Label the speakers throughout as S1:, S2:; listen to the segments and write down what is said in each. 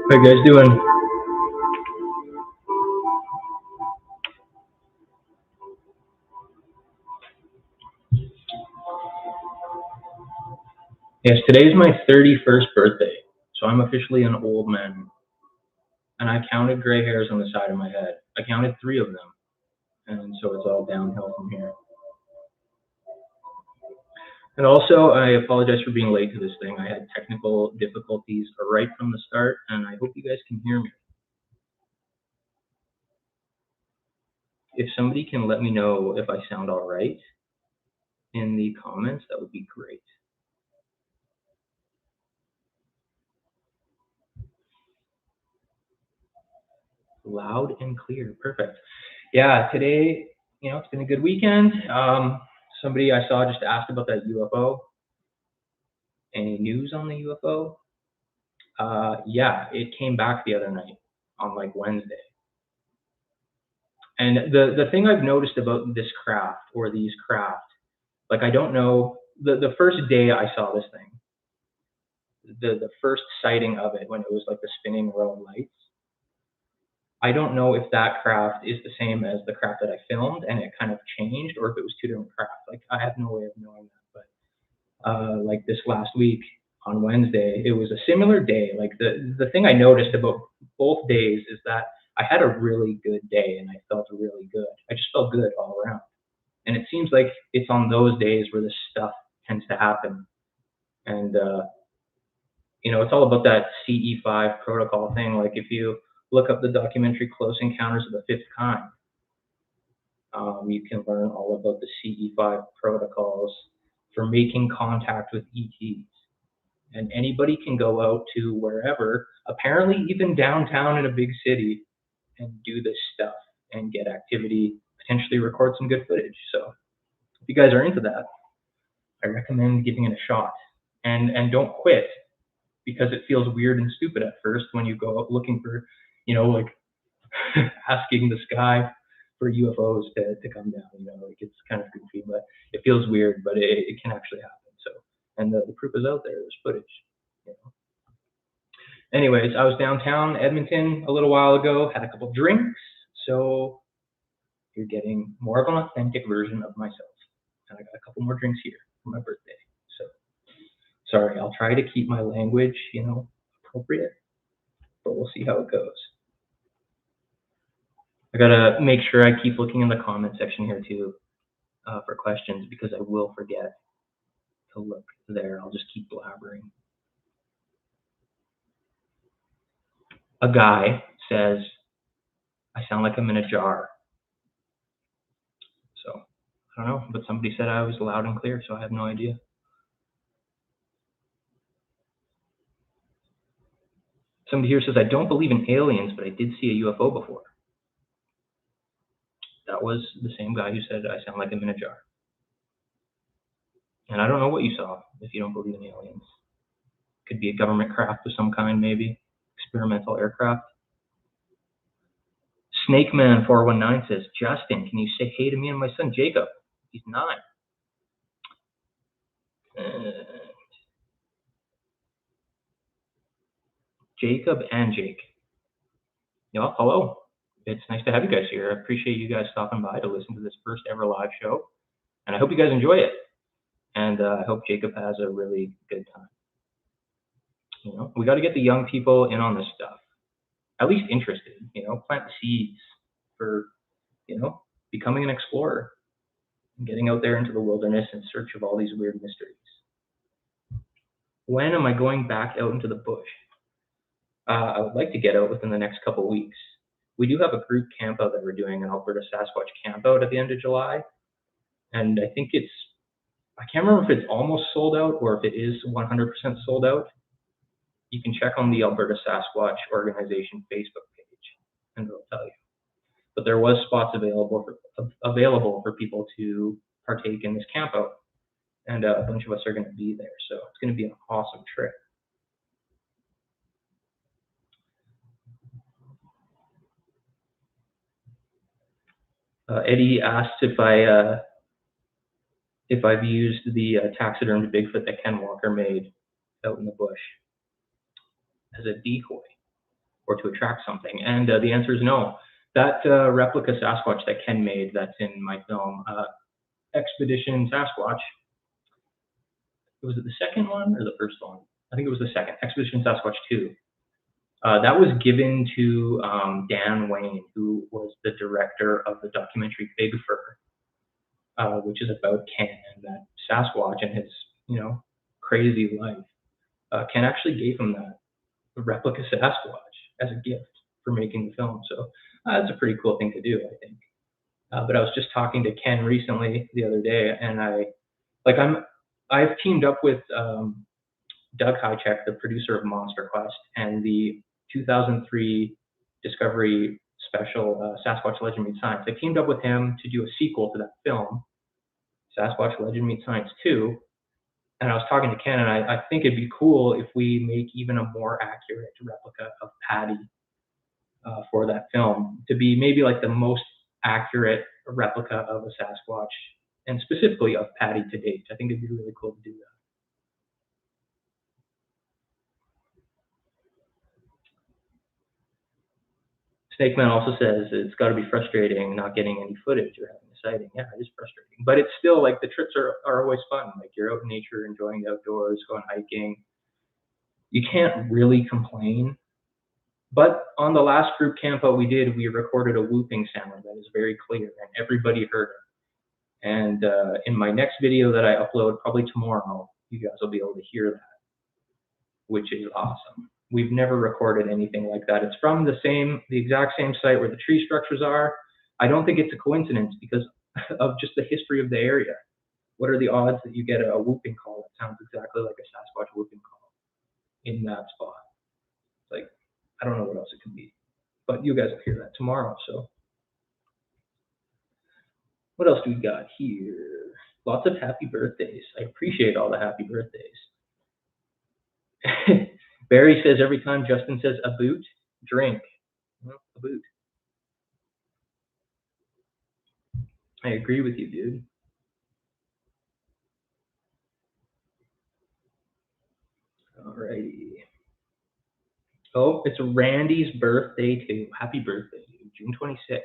S1: How you guys doing? Yes, today's my 31st birthday, so I'm officially an old man. And I counted gray hairs on the side of my head. I counted 3 of them, and so it's all downhill from here. And also, I apologize for being late to this thing. I had technical difficulties right from the start, and I hope you guys can hear me. If somebody can let me know if I sound all right in the comments, that would be great. Loud and clear, perfect. Yeah, today, it's been a good weekend. Somebody I saw just asked about that UFO. Any news on the UFO? Yeah, it came back the other night on like Wednesday. And the thing I've noticed about this craft or these craft, like I don't know, the first day I saw this thing, the first sighting of it when it was like the spinning row of lights, I don't know if that craft is the same as the craft that I filmed and it kind of changed, or if it was 2 different crafts. Like I have no way of knowing that, but like this last week on Wednesday, it was a similar day. Like the thing I noticed about both days is that I had a really good day and I felt really good. I just felt good all around. And it seems like it's on those days where this stuff tends to happen. And it's all about that CE5 protocol thing. Like if you look up the documentary Close Encounters of the Fifth Kind, you can learn all about the CE5 protocols for making contact with ETs. And anybody can go out to wherever, apparently even downtown in a big city, and do this stuff and get activity, potentially record some good footage. So if you guys are into that, I recommend giving it a shot. And don't quit, because it feels weird and stupid at first when you go out looking for, like asking the sky for UFOs to come down. Like it's kind of goofy, but it feels weird, but it can actually happen. So, and the proof is out there. There's footage. Anyways, I was downtown Edmonton a little while ago, had a couple drinks, so you're getting more of an authentic version of myself. And I got a couple more drinks here for my birthday. So sorry, I'll try to keep my language, appropriate, but we'll see how it goes. I gotta make sure I keep looking in the comment section here too for questions, because I will forget to look there. I'll just keep blabbering. A guy says, I sound like I'm in a jar. So, I don't know, but somebody said I was loud and clear, so I have no idea. Somebody here says, I don't believe in aliens, but I did see a UFO before. That was the same guy who said I sound like I'm in a jar. And I don't know what you saw if you don't believe in aliens. Could be a government craft of some kind, maybe. Experimental aircraft. Snakeman419 says, Justin, can you say hey to me and my son Jacob? He's 9. Jacob and Jake. Hello. It's nice to have you guys here. I appreciate you guys stopping by to listen to this first ever live show. And I hope you guys enjoy it. And I hope Jacob has a really good time. We got to get the young people in on this stuff. At least interested, plant seeds for, becoming an explorer and getting out there into the wilderness in search of all these weird mysteries. When am I going back out into the bush? I would like to get out within the next couple of weeks. We do have a group camp out that we're doing, an Alberta Sasquatch camp out at the end of July. And I think I can't remember if it's almost sold out or if it is 100% sold out. You can check on the Alberta Sasquatch organization Facebook page and it'll tell you. But there was spots available for people to partake in this camp out. And a bunch of us are going to be there. So it's going to be an awesome trip. Eddie asked if I've used the taxidermed Bigfoot that Ken Walker made out in the bush as a decoy. or to attract something? And the answer is no. That replica Sasquatch that Ken made, that's in my film, Expedition Sasquatch. Was it the second one or the first one? I think it was the second, Expedition Sasquatch 2. That was given to Dan Wayne, who was the director of the documentary Bigfoot, which is about Ken and that Sasquatch and his, crazy life. Ken actually gave him that replica Sasquatch as a gift for making the film. So that's a pretty cool thing to do, I think. But I was just talking to Ken recently the other day, and I've teamed up with Doug Hychek, the producer of Monster Quest, and the 2003 Discovery special, Sasquatch Legend Meets Science. I teamed up with him to do a sequel to that film, Sasquatch Legend Meets Science 2. And I was talking to Ken, and I think it'd be cool if we make even a more accurate replica of Patty for that film, to be maybe like the most accurate replica of a Sasquatch, and specifically of Patty to date. I think it'd be really cool to do that. Snake Man also says it's got to be frustrating not getting any footage or having a sighting. Yeah, it is frustrating, but it's still like the trips are always fun. Like you're out in nature, enjoying the outdoors, going hiking. You can't really complain. But on the last group camp out we did, we recorded a whooping sound that is very clear, and everybody heard it. And in my next video that I upload, probably tomorrow, you guys will be able to hear that, which is awesome. We've never recorded anything like that. It's from the exact same site where the tree structures are. I don't think it's a coincidence because of just the history of the area. What are the odds that you get a whooping call that sounds exactly like a Sasquatch whooping call in that spot? Like, I don't know what else it could be, but you guys will hear that tomorrow. So what else do we got here? Lots of happy birthdays. I appreciate all the happy birthdays. Barry says every time Justin says a boot, drink. Well, a boot. I agree with you, dude. Alrighty. Oh, it's Randy's birthday too. Happy birthday, dude. June 26th.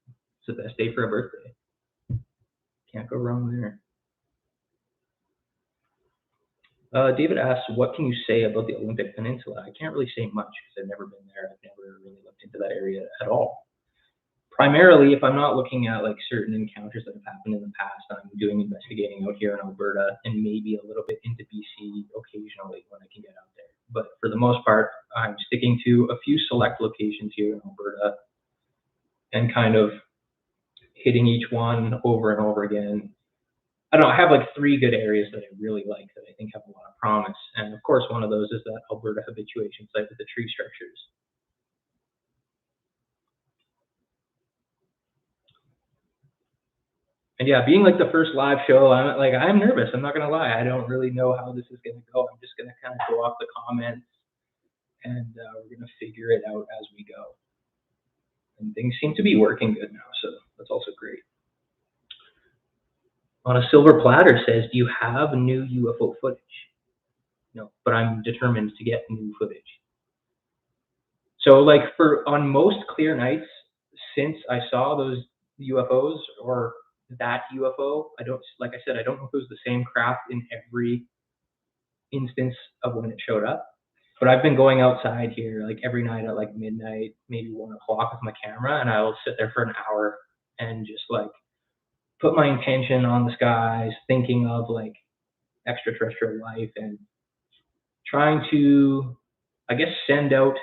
S1: It's the best day for a birthday. Can't go wrong there. David asks, what can you say about the Olympic Peninsula? I can't really say much because I've never been there. I've never really looked into that area at all. Primarily, if I'm not looking at like certain encounters that have happened in the past, I'm doing investigating out here in Alberta and maybe a little bit into BC occasionally when I can get out there. But for the most part, I'm sticking to a few select locations here in Alberta and kind of hitting each one over and over again. I don't know, I have like 3 good areas that I really like that I think have a lot of promise. And of course, one of those is that Alberta habituation site with the tree structures. And yeah, being like the first live show, I'm nervous. I'm not gonna lie. I don't really know how this is gonna go. I'm just gonna kind of go off the comments, and we're gonna figure it out as we go. And things seem to be working good now, so that's also great. On a silver platter says, do you have new UFO footage? No, but I'm determined to get new footage. So like on most clear nights since I saw those UFOs or that UFO, like I said, I don't know if it was the same craft in every instance of when it showed up, but I've been going outside here like every night at like midnight, maybe 1 o'clock with my camera, and I'll sit there for an hour and just like put my intention on the skies, thinking of like extraterrestrial life and trying to, I guess, send out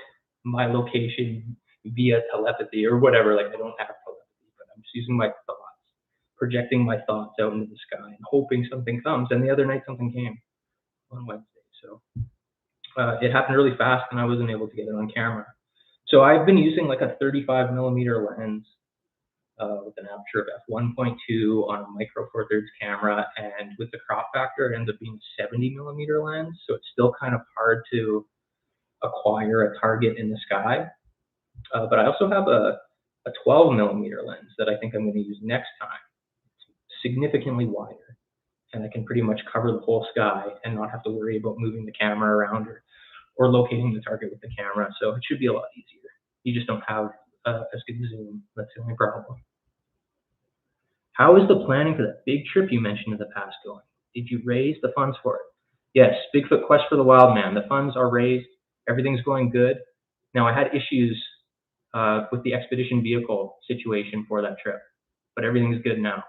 S1: my location via telepathy or whatever. Like I don't have telepathy, but I'm just using my thoughts, projecting my thoughts out into the sky and hoping something comes. And the other night something came on Wednesday. So it happened really fast and I wasn't able to get it on camera. So I've been using like a 35 millimeter lens with an aperture of f1.2 on a micro four thirds camera, and with the crop factor it ends up being a 70 millimeter lens, so it's still kind of hard to acquire a target in the sky. But I also have a 12 millimeter lens that I think I'm going to use next time. It's significantly wider, and I can pretty much cover the whole sky and not have to worry about moving the camera around or or locating the target with the camera. So it should be a lot easier. You just don't have as good zoom. That's the only problem. How is the planning for that big trip you mentioned in the past going? Did you raise the funds for it? Yes, Bigfoot Quest for the Wild Man. The funds are raised. Everything's going good. Now, I had issues with the expedition vehicle situation for that trip, but everything's good now.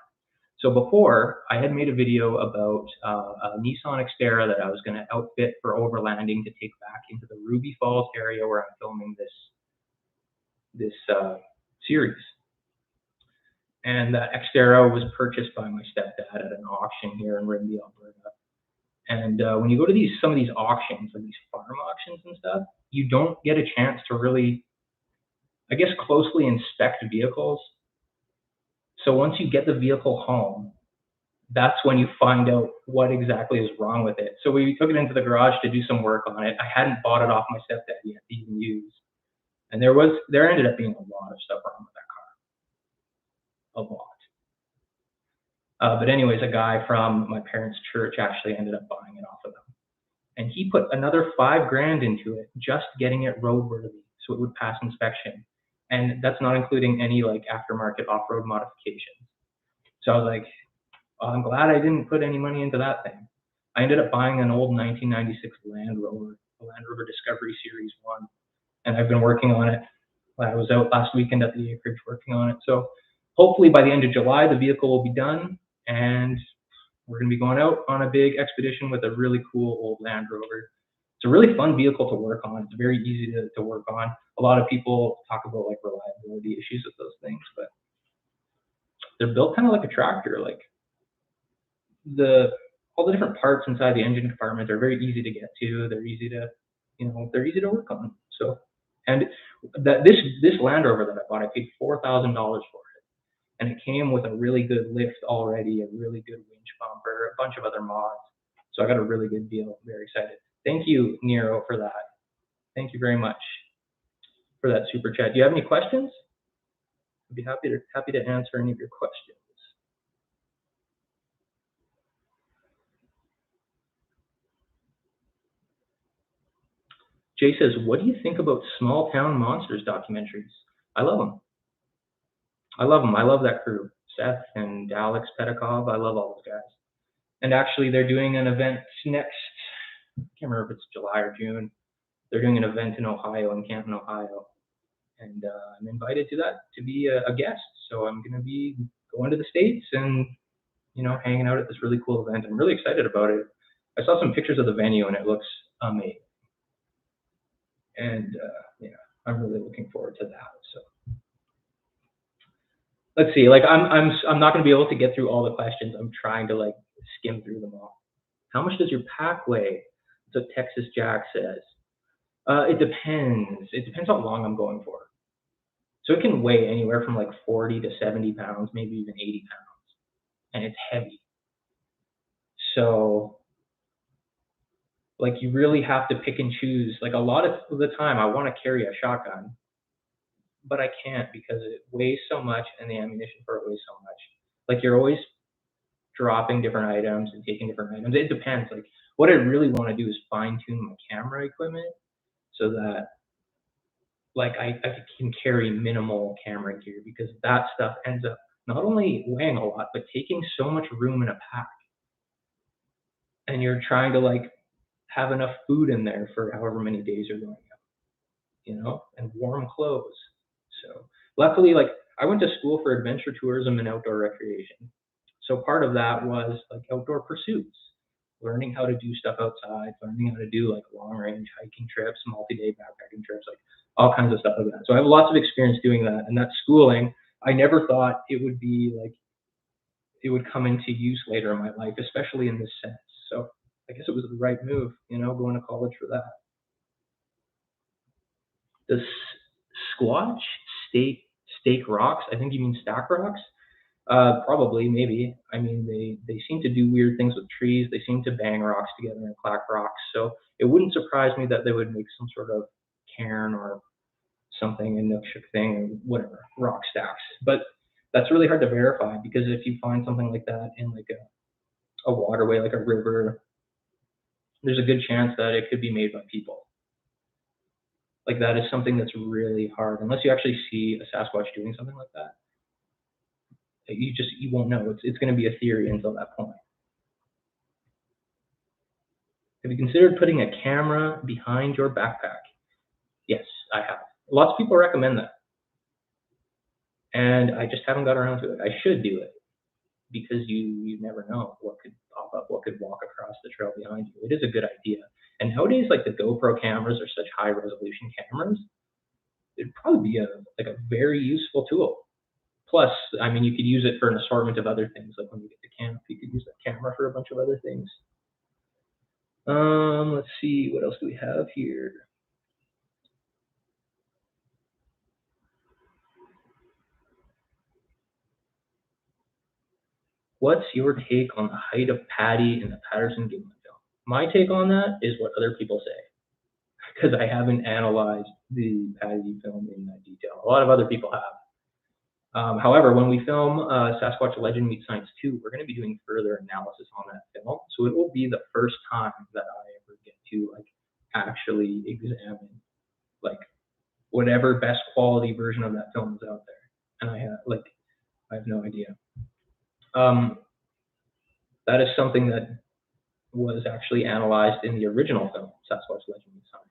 S1: So before, I had made a video about a Nissan Xterra that I was going to outfit for overlanding to take back into the Ruby Falls area where I'm filming this series. And that Xterra was purchased by my stepdad at an auction here in Rimby, Alberta. And when you go to some of these auctions, like these farm auctions and stuff, you don't get a chance to really, I guess, closely inspect vehicles. So once you get the vehicle home, that's when you find out what exactly is wrong with it. So we took it into the garage to do some work on it. I hadn't bought it off my stepdad yet to even use. And there ended up being a lot of stuff wrong with that car. A lot. But anyways, a guy from my parents' church actually ended up buying it off of them. And he put another $5,000 into it, just getting it roadworthy so it would pass inspection. And that's not including any like aftermarket off-road modifications. So I was like, well, I'm glad I didn't put any money into that thing. I ended up buying an old 1996 Land Rover, the Land Rover Discovery Series 1. And I've been working on it. I was out last weekend at the acreage working on it. So hopefully by the end of July, the vehicle will be done. And we're going to be going out on a big expedition with a really cool old Land Rover. It's a really fun vehicle to work on. It's very easy to work on. A lot of people talk about like reliability issues with those things, but they're built kind of like a tractor. Like all the different parts inside the engine compartment are very easy to get to. They're easy to, they're easy to work on. So, and this Land Rover that I bought, I paid $4,000 for it, and it came with a really good lift already, a really good winch bumper, a bunch of other mods. So I got a really good deal. I'm very excited. Thank you, Nero, for that. Thank you very much for that super chat. Do you have any questions? I'd be happy to answer any of your questions. Jay says, what do you think about small town monsters documentaries? I love them. I love them. I love that crew. Seth and Alex Petakov. I love all those guys. And actually, they're doing an event next, I can't remember if it's July or June. They're doing an event in Ohio, in Canton, Ohio. And I'm invited to that to be a guest. So I'm going to be going to the States and, hanging out at this really cool event. I'm really excited about it. I saw some pictures of the venue and it looks amazing. And I'm really looking forward to that. So let's see. Like I'm not going to be able to get through all the questions. I'm trying to like skim through them all. How much does your pack weigh? That's what Texas Jack says. It depends. It depends how long I'm going for. So it can weigh anywhere from like 40 to 70 pounds, maybe even 80 pounds, and it's heavy. So like you really have to pick and choose. Like a lot of the time I want to carry a shotgun, but I can't because it weighs so much and the ammunition for it weighs so much. Like you're always dropping different items and taking different items. It depends. Like what I really want to do is fine tune my camera equipment so that like I can carry minimal camera gear, because that stuff ends up not only weighing a lot, but taking so much room in a pack. And you're trying to like have enough food in there for however many days you're going out, and warm clothes. So luckily, like I went to school for adventure tourism and outdoor recreation. So part of that was like outdoor pursuits, learning how to do stuff outside, learning how to do like long range hiking trips, multi-day backpacking trips, like all kinds of stuff like that. So I have lots of experience doing that. And that schooling, I never thought it would be like, it would come into use later in my life, especially in this sense. So I guess it was the right move, going to college for that. Does Squatch stake rocks? I think you mean stack rocks. Probably, maybe. I mean, they seem to do weird things with trees. They seem to bang rocks together and clack rocks. So it wouldn't surprise me that they would make some sort of cairn or something, a Nookshuk thing, or whatever, rock stacks. But that's really hard to verify, because if you find something like that in like a waterway, like a river, there's a good chance that it could be made by people. Like that is something that's really hard. Unless you actually see a Sasquatch doing something like that, you won't know. It's going to be a theory until that point. Have you considered putting a camera behind your backpack? Yes, I have. Lots of people recommend that, and I just haven't got around to it. I should do it because you never know what could pop up, what could walk across the trail behind you. It is a good idea. And nowadays, like the GoPro cameras are such high resolution cameras, it'd probably be a very useful tool. Plus, I mean, you could use it for an assortment of other things. Like when you get to camp, you could use that camera for a bunch of other things. Let's see, what else do we have here? What's your take on the height of Patty in the Patterson Gimlin film? My take on that is what other people say, because I haven't analyzed the Patty film in that detail. A lot of other people have. However, when we film Sasquatch Legend Meets Science 2, we're going to be doing further analysis on that film. So it will be the first time that I ever get to like actually examine like whatever best quality version of that film is out there. And I have no idea. That is something that was actually analyzed in the original film, Sasquatch Legend Meets Science.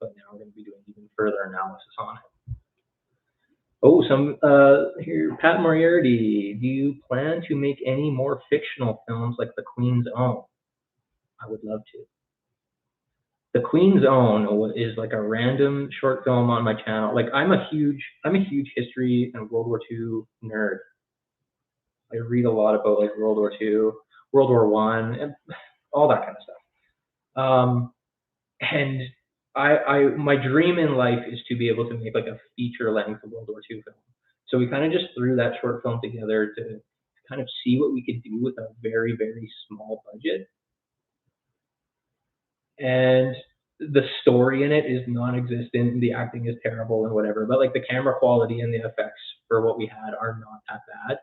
S1: But now we're going to be doing even further analysis on it. Oh, here, Pat Moriarty. Do you plan to make any more fictional films like The Queen's Own? I would love to. The Queen's Own is like a random short film on my channel. Like I'm a huge history and World War II nerd. I read a lot about like World War II, World War I, and all that kind of stuff. And my dream in life is to be able to make like a feature length World War II film. So we kind of just threw that short film together to kind of see what we could do with a very, very small budget. And the story in it is non-existent, the acting is terrible and whatever, but like the camera quality and the effects for what we had are not that bad.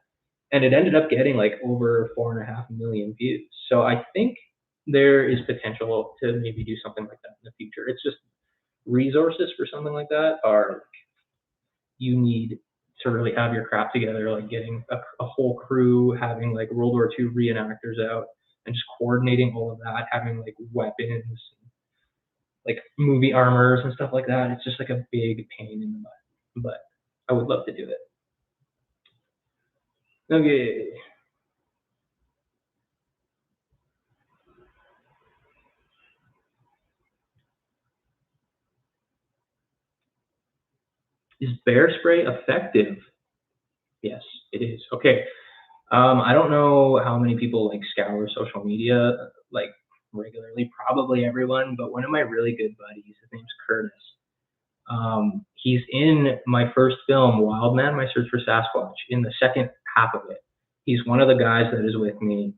S1: And it ended up getting like over 4.5 million views. So I think there is potential to maybe do something like that in the future. It's just resources for something like that are like, you need to really have your crap together, like getting a whole crew, having like World War II reenactors out, and just coordinating all of that, having like weapons, like movie armors and stuff like that. It's just like a big pain in the butt, but I would love to do it. Okay. Is bear spray effective? Yes, it is. Okay. I don't know how many people like scour social media like regularly, probably everyone, but one of my really good buddies, his name's Curtis. He's in my first film, Wild Man, My Search for Sasquatch, in the second half of it. He's one of the guys that is with me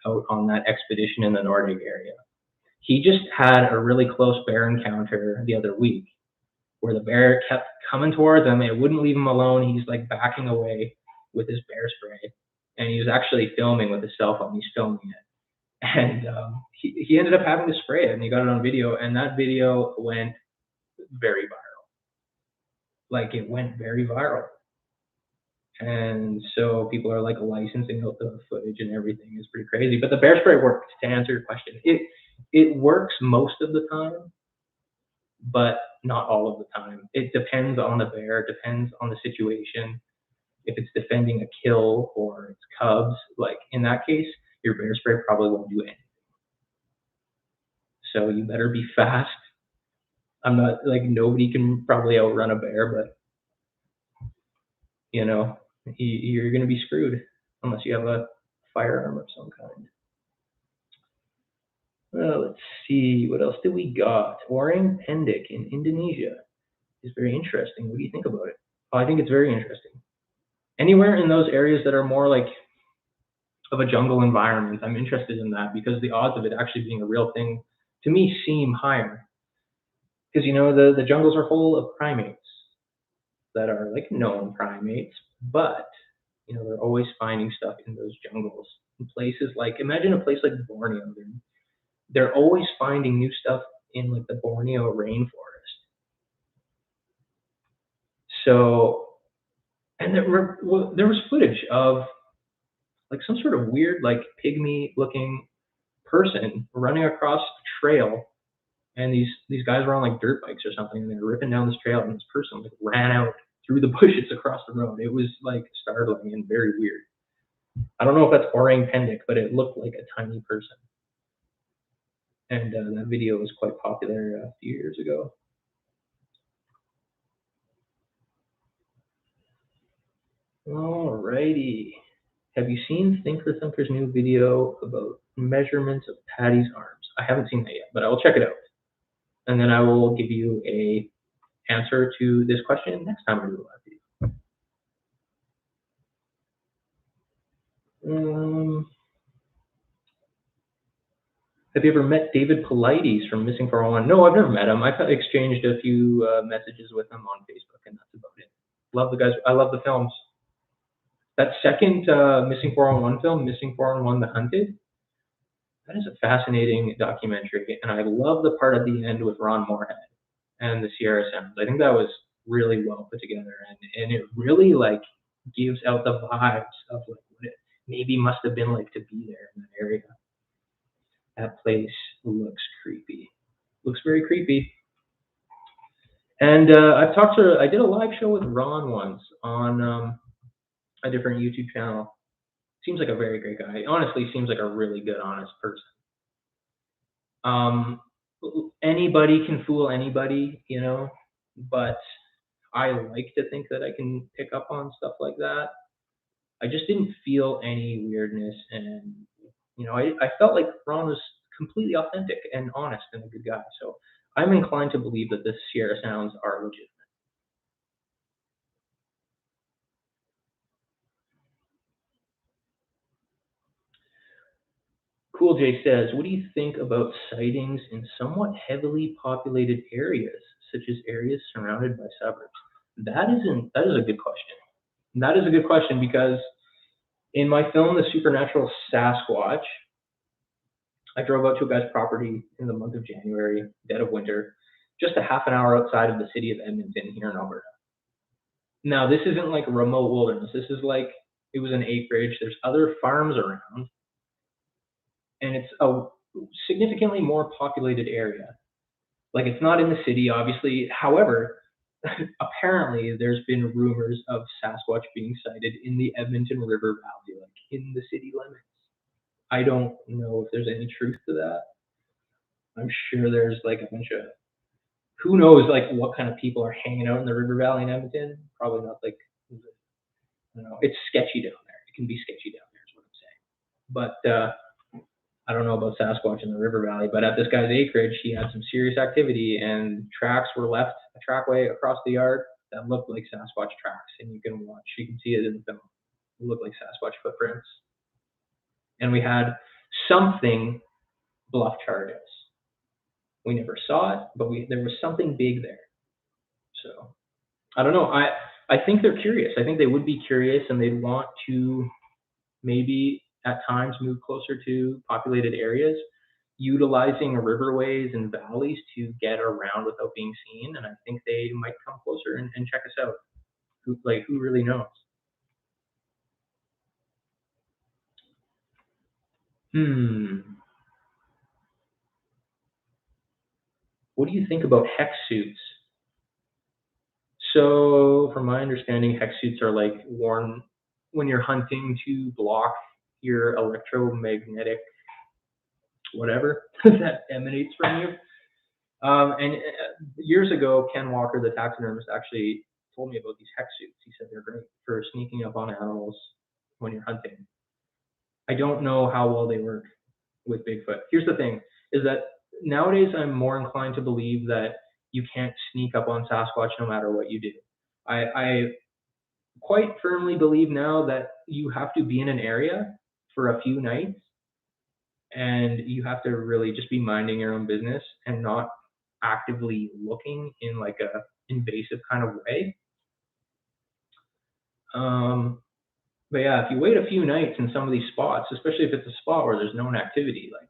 S1: out on that expedition in the Nordic area. He just had a really close bear encounter the other week where the bear kept coming towards him. It wouldn't leave him alone. He's like backing away with his bear spray. And he was actually filming with his cell phone. He's filming it. And he ended up having to spray it, and he got it on video. And that video went very viral. Like it went very viral. And so people are like licensing out the footage and everything. Is pretty crazy. But the bear spray works, to answer your question. It works most of the time, but not all of the time. It depends on the bear, it depends on the situation. If it's defending a kill or it's cubs, like in that case, your bear spray probably won't do anything. So you better be fast. I'm not like, nobody can probably outrun a bear, but you know, you're going to be screwed unless you have a firearm of some kind. Well, let's see, what else do we got? Orang pendek in Indonesia is very interesting. What do you think about it? Oh, I think it's very interesting. Anywhere in those areas that are more like of a jungle environment, I'm interested in that because the odds of it actually being a real thing to me seem higher. Because you know the jungles are full of primates that are like known primates, but you know they're always finding stuff in those jungles. In places like, imagine a place like Borneo. They're always finding new stuff in like the Borneo rainforest. So, and there was footage of like some sort of weird, like pygmy looking person running across a trail, and these guys were on like dirt bikes or something, and they were ripping down this trail, and this person like ran out through the bushes across the road. It was like startling and very weird. I don't know if that's orang-pendic, but it looked like a tiny person. And that video was quite popular a few years ago. Alrighty. Have you seen Thinker Thunker's new video about measurements of Patty's arms? I haven't seen that yet, but I will check it out. And then I will give you a answer to this question next time I do a live video. Have you ever met David Pilates from Missing 411? No, I've never met him. I've exchanged a few messages with him on Facebook, and that's about it. Love the guys. I love the films. That second Missing 411 film, Missing 411 The Hunted, that is a fascinating documentary, and I love the part at the end with Ron Moorhead and the Sierra Sounds. I think that was really well put together, and it really like gives out the vibes of like what it maybe must have been like to be there in that area. That place looks creepy. Looks very creepy. And I did a live show with Ron once on a different YouTube channel. Seems like a very great guy. Honestly, seems like a really good, honest person. Anybody can fool anybody, you know, but I like to think that I can pick up on stuff like that. I just didn't feel any weirdness, and you know, I felt like Ron was completely authentic and honest and a good guy. So I'm inclined to believe that the Sierra Sounds are legit. Cool J says, what do you think about sightings in somewhat heavily populated areas, such as areas surrounded by suburbs? That is a good question. That is a good question because in my film, The Supernatural Sasquatch, I drove out to a guy's property in the month of January, dead of winter, just a half an hour outside of the city of Edmonton here in Alberta. Now, this isn't like a remote wilderness. This is like, it was an acreage. There's other farms around, and it's a significantly more populated area. Like, it's not in the city, obviously. However, apparently there's been rumors of Sasquatch being sighted in the Edmonton River Valley, like in the city limits. I don't know if there's any truth to that. I'm sure there's like a bunch of, who knows like what kind of people are hanging out in the river valley in Edmonton. Probably not like, I don't know. It's sketchy down there. It can be sketchy down there is what I'm saying. But I don't know about Sasquatch in the river valley, but at this guy's acreage, he had some serious activity, and tracks were left a trackway across the yard that looked like Sasquatch tracks, and you can see it in the film. It looked like Sasquatch footprints. And we had something bluff charge us. We never saw it, but there was something big there. So I don't know. I think they're curious. I think they would be curious, and they'd want to maybe at times move closer to populated areas, utilizing riverways and valleys to get around without being seen. And I think they might come closer and check us out. Who really knows? What do you think about hex suits? So, from my understanding, hex suits are like worn when you're hunting to block your electromagnetic whatever that emanates from you. And years ago, Ken Walker, the taxidermist, actually told me about these hex suits. He said they're great for sneaking up on animals when you're hunting. I don't know how well they work with Bigfoot. Here's the thing, is that nowadays I'm more inclined to believe that you can't sneak up on Sasquatch no matter what you do. I quite firmly believe now that you have to be in an area for a few nights, and you have to really just be minding your own business and not actively looking in like a invasive kind of way. But yeah, if you wait a few nights in some of these spots, especially if it's a spot where there's known activity, like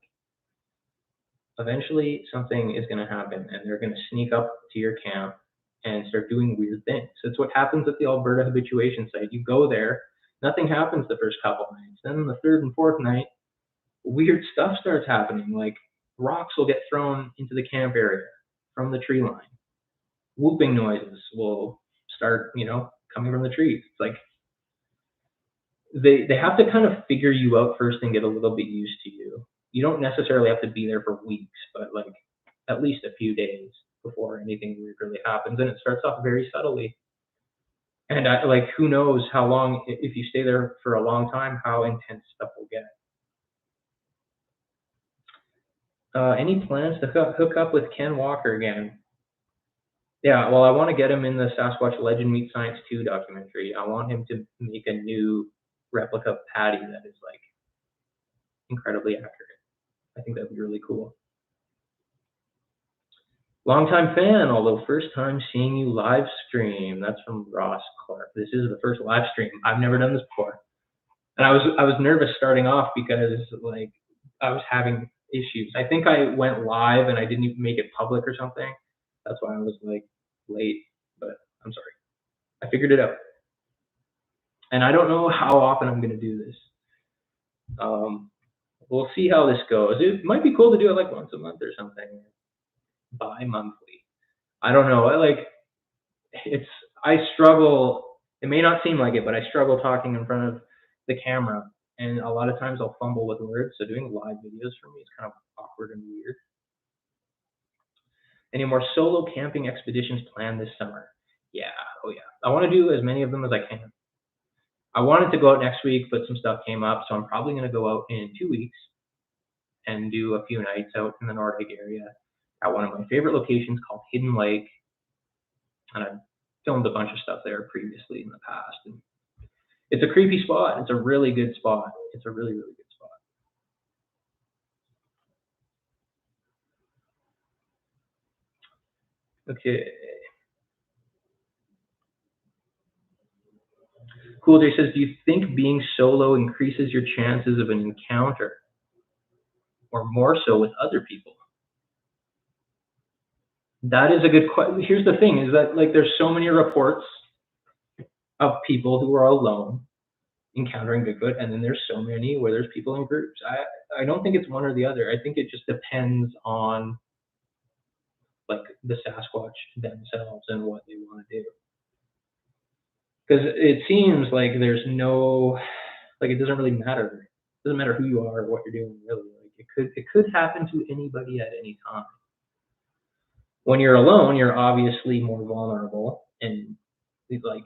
S1: eventually something is going to happen, and they're going to sneak up to your camp and start doing weird things. It's what happens at the Alberta habituation site. You go there, nothing happens the first couple nights. Then the third and fourth night, weird stuff starts happening. Like rocks will get thrown into the camp area from the tree line. Whooping noises will start, coming from the trees. It's like they have to kind of figure you out first and get a little bit used to you. You don't necessarily have to be there for weeks, but like at least a few days before anything weird really happens. And it starts off very subtly. And who knows how long, if you stay there for a long time, how intense stuff will get. Any plans to hook up with Ken Walker again? Yeah, well, I want to get him in the Sasquatch Legend Meets Science 2 documentary. I want him to make a new replica Patty that is like incredibly accurate. I think that'd be really cool. Longtime fan, although first time seeing you live stream. That's from Ross Clark. This is the first live stream. I've never done this before, and I was nervous starting off because like I was having issues. I think I went live and I didn't even make it public or something. That's why I was like late, but I'm sorry. I figured it out. And I don't know how often I'm going to do this. We'll see how this goes. It might be cool to do it like once a month or something, bi-monthly. I don't know. I struggle. It may not seem like it, but I struggle talking in front of the camera. And a lot of times I'll fumble with words. So doing live videos for me is kind of awkward and weird. Any more solo camping expeditions planned this summer? Yeah. Oh, yeah. I want to do as many of them as I can. I wanted to go out next week, but some stuff came up. So I'm probably going to go out in 2 weeks and do a few nights out in the Nordic area at one of my favorite locations called Hidden Lake. And I've filmed a bunch of stuff there previously in the past. And it's a creepy spot. It's a really good spot. It's a really, really good spot. Okay. Cool J says, do you think being solo increases your chances of an encounter? Or more so with other people? That is a good question. Here's the thing, is that like there's so many reports of people who are alone encountering Bigfoot, and then there's so many where there's people in groups. I don't think it's one or the other. I think it just depends on like the Sasquatch themselves and what they want to do. Because it seems like there's no, like it doesn't really matter. It doesn't matter who you are or what you're doing, really. Like it could happen to anybody at any time. When you're alone, you're obviously more vulnerable, and like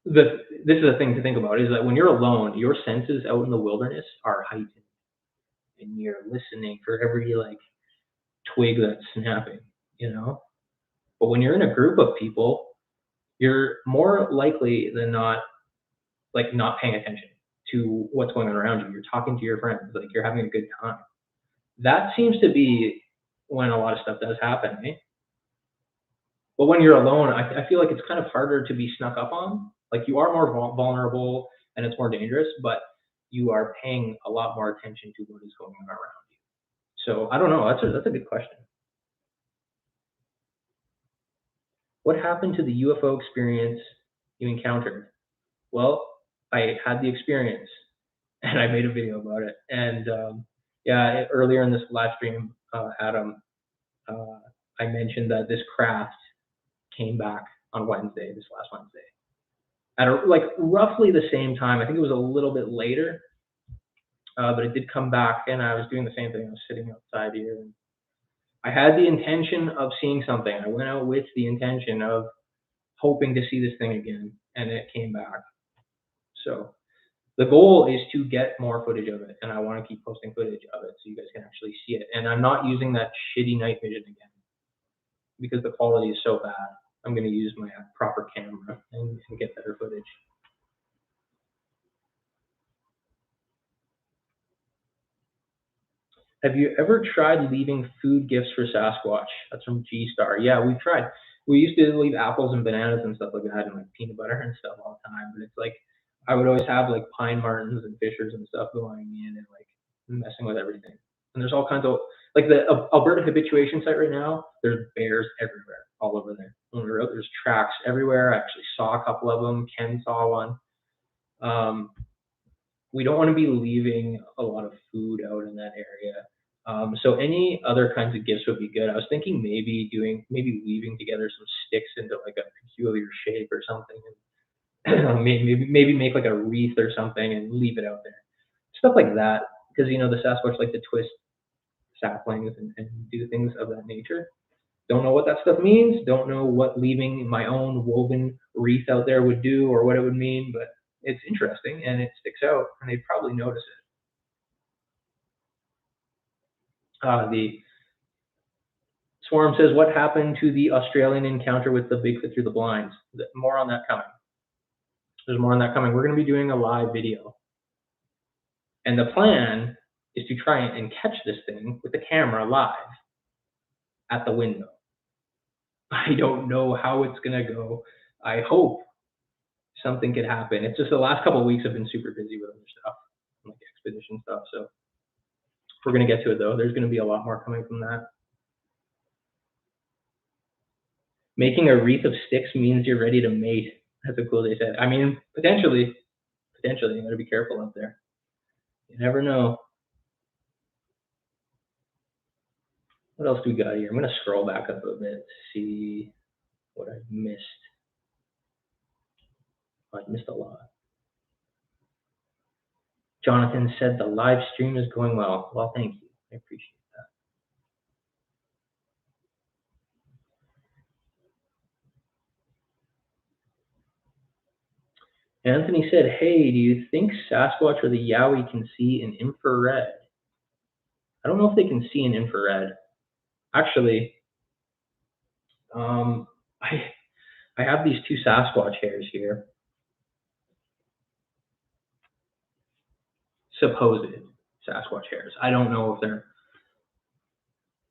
S1: this is the thing to think about, is that when you're alone, your senses out in the wilderness are heightened, and you're listening for every like twig that's snapping, But when you're in a group of people, you're more likely than not, like not paying attention to what's going on around you. You're talking to your friends, like you're having a good time. That seems to be when a lot of stuff does happen, eh? But when you're alone, I feel like it's kind of harder to be snuck up on. Like you are more vulnerable and it's more dangerous, but you are paying a lot more attention to what is going on around you. So I don't know. That's a good question. What happened to the UFO experience you encountered? Well, I had the experience and I made a video about it. And earlier in this live stream, Adam, I mentioned that this craft came back on Wednesday, this last Wednesday, at roughly the same time. I think it was a little bit later, but it did come back, and I was doing the same thing. I was sitting outside here, and I had the intention of seeing something. I went out with the intention of hoping to see this thing again, and it came back. So the goal is to get more footage of it, and I want to keep posting footage of it so you guys can actually see it. And I'm not using that shitty night vision again because the quality is so bad. I'm going to use my proper camera and get better footage. Have you ever tried leaving food gifts for Sasquatch? That's from G-Star. Yeah, we've tried. We used to leave apples and bananas and stuff like that, and like peanut butter and stuff all the time. But it's like I would always have like pine martens and fishers and stuff going in and like messing with everything. And there's all kinds of Like the Alberta habituation site right now, there's bears everywhere, all over there. When we were out, there's tracks everywhere. I actually saw a couple of them. Ken saw one. We don't want to be leaving a lot of food out in that area. So any other kinds of gifts would be good. I was thinking maybe weaving together some sticks into like a peculiar shape or something, and maybe make like a wreath or something and leave it out there, stuff like that. Because the Sasquatch like to twist saplings and do things of that nature. Don't know what that stuff means. Don't know what leaving my own woven wreath out there would do or what it would mean, but it's interesting and it sticks out, and they'd probably notice it. The Swarm says, what happened to the Australian encounter with the Bigfoot through the blinds? More on that coming. There's more on that coming. We're going to be doing a live video. And the plan is to try and catch this thing with the camera live at the window. I don't know how it's going to go. I hope something could happen. It's just the last couple of weeks I've been super busy with other stuff, like expedition stuff. So we're going to get to it, though. There's going to be a lot more coming from that. Making a wreath of sticks means you're ready to mate. That's a cool they said. I mean, potentially, you got to be careful out there. You never know. What else do we got here? I'm going to scroll back up a bit to see what I've missed. I've missed a lot. Jonathan said the live stream is going well. Well, thank you. I appreciate that. Anthony said, hey, do you think Sasquatch or the Yowie can see in infrared? I don't know if they can see in infrared. Actually, I have these two Sasquatch hairs here. Supposed Sasquatch hairs. I don't know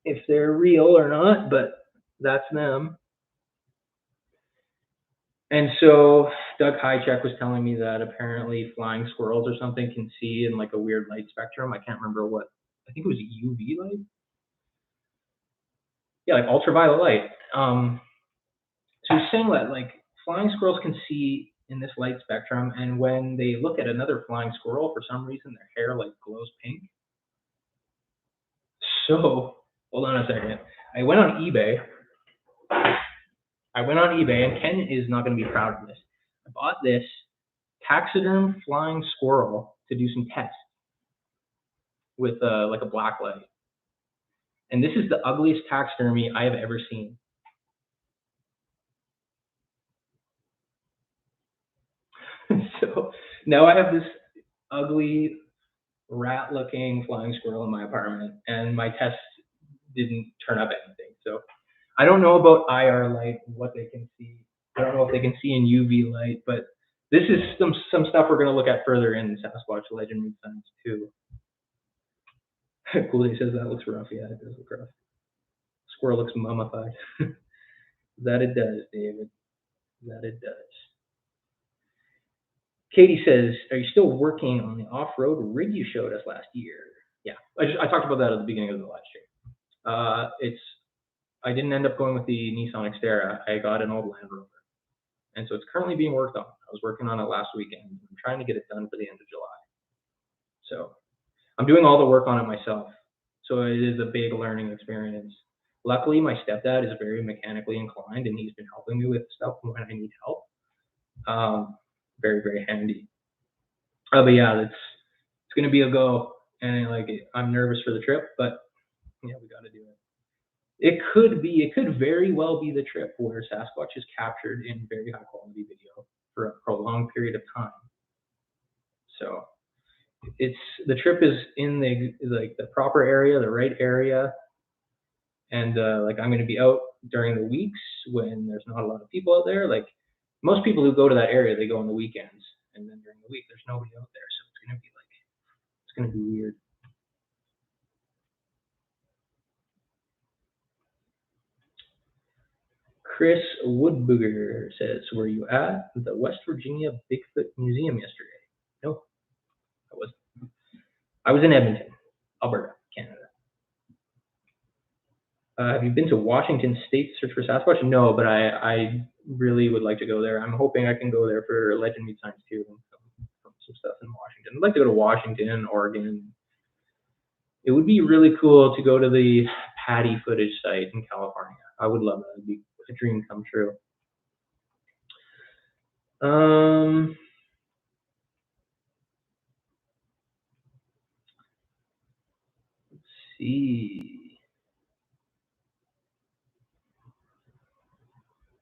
S1: if they're real or not, but that's them. And so Doug Highcheck was telling me that apparently flying squirrels or something can see in like a weird light spectrum. I can't remember what. I think it was UV light. Yeah, like ultraviolet light. So he's saying that like flying squirrels can see in this light spectrum, and when they look at another flying squirrel, for some reason their hair like glows pink. So hold on a second. I went on eBay, and Ken is not going to be proud of this. I bought this taxiderm flying squirrel to do some tests with like a black light. And this is the ugliest taxidermy I have ever seen. So now I have this ugly rat-looking flying squirrel in my apartment, and my tests didn't turn up anything. So I don't know about IR light, what they can see. I don't know if they can see in UV light, but this is some stuff we're going to look at further in Sasquatch Legend and Science 2. Cooley says that looks rough. Yeah, it does look rough. Squirrel looks mummified. That it does, David. That it does. Katie says, are you still working on the off-road rig you showed us last year? Yeah, I talked about that at the beginning of the live stream. I didn't end up going with the Nissan Xterra. I got an old Land Rover. And so it's currently being worked on. I was working on it last weekend. I'm trying to get it done for the end of July. So I'm doing all the work on it myself. So it is a big learning experience. Luckily, my stepdad is very mechanically inclined, and he's been helping me with stuff when I need help. Very, very handy. But yeah, it's going to be a go. And like, I'm nervous for the trip, but yeah, we got to do it. It could very well be the trip where Sasquatch is captured in very high quality video for a prolonged period of time. So the trip is in the proper area, the right area, and like I'm going to be out during the weeks when there's not a lot of people out there. Like most people who go to that area, they go on the weekends, and then during the week there's nobody out there, so it's going to be weird. Chris Woodbooger says, were you at the West Virginia Bigfoot Museum yesterday? No, I wasn't. I was in Edmonton, Alberta, Canada. Have you been to Washington State to search for Sasquatch? No, but I really would like to go there. I'm hoping I can go there for Legend Meet Science too, and some stuff in Washington. I'd like to go to Washington, Oregon. It would be really cool to go to the Patty footage site in California. I would love that. It'd be a dream come true. Let's see.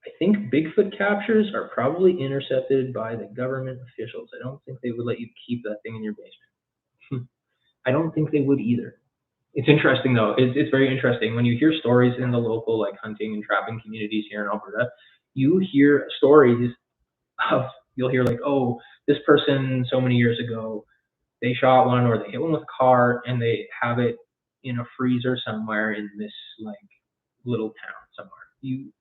S1: I think Bigfoot captures are probably intercepted by the government officials. I don't think they would let you keep that thing in your basement. I don't think they would either. It's interesting though. It's very interesting when you hear stories in the local like hunting and trapping communities here in Alberta. You hear stories of you'll hear like, oh, this person so many years ago they shot one or they hit one with a car and they have it in a freezer somewhere in this like little town somewhere. You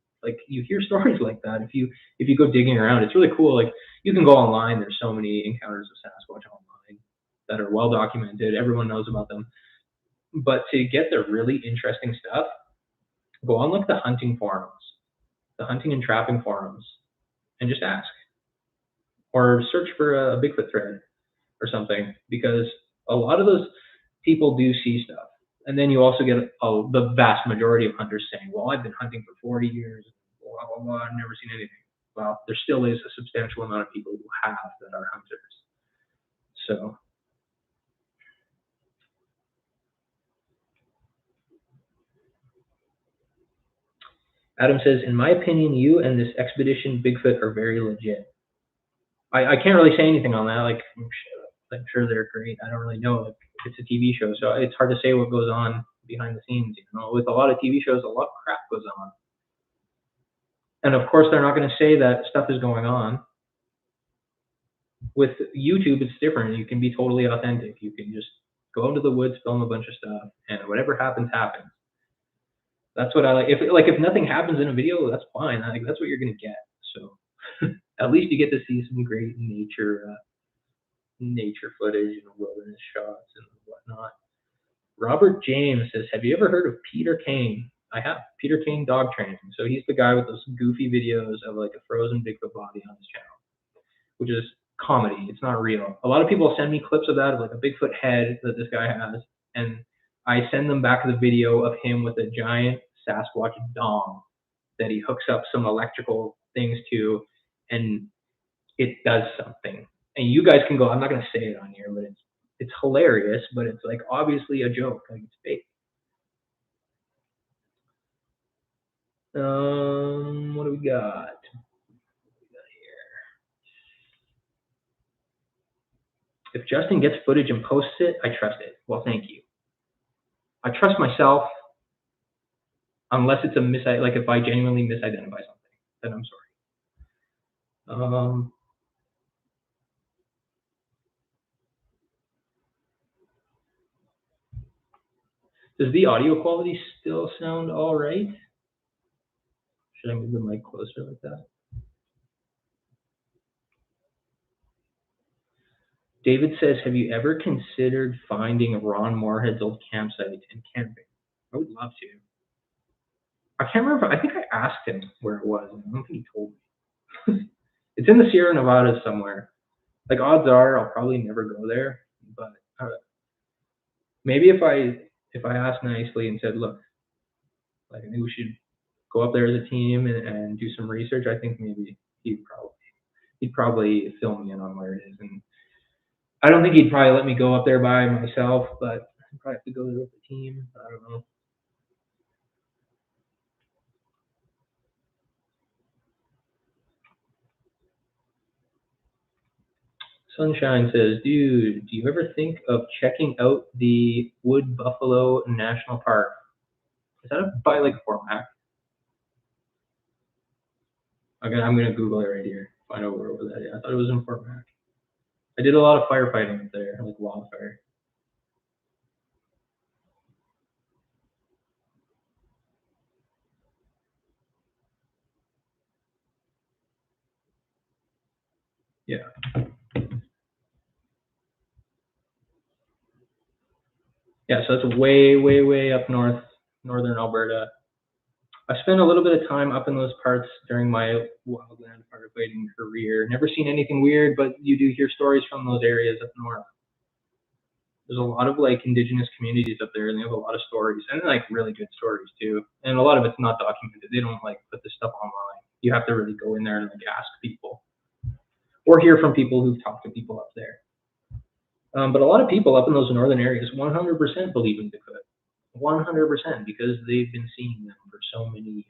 S1: hear stories like that if you go digging around. It's really cool. Like you can go online. There's so many encounters of Sasquatch online that are well documented. Everyone knows about them. But to get the really interesting stuff, go on like the hunting forums, the hunting and trapping forums, and just ask or search for a Bigfoot thread or something because a lot of those people do see stuff. And then you also get the vast majority of hunters saying, well, I've been hunting for 40 years, blah, blah, blah, I've never seen anything. Well, there still is a substantial amount of people who have that are hunters. So Adam says, in my opinion, you and this expedition Bigfoot are very legit. I can't really say anything on that. Like, I'm sure they're great. I don't really know. Like, it's a TV show, so it's hard to say what goes on behind the scenes. You know, with a lot of TV shows, a lot of crap goes on, and of course, they're not going to say that stuff is going on. With YouTube, it's different. You can be totally authentic. You can just go into the woods, film a bunch of stuff, and whatever happens, happens. That's what I like. If nothing happens in a video, that's fine. Like that's what you're going to get. So at least you get to see some great nature footage and wilderness shots and whatnot. Robert James says, have you ever heard of Peter Kane? I have. Peter Kane Dog Training. So he's the guy with those goofy videos of like a frozen Bigfoot body on his channel, which is comedy. It's not real. A lot of people send me clips of that, of like a Bigfoot head that this guy has, and I send them back the video of him with a giant Sasquatch dong that he hooks up some electrical things to, and it does something. And you guys can go, I'm not going to say it on here, but it's hilarious, but it's like obviously a joke, like it's fake. What do we got? If Justin gets footage and posts it, I trust it. Well, thank you. I trust myself unless it's like if I genuinely misidentify something, then I'm sorry. Does the audio quality still sound all right? Should I move the mic closer like that? David says, have you ever considered finding Ron Moorhead's old campsite and camping? I would love to. I can't remember. I think I asked him where it was, and I don't think he told me. It's in the Sierra Nevadas somewhere. Like odds are, I'll probably never go there. But maybe if I asked nicely and said, look, like I think we should go up there as a team and do some research, I think maybe he'd probably fill me in on where it is. And I don't think he'd probably let me go up there by myself, but I'd probably have to go there with the team. I don't know. Sunshine says, dude, do you ever think of checking out the Wood Buffalo National Park? Is that by like Fort Mac? Okay, I'm gonna Google it right here. Find out where that is. I thought it was in Fort Mac. I did a lot of firefighting up there, like wildfire. Yeah. Yeah, so it's way, way, way up north, northern Alberta. I spent a little bit of time up in those parts during my wildland firefighting career. Never seen anything weird, but you do hear stories from those areas up north. There's a lot of like indigenous communities up there, and they have a lot of stories, and like really good stories too. And a lot of it's not documented. They don't like put this stuff online. You have to really go in there and like ask people, or hear from people who've talked to people up there. But a lot of people up in those northern areas 100% believe in Bigfoot. 100% because they've been seeing them for so many years.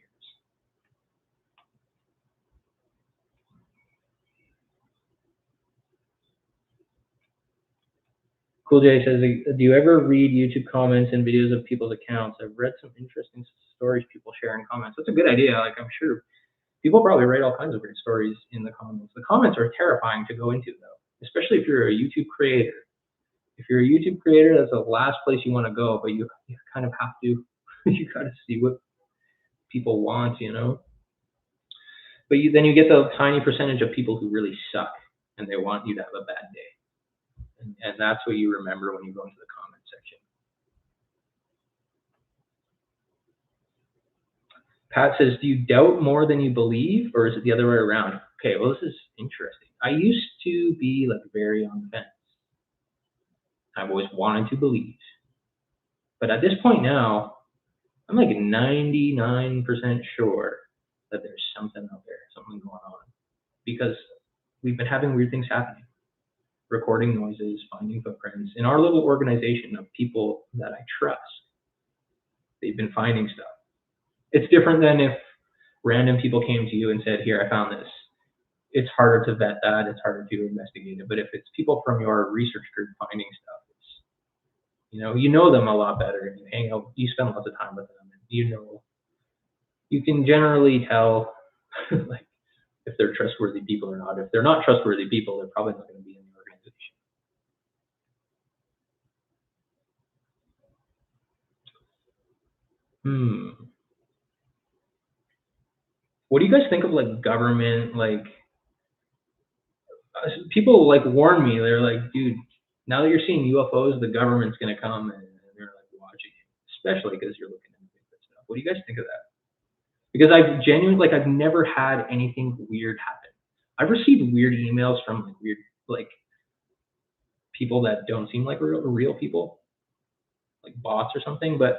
S1: Cool J says, do you ever read YouTube comments and videos of people's accounts? I've read some interesting stories people share in comments. That's a good idea. Like, I'm sure people probably write all kinds of great stories in the comments. The comments are terrifying to go into, though, especially if you're a YouTube creator. If you're a YouTube creator, that's the last place you want to go, but you kind of have to. You got to see what people want, you know? But then you get the tiny percentage of people who really suck, and they want you to have a bad day. And that's what you remember when you go into the comment section. Pat says, do you doubt more than you believe, or is it the other way around? Okay, well, this is interesting. I used to be like very on the fence. I've always wanted to believe. But at this point now, I'm like 99% sure that there's something out there, something going on. Because we've been having weird things happening. Recording noises, finding footprints. In our little organization of people that I trust, they've been finding stuff. It's different than if random people came to you and said, here, I found this. It's harder to vet that. It's harder to investigate it. But if it's people from your research group finding stuff, you know them a lot better, and you hang out, you spend lots of time with them, and you can generally tell like if they're trustworthy people or not. If they're not trustworthy people, they're probably not going to be in the organization. What do you guys think of like government, like people like warn me, they're like, dude, now that you're seeing UFOs, the government's going to come and they're like watching it, especially because you're looking into Bigfoot stuff. What do you guys think of that? Because I've genuinely, like, I've never had anything weird happen. I've received weird emails from like weird, like people that don't seem like real people, like bots or something, but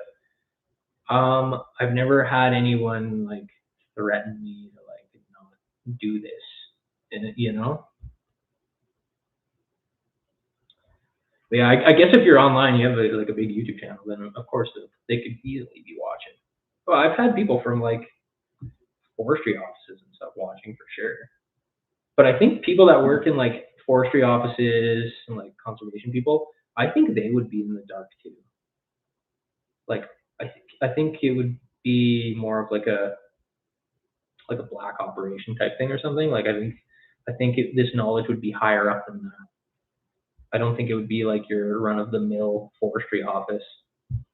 S1: I've never had anyone like threaten me to like not do this, and But yeah, I guess if you're online, you have like a big YouTube channel, then of course they could easily be watching. Well, I've had people from like forestry offices and stuff watching for sure. But I think people that work in like forestry offices and like conservation people, I think they would be in the dark too. Like I think it would be more of like a black operation type thing or something. Like I think this knowledge would be higher up than that. I don't think it would be like your run-of-the-mill forestry office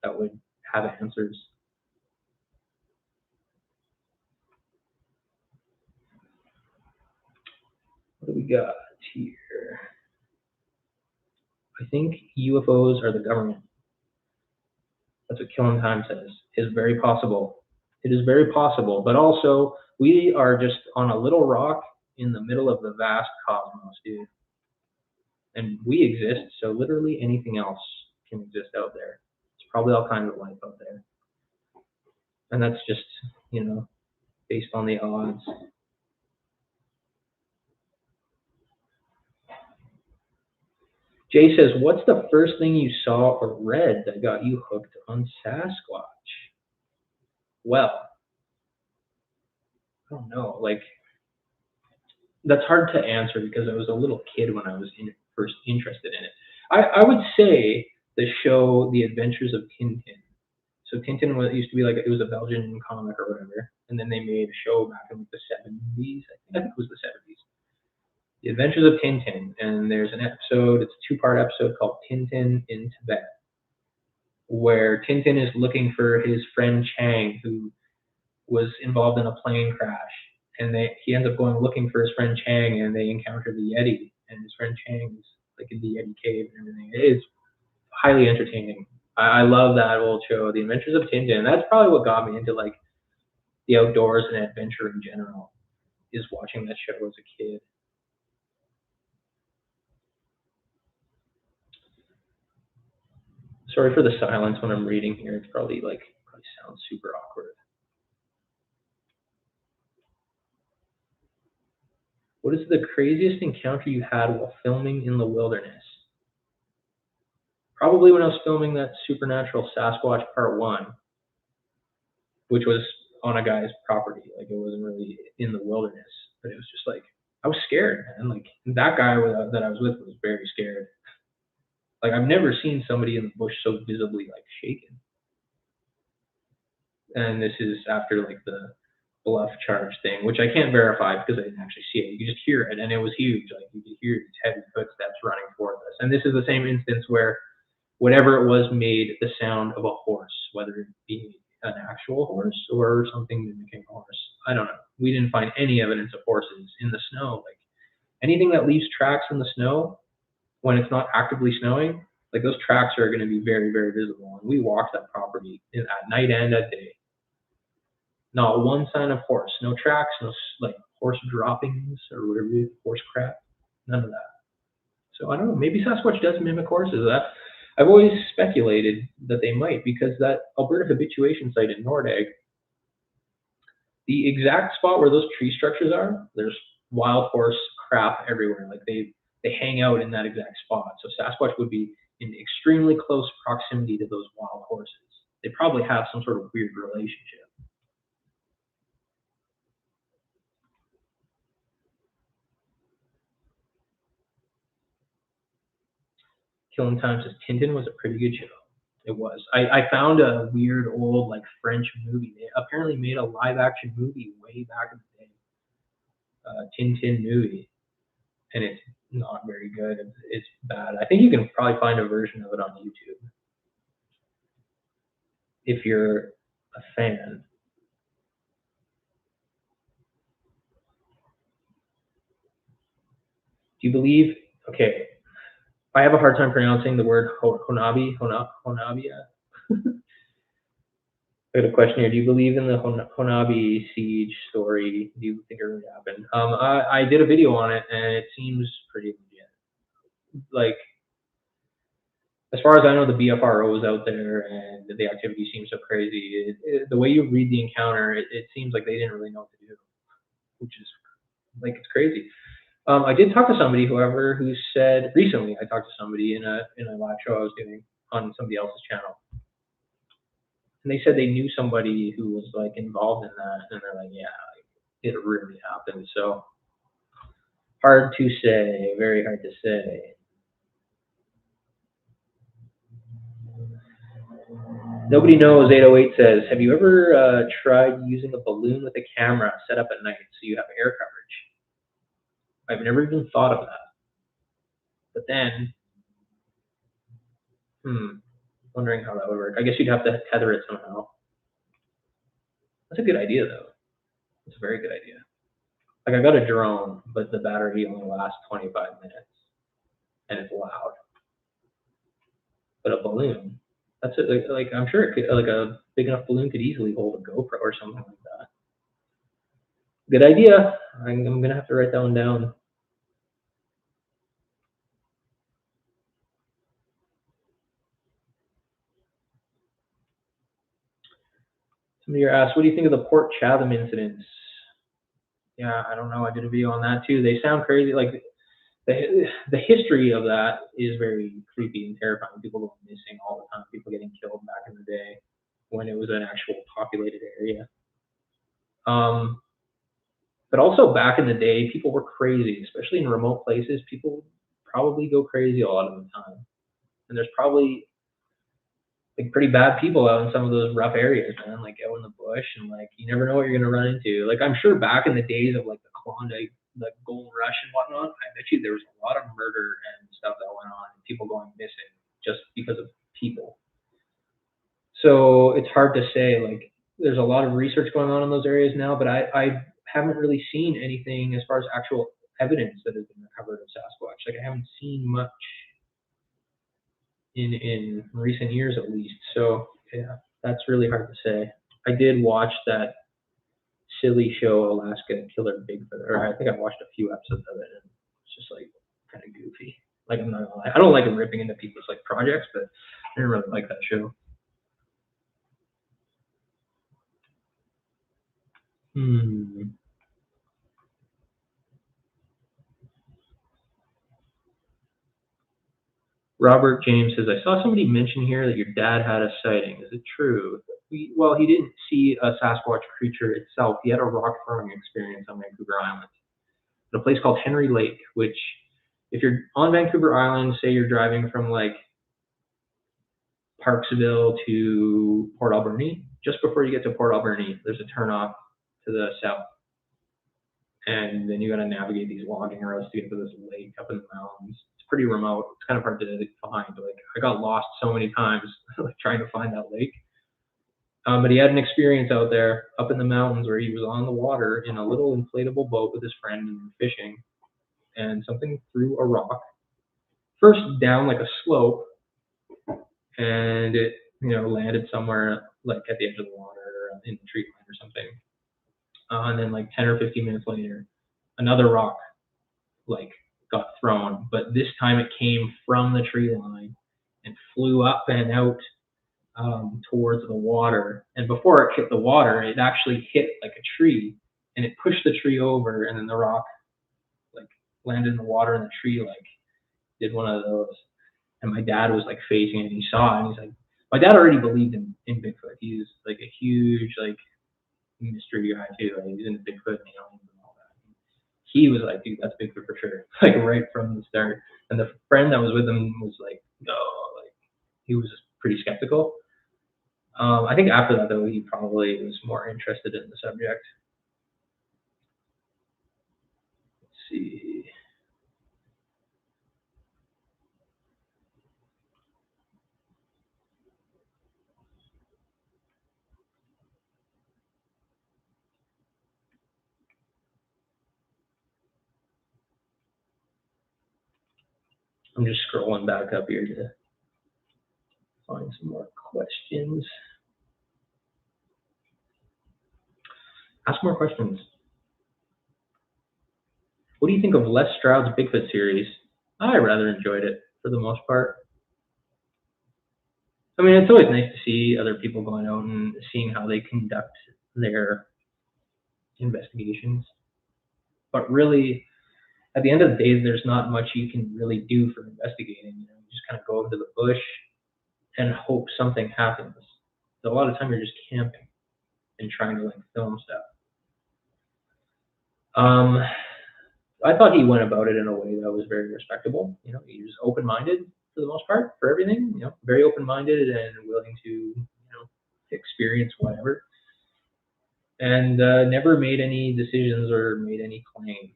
S1: that would have answers. What do we got here? I think UFOs are the government. That's what Killing Time says. It is very possible. It is very possible, but also we are just on a little rock in the middle of the vast cosmos, dude. And we exist, so literally anything else can exist out there. It's probably all kinds of life out there. And that's just, based on the odds. Jay says, what's the first thing you saw or read that got you hooked on Sasquatch? Well, I don't know. Like, that's hard to answer because I was a little kid when I was first interested in it. I would say the show The Adventures of Tintin. So Tintin used to be like, it was a Belgian comic or whatever, and then they made a show back in the 70s. I think it was the 70s. The Adventures of Tintin, and there's an episode, it's a 2-part episode called Tintin in Tibet, where Tintin is looking for his friend Chang, who was involved in a plane crash. And he ends up going looking for his friend Chang, and they encounter the Yeti, and his friend Chang is like in the Yeti cave and everything. It is highly entertaining. I love that old show, The Adventures of Tintin. That's probably what got me into like the outdoors and adventure in general is watching that show as a kid. Sorry for the silence when I'm reading here. It's probably sounds super awkward. What is the craziest encounter you had while filming in the wilderness? Probably when I was filming that Supernatural Sasquatch Part 1, which was on a guy's property. Like, it wasn't really in the wilderness, but it was just like, I was scared, man. Like, that guy that I was with was very scared. Like, I've never seen somebody in the bush so visibly, like, shaken. And this is after, like, the bluff charge thing, which I can't verify because I didn't actually see it. You could just hear it, and it was huge. Like, you could hear these heavy footsteps running towards us. And this is the same instance where whatever it was made the sound of a horse, whether it be an actual horse or something mimicking a horse. I don't know. We didn't find any evidence of horses in the snow. Like, anything that leaves tracks in the snow when it's not actively snowing, like, those tracks are going to be very, very visible. And we walked that property at night and at day. Not one sign of horse, no tracks, no like horse droppings or whatever, horse crap, none of that. So I don't know. Maybe Sasquatch does mimic horses. I've always speculated that they might, because that Alberta habituation site in Nordegg, the exact spot where those tree structures are, there's wild horse crap everywhere. Like, they hang out in that exact spot. So Sasquatch would be in extremely close proximity to those wild horses. They probably have some sort of weird relationship. Killing Time says Tintin was a pretty good show. It was. I found a weird old, like, French movie. They apparently made a live action movie way back in the day. Tintin movie, and it's not very good. It's bad. I think you can probably find a version of it on YouTube if you're a fan. Do you believe? Okay, I have a hard time pronouncing the word Honabia. I got a question here. Do you believe in the Honabi siege story? Do you think it really happened? I did a video on it, and it seems pretty legit. Like, as far as I know, the BFRO is out there, and the activity seems so crazy. The way you read the encounter, it seems like they didn't really know what to do, which is, like, it's crazy. I did talk to somebody, however, who said recently. I talked to somebody in a live show I was doing on somebody else's channel, and they said they knew somebody who was, like, involved in that, and they're like, yeah, like, it really happened. So hard to say, very hard to say. Nobody knows. 808 says, have you ever tried using a balloon with a camera set up at night so you have air coverage? I've never even thought of that. But then, wondering how that would work. I guess you'd have to tether it somehow. That's a good idea, though. It's a very good idea. Like, I got a drone, but the battery only lasts 25 minutes, and it's loud. But a balloon, that's it. Like, I'm sure it could, like, a big enough balloon could easily hold a GoPro or something like that. Good idea. I'm gonna have to write that one down. Somebody here asked, what do you think of the Port Chatham incidents? Yeah, I don't know. I did a video on that too. They sound crazy. Like, the history of that is very creepy and terrifying. People going missing all the time. People getting killed back in the day when it was an actual populated area. But also back in the day, people were crazy, especially in remote places. People probably go crazy a lot of the time, and there's probably, like, pretty bad people out in some of those rough areas, man. Like, out in the bush, and, like, you never know what you're gonna run into. Like, I'm sure back in the days of, like, the Klondike, like, gold rush and whatnot, I bet you there was a lot of murder and stuff that went on, and people going missing just because of people. So it's hard to say. Like, there's a lot of research going on in those areas now, but I haven't really seen anything as far as actual evidence that has been recovered of Sasquatch. Like, I haven't seen much in recent years, at least. So yeah, that's really hard to say. I did watch that silly show, Alaska Killer Bigfoot, or I think I watched a few episodes of it, and it's just like kind of goofy. Like I'm not gonna lie, I don't like ripping into people's like projects, but I didn't really like that show. Robert James says, I saw somebody mention here that your dad had a sighting. Is it true? Well, he didn't see a Sasquatch creature itself. He had a rock throwing experience on Vancouver Island at a place called Henry Lake, which, if you're on Vancouver Island, say you're driving from like Parksville to Port Alberni, just before you get to Port Alberni, there's a turnoff to the south. And then you got to navigate these logging roads to get to this lake up in the mountains. It's pretty remote. It's kind of hard to find. Like I got lost so many times like trying to find that lake. But he had an experience out there up in the mountains where he was on the water in a little inflatable boat with his friend and fishing, and something threw a rock first down like a slope, and it landed somewhere like at the edge of the water or in the tree line or something. And then like 10 or 15 minutes later, another rock like got thrown, but this time it came from the tree line and flew up and out towards the water. And before it hit the water, it actually hit like a tree, and it pushed the tree over, and then the rock like landed in the water, and the tree like did one of those. And my dad was like facing it, and he saw it, and he's like, my dad already believed in Bigfoot. He's like a huge like mystery guy too. Like, he's into Bigfoot and aliens and all that. He was like, dude, that's Bigfoot for sure. Like right from the start. And the friend that was with him was like, no, like he was just pretty skeptical. I think after that though, he probably was more interested in the subject. Let's see. I'm just scrolling back up here to find some more questions. Ask more questions. What do you think of Les Stroud's Bigfoot series? I rather enjoyed it for the most part. I mean, it's always nice to see other people going out and seeing how they conduct their investigations. But really, at the end of the day, there's not much you can really do for investigating. You just kind of go into the bush and hope something happens. So a lot of time you're just camping and trying to like film stuff. I thought he went about it in a way that was very respectable. He was open-minded for the most part for everything. Very open-minded and willing to experience whatever, and never made any decisions or made any claims.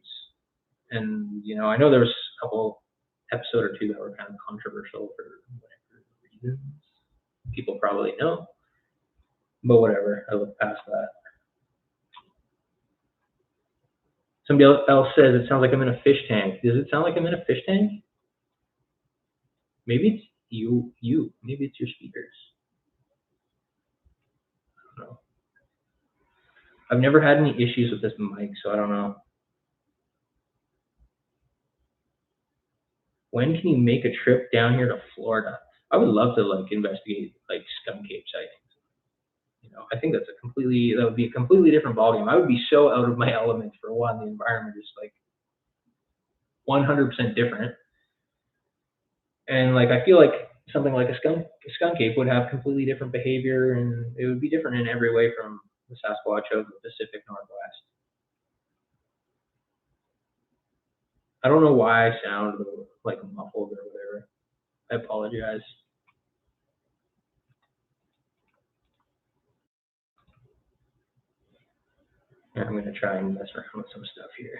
S1: And I know there was a couple episode or two that were kind of controversial for whatever reasons. People probably know, but whatever. I look past that. Somebody else says it sounds like I'm in a fish tank. Does it sound like I'm in a fish tank? Maybe it's you. Maybe it's your speakers. I don't know. I've never had any issues with this mic, so I don't know. When can you make a trip down here to Florida? I would love to like investigate like skunk ape sightings. I think that would be a completely different ballgame. I would be so out of my element for one. The environment is like 100% different, and like I feel like something like a skunk ape would have completely different behavior, and it would be different in every way from the Sasquatch of the Pacific Northwest. I don't know why I sound like muffled or whatever. I apologize. Yeah, I'm gonna try and mess around with some stuff here.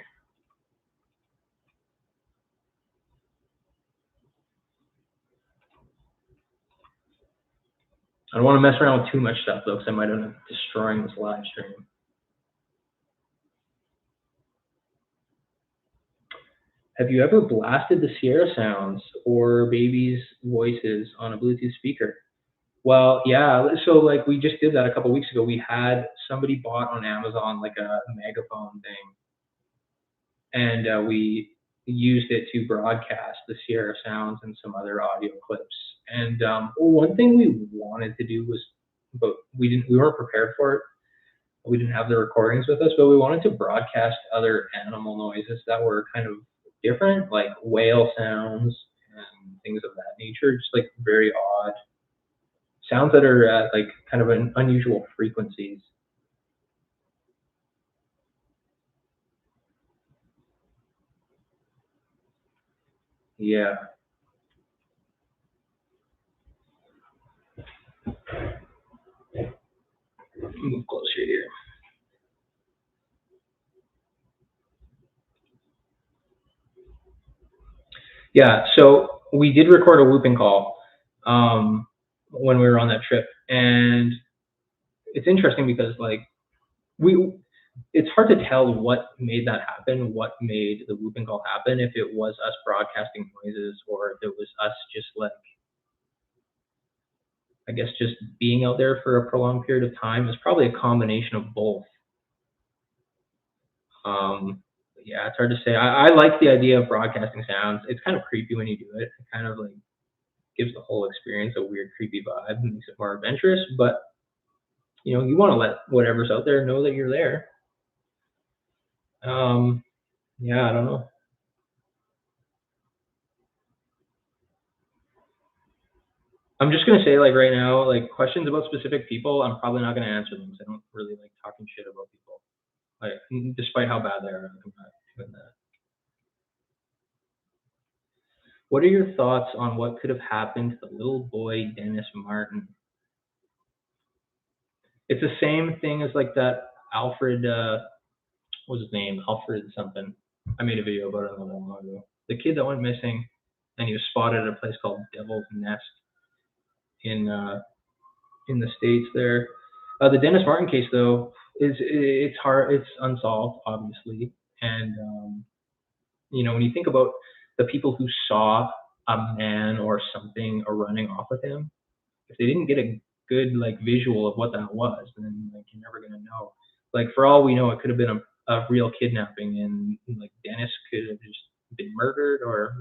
S1: I don't want to mess around with too much stuff though, because I might end up destroying this live stream. Have you ever blasted the Sierra sounds or babies' voices on a Bluetooth speaker? Well, yeah. So like we just did that a couple weeks ago. We had somebody bought on Amazon like a megaphone thing, and we used it to broadcast the Sierra sounds and some other audio clips. And one thing we wanted to do was, but we weren't prepared for it. We didn't have the recordings with us, but we wanted to broadcast other animal noises that were kind of different, like whale sounds and things of that nature, just like very odd sounds that are at like kind of an unusual frequencies. Yeah, move closer here. Yeah, so we did record a whooping call when we were on that trip, and it's interesting because like we, it's hard to tell what made that happen, what made the whooping call happen, if it was us broadcasting noises or if it was us just like, I guess, just being out there for a prolonged period of time. It's probably a combination of both. Yeah, it's hard to say. I like the idea of broadcasting sounds. It's kind of creepy when you do it. It kind of like gives the whole experience a weird, creepy vibe and makes it more adventurous. But you want to let whatever's out there know that you're there. Um, yeah, I don't know. I'm just gonna say, like right now, like questions about specific people, I'm probably not gonna answer them because I don't really like talking shit about people. Like, despite how bad they are, I'm not doing that. What are your thoughts on what could have happened to the little boy Dennis Martin? It's the same thing as like that Alfred. What was his name? Alfred something. I made a video about it not that long ago. The kid that went missing, and he was spotted at a place called Devil's Nest in in the states there. The Dennis Martin case though is it's hard. It's unsolved, obviously, and when you think about the people who saw a man or something or running off with him, if they didn't get a good like visual of what that was, then like you're never gonna know. Like for all we know, it could have been a real kidnapping, and like Dennis could have just been murdered, or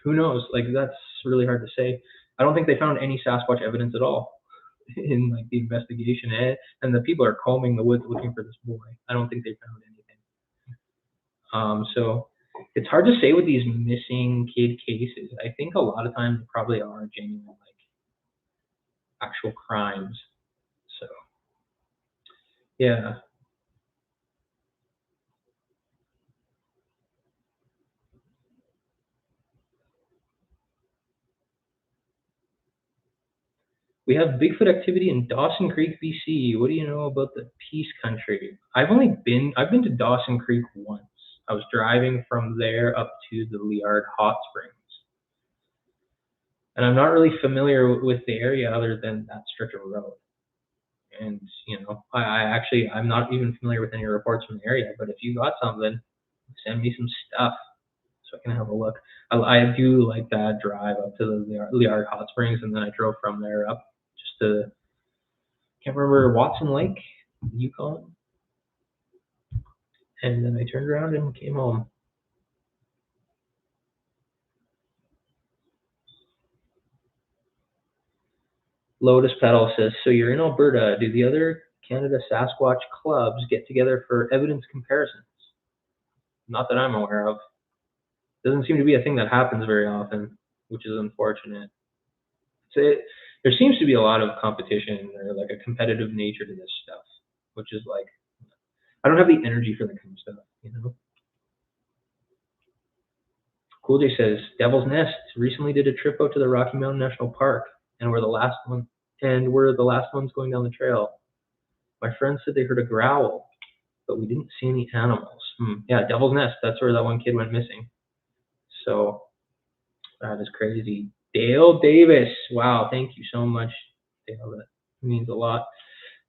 S1: who knows? Like that's really hard to say. I don't think they found any Sasquatch evidence at all in like the investigation, and the people are combing the woods looking for this boy. I don't think they found anything. So it's hard to say with these missing kid cases. I think a lot of times they probably are genuine like actual crimes. So yeah, we have Bigfoot activity in Dawson Creek, BC. What do you know about the Peace Country? I've been to Dawson Creek once. I was driving from there up to the Liard Hot Springs, and I'm not really familiar with the area other than that stretch of road. And I'm not even familiar with any reports from the area. But if you got something, send me some stuff so I can have a look. I do like that drive up to the Liard Hot Springs, and then I drove from there up just to, can't remember, Watson Lake, Yukon, and then I turned around and came home. Lotus Petal says, so you're in Alberta. Do the other Canada Sasquatch clubs get together for evidence comparisons? Not that I'm aware of. Doesn't seem to be a thing that happens very often, which is unfortunate. So there seems to be a lot of competition or like a competitive nature to this stuff, which is like, I don't have the energy for that kind of stuff. Cool J says Devil's Nest recently did a trip out to the Rocky Mountain National Park, and we're the last ones going down the trail. My friends said they heard a growl, but we didn't see any animals. Yeah, Devil's Nest. That's where that one kid went missing. So that is crazy. Dale Davis. Wow, thank you so much, Dale. That means a lot.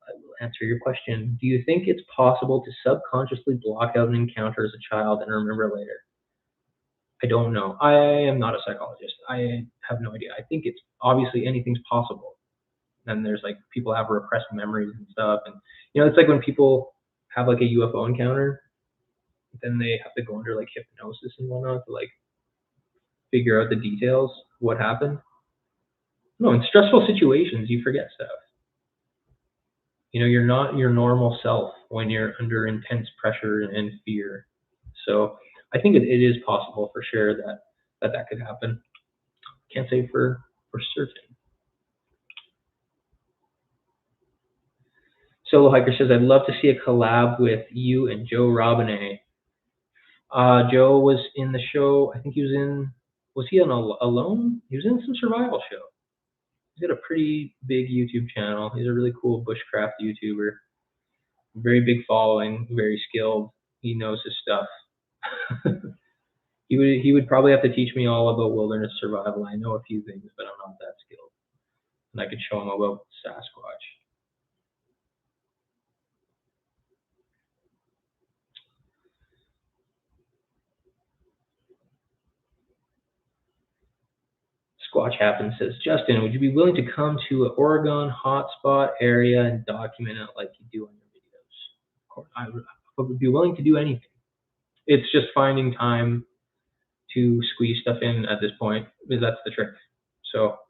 S1: I will answer your question. Do you think it's possible to subconsciously block out an encounter as a child and remember later? I don't know. I am not a psychologist. I have no idea. I think it's obviously anything's possible. and there's like people have repressed memories and stuff, and it's like when people have like a UFO encounter, then they have to go under like hypnosis and whatnot to like figure out the details, what happened. No, in stressful situations, you forget stuff. You're not your normal self when you're under intense pressure and fear. So I think it is possible for sure that could happen. Can't say for certain. Solo Hiker says, I'd love to see a collab with you and Joe Robinet. Joe was in the show. I think he was he on Alone? He was in some survival show. He's got a pretty big YouTube channel. He's a really cool bushcraft YouTuber. Very big following, very skilled. He knows his stuff. He would probably have to teach me all about wilderness survival. I know a few things, but I'm not that skilled. And I could show him about Sasquatch. Squatch Happen says, Justin, would you be willing to come to an Oregon hotspot area and document it like you do on your videos? Of course, I would be willing to do anything. It's just finding time to squeeze stuff in at this point, because that's the trick. So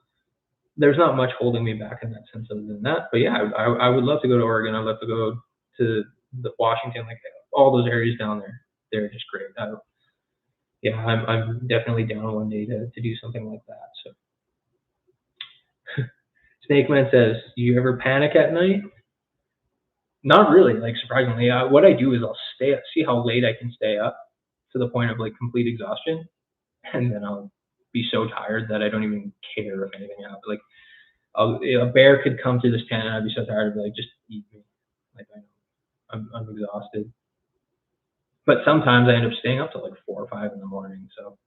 S1: there's not much holding me back in that sense other than that. But yeah, I would love to go to Oregon. I'd love to go to the Washington, like all those areas down there. They're just great. Yeah, I'm definitely down one day to do something like that. So Snake Man says, do you ever panic at night? Not really, like surprisingly. What I do is I'll see how late I can stay up to the point of like complete exhaustion, and then I'll be so tired that I don't even care if anything happens. Like a bear could come through this tent and I'd be so tired I'd be like, just eat me. Like I know I'm exhausted. But sometimes I end up staying up till like 4 or 5 in the morning. So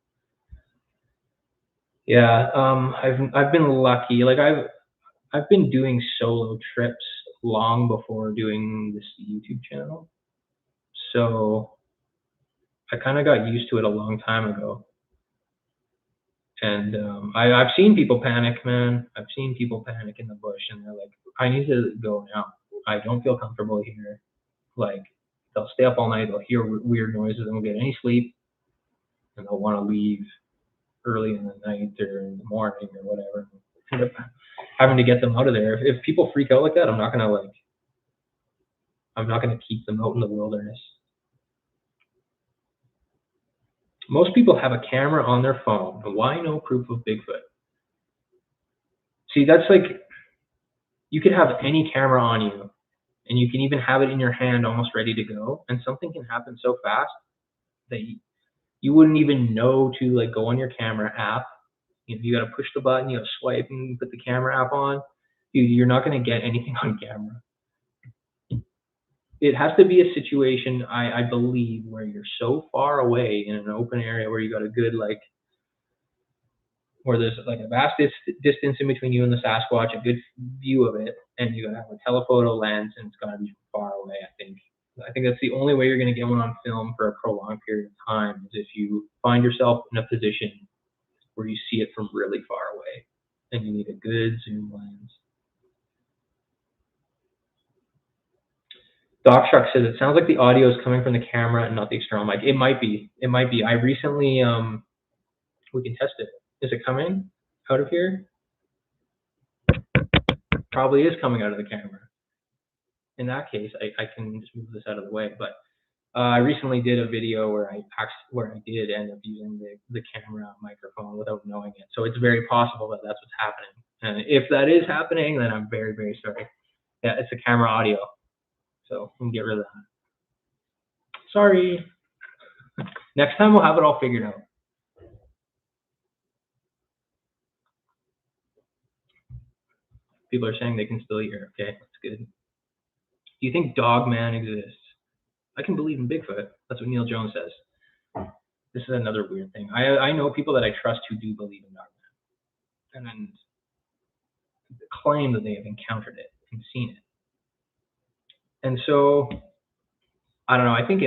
S1: yeah, I've been lucky. Like I've been doing solo trips long before doing this YouTube channel. So I kind of got used to it a long time ago. And I've seen people panic, man. I've seen people panic in the bush, and they're like, I need to go now. I don't feel comfortable here. Like, they'll stay up all night, they'll hear weird noises, they won't get any sleep, and they'll want to leave early in the night or in the morning or whatever. End up having to get them out of there. If people freak out like that, I'm not gonna keep them out in the wilderness. Most people have a camera on their phone. Why no proof of Bigfoot? See, that's like, you could have any camera on you, and you can even have it in your hand almost ready to go, and something can happen so fast that you wouldn't even know to like go on your camera app. You got to push the button, you got to swipe and put the camera app on. You're not going to get anything on camera. It has to be a situation, I believe, where you're so far away in an open area where you got a good, like, where there's like a vast distance in between you and the Sasquatch, a good view of it, and you gotta have a telephoto lens, and it's gotta be far away. I think that's the only way you're gonna get one on film for a prolonged period of time, is if you find yourself in a position where you see it from really far away, and you need a good zoom lens. Doc Shuck says, it sounds like the audio is coming from the camera and not the external mic. It might be. It might be. I recently, we can test it. Is it coming out of here? Probably is coming out of the camera. In that case, I can just move this out of the way. But I recently did a video where I did end up using the camera microphone without knowing it. So it's very possible that that's what's happening. And if that is happening, then I'm very, very sorry. Yeah, it's the camera audio. So we can get rid of that. Sorry. Next time we'll have it all figured out. People are saying they can still hear. Okay, that's good. Do you think Dogman exists? I can believe in Bigfoot. That's what Neil Jones says. This is another weird thing. I know people that I trust who do believe in Dogman, and then claim that they have encountered it and seen it. And so, I don't know. I think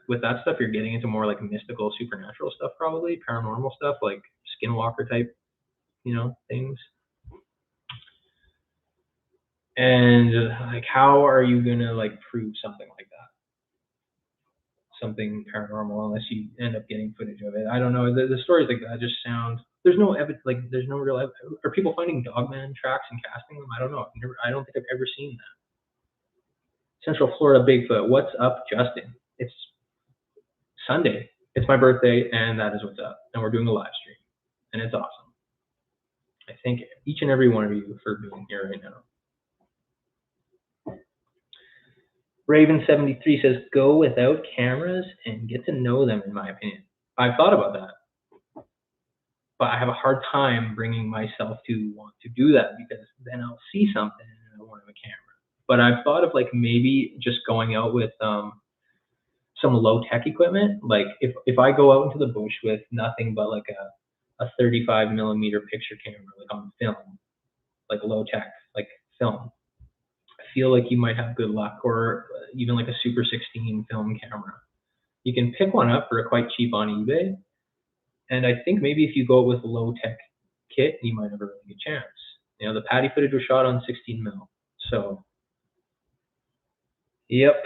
S1: with that stuff, you're getting into more like mystical, supernatural stuff, probably paranormal stuff, like skinwalker type, things. And like, how are you gonna like prove something like that? Something paranormal, unless you end up getting footage of it. I don't know. The stories like that just sound. There's no evidence. Like, there's no real evidence. Are people finding Dogman tracks and casting them? I don't know. I don't think I've ever seen that. Central Florida Bigfoot. What's up, Justin? It's Sunday. It's my birthday, and that is what's up. And we're doing a live stream, and it's awesome. I thank each and every one of you for being here right now. Raven73 says, go without cameras and get to know them, in my opinion. I've thought about that, but I have a hard time bringing myself to want to do that, because then I'll see something and I won't have a camera. But I've thought of like maybe just going out with some low-tech equipment. Like if I go out into the bush with nothing but like a 35 millimeter picture camera, like on film, like low-tech, like film, I feel like you might have good luck. Or even like a Super 16 film camera. You can pick one up for quite cheap on eBay. And I think maybe if you go with a low-tech kit, you might have a really good chance. You know, the Patty footage was shot on 16 mil. So, yep.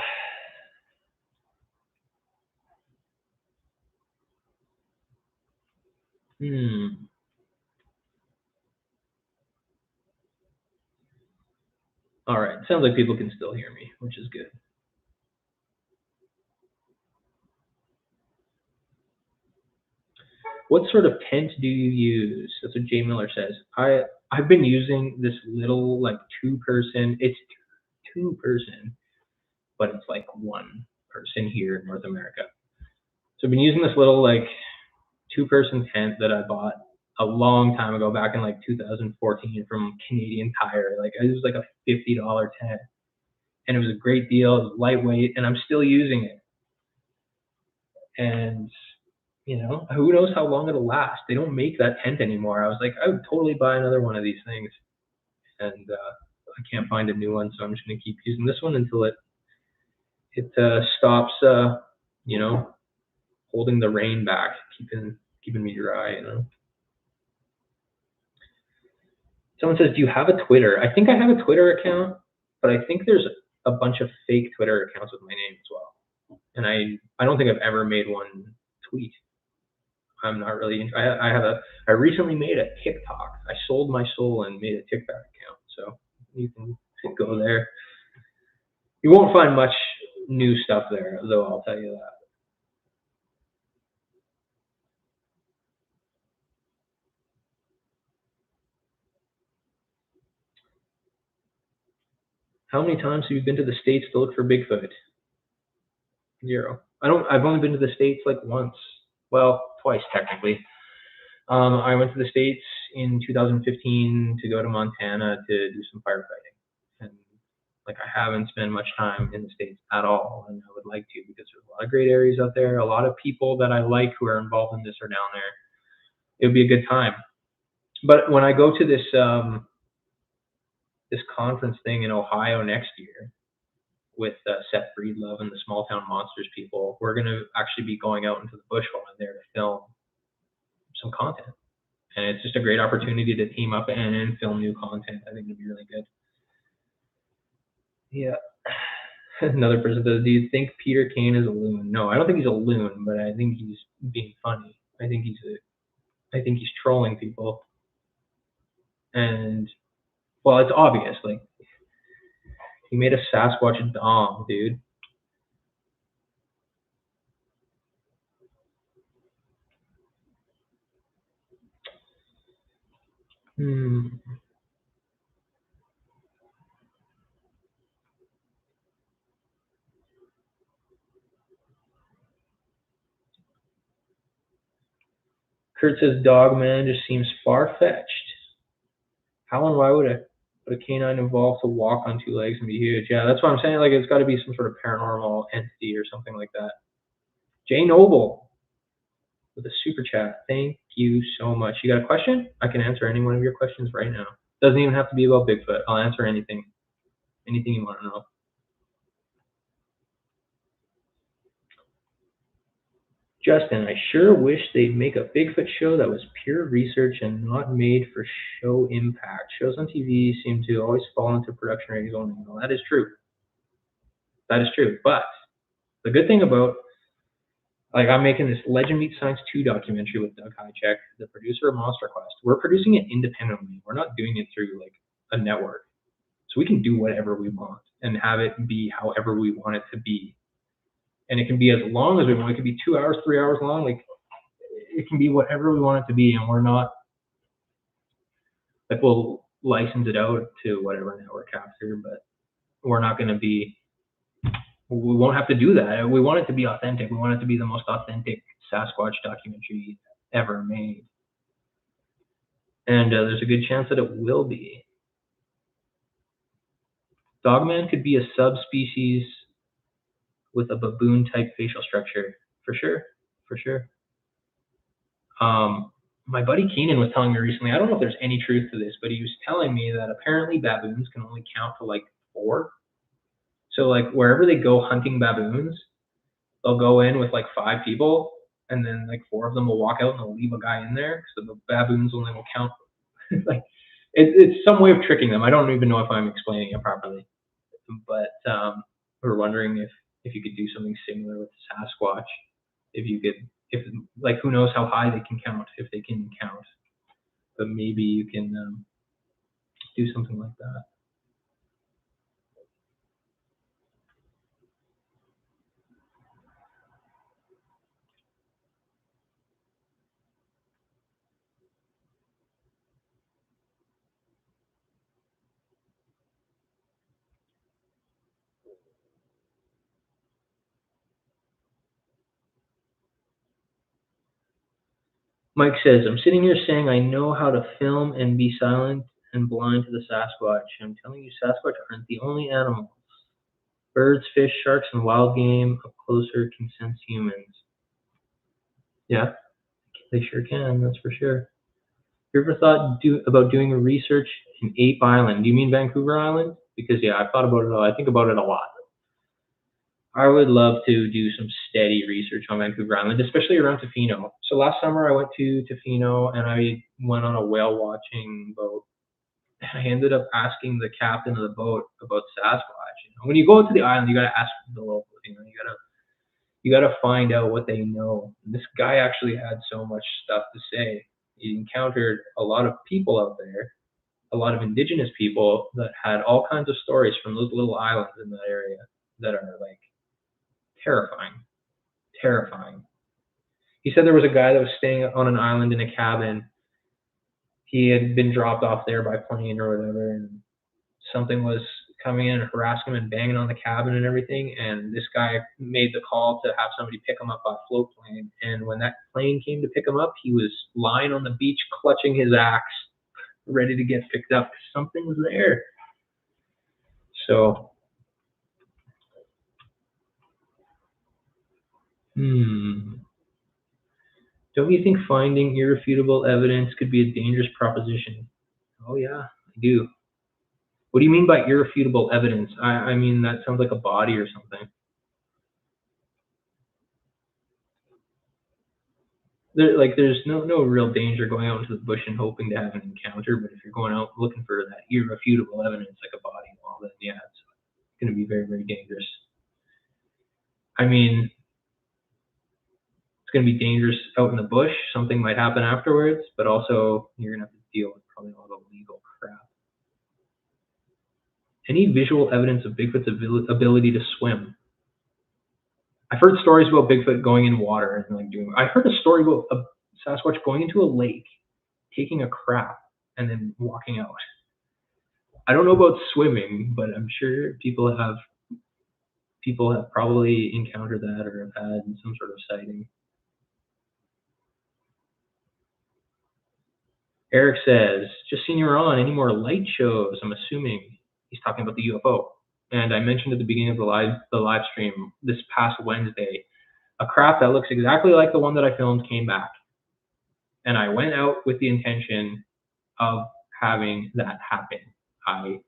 S1: All right. Sounds like people can still hear me, which is good. What sort of tent do you use? That's what Jay Miller says. I've been using this little like two-person. It's two-person, but it's like one person here in North America. So I've been using this little like two-person tent that I bought a long time ago, back in like 2014 from Canadian Tire. Like, it was like a $50 tent, and it was a great deal. It was lightweight, and I'm still using it. And you know, who knows how long it'll last? They don't make that tent anymore. I was like, I would totally buy another one of these things, and I can't find a new one, so I'm just gonna keep using this one until it stops, you know, holding the rain back, keeping me dry, you know. Someone says, do you have a Twitter? I think I have a Twitter account, but I think there's a bunch of fake Twitter accounts with my name as well. And I don't think I've ever made one tweet. I'm not really. I recently made a TikTok. I sold my soul and made a TikTok account, so you can go there. You won't find much new stuff there, though. I'll tell you that. How many times have you been to the States to look for Bigfoot? 0. I've only been to the States like once. Well, twice technically. I went to the States in 2015 to go to Montana to do some firefighting, and like, I haven't spent much time in the States at all, and I would like to, because there's a lot of great areas out there. A lot of people that I like who are involved in this are down there. It would be a good time. But when I go to this this conference thing in Ohio next year with Seth Breedlove and the Small Town Monsters people, we're going to actually be going out into the bush while I'm there to film some content. And it's just a great opportunity to team up and film new content. I think it'd be really good. Yeah. Another person says, do you think Peter Kane is a loon? No, I don't think he's a loon, but I think he's being funny. I think he's trolling people. And, well, it's obvious. Like, he made a Sasquatch dong, dude. Kurt says, Dogman just seems far-fetched. How and why would a canine evolve to walk on two legs and be huge? Yeah, that's what I'm saying. Like, it's got to be some sort of paranormal entity or something like that. Jay Noble with a super chat. Thank you so much. You got a question? I can answer any one of your questions right now. Doesn't even have to be about Bigfoot. I'll answer anything you want to know. Justin, I sure wish they'd make a Bigfoot show that was pure research and not made for show impact. Shows on TV seem to always fall into production ratings only. Well, that is true. That is true. But the good thing about, like, I'm making this Legend Meets Science 2 documentary with Doug Hychek, the producer of Monster Quest. We're producing it independently. We're not doing it through like a network. So we can do whatever we want and have it be however we want it to be. And it can be as long as we want. It could be 2 hours, 3 hours long. Like, it can be whatever we want it to be. And we're not, like, we'll license it out to whatever network after, but we're not going to be, we won't have to do that. We want it to be authentic. We want it to be the most authentic Sasquatch documentary ever made. And there's a good chance that it will be. Dogman could be a subspecies with a baboon-type facial structure. For sure. For sure. My buddy Keenan was telling me recently, I don't know if there's any truth to this, but he was telling me that apparently baboons can only count to like 4. So like wherever they go hunting baboons, they'll go in with like 5 people, and then like 4 of them will walk out and they'll leave a guy in there. So the baboons only will count. Like it's some way of tricking them. I don't even know if I'm explaining it properly, but we were wondering if you could do something similar with Sasquatch. If you could, if like who knows how high they can count, if they can count, but maybe you can do something like that. Mike says, I'm sitting here saying I know how to film and be silent and blind to the Sasquatch. I'm telling you, Sasquatch aren't the only animals. Birds, fish, sharks, and wild game up closer can sense humans. Yeah, they sure can, that's for sure. You ever thought about doing research in Ape Island? Do you mean Vancouver Island? Because, yeah, I've thought about it a lot. I think about it a lot. I would love to do some steady research on Vancouver Island, especially around Tofino. So last summer I went to Tofino and I went on a whale watching boat. I ended up asking the captain of the boat about Sasquatch. You know, when you go to the island, you gotta ask the locals. You know, you gotta find out what they know. And this guy actually had so much stuff to say. He encountered a lot of people out there, a lot of indigenous people that had all kinds of stories from those little islands in that area that are like terrifying. Terrifying. He said there was a guy that was staying on an island in a cabin. He had been dropped off there by plane or whatever, and something was coming in and harassing him and banging on the cabin and everything. And this guy made the call to have somebody pick him up by float plane. And when that plane came to pick him up, he was lying on the beach clutching his axe, ready to get picked up. Something was there. So, don't you think finding irrefutable evidence could be a dangerous proposition? Oh yeah, I do. What do you mean by irrefutable evidence? I mean, that sounds like a body or something. There's no real danger going out into the bush and hoping to have an encounter, but if you're going out looking for that irrefutable evidence like a body, well then yeah, it's going to be very, very dangerous. I mean, it's going to be dangerous out in the bush. Something might happen afterwards, but also you're going to have to deal with probably all the legal crap. Any visual evidence of Bigfoot's ability to swim? I've heard stories about Bigfoot going in water and like doing. I heard a story about a Sasquatch going into a lake, taking a crap, and then walking out. I don't know about swimming, but I'm sure people have probably encountered that or have had some sort of sighting. Eric says, just seen you're on. Any more light shows? I'm assuming he's talking about the UFO. And I mentioned at the beginning of the live stream this past Wednesday, a craft that looks exactly like the one that I filmed came back. And I went out with the intention of having that happen. I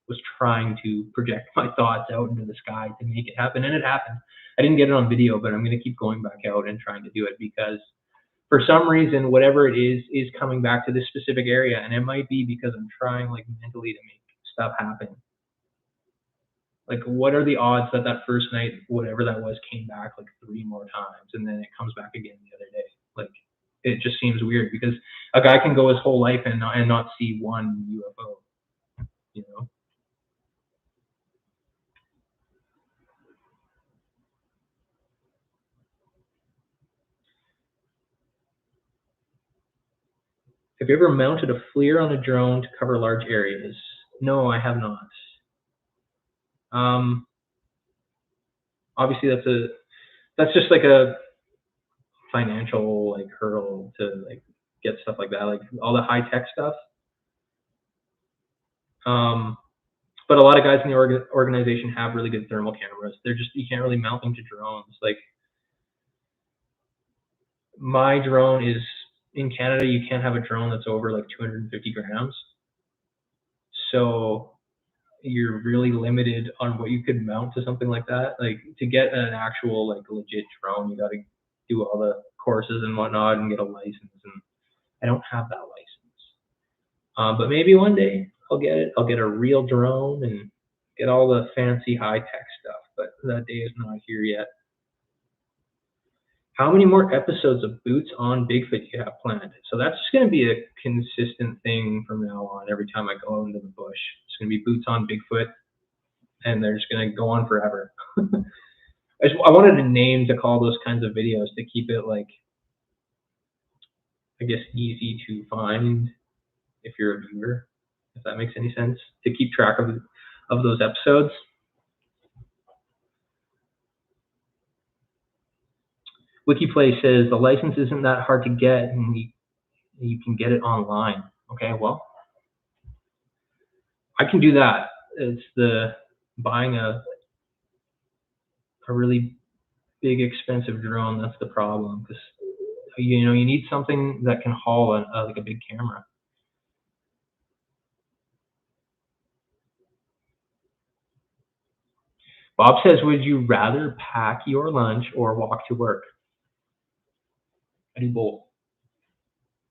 S1: was trying to project my thoughts out into the sky to make it happen, and it happened. I didn't get it on video, but I'm going to keep going back out and trying to do it because for some reason, whatever it is coming back to this specific area, and it might be because I'm trying like mentally to make stuff happen. Like, what are the odds that that first night, whatever that was, came back like 3 more times, and then it comes back again the other day? Like, it just seems weird because a guy can go his whole life and not see one UFO, you know? Have you ever mounted a FLIR on a drone to cover large areas? No, I have not. Obviously, that's just like a financial like hurdle to like get stuff like that, like all the high tech stuff. But a lot of guys in the organization have really good thermal cameras. They're just, you can't really mount them to drones. Like, my drone is in Canada, you can't have a drone that's over like 250 grams. So you're really limited on what you could mount to something like that. Like, to get an actual like legit drone, you got to do all the courses and whatnot and get a license. And I don't have that license. But maybe one day I'll get it. I'll get a real drone and get all the fancy high tech stuff. But that day is not here yet. How many more episodes of Boots on Bigfoot do you have planned? So that's just going to be a consistent thing from now on. Every time I go into the bush, it's going to be Boots on Bigfoot, and they're just going to go on forever. I wanted a name to call those kinds of videos to keep it like, I guess, easy to find if you're a viewer, if that makes any sense, to keep track of those episodes. WikiPlay says the license isn't that hard to get, and you can get it online. Okay, well, I can do that. It's the buying a really big, expensive drone that's the problem, because you need something that can haul like a big camera. Bob says, would you rather pack your lunch or walk to work? I do both.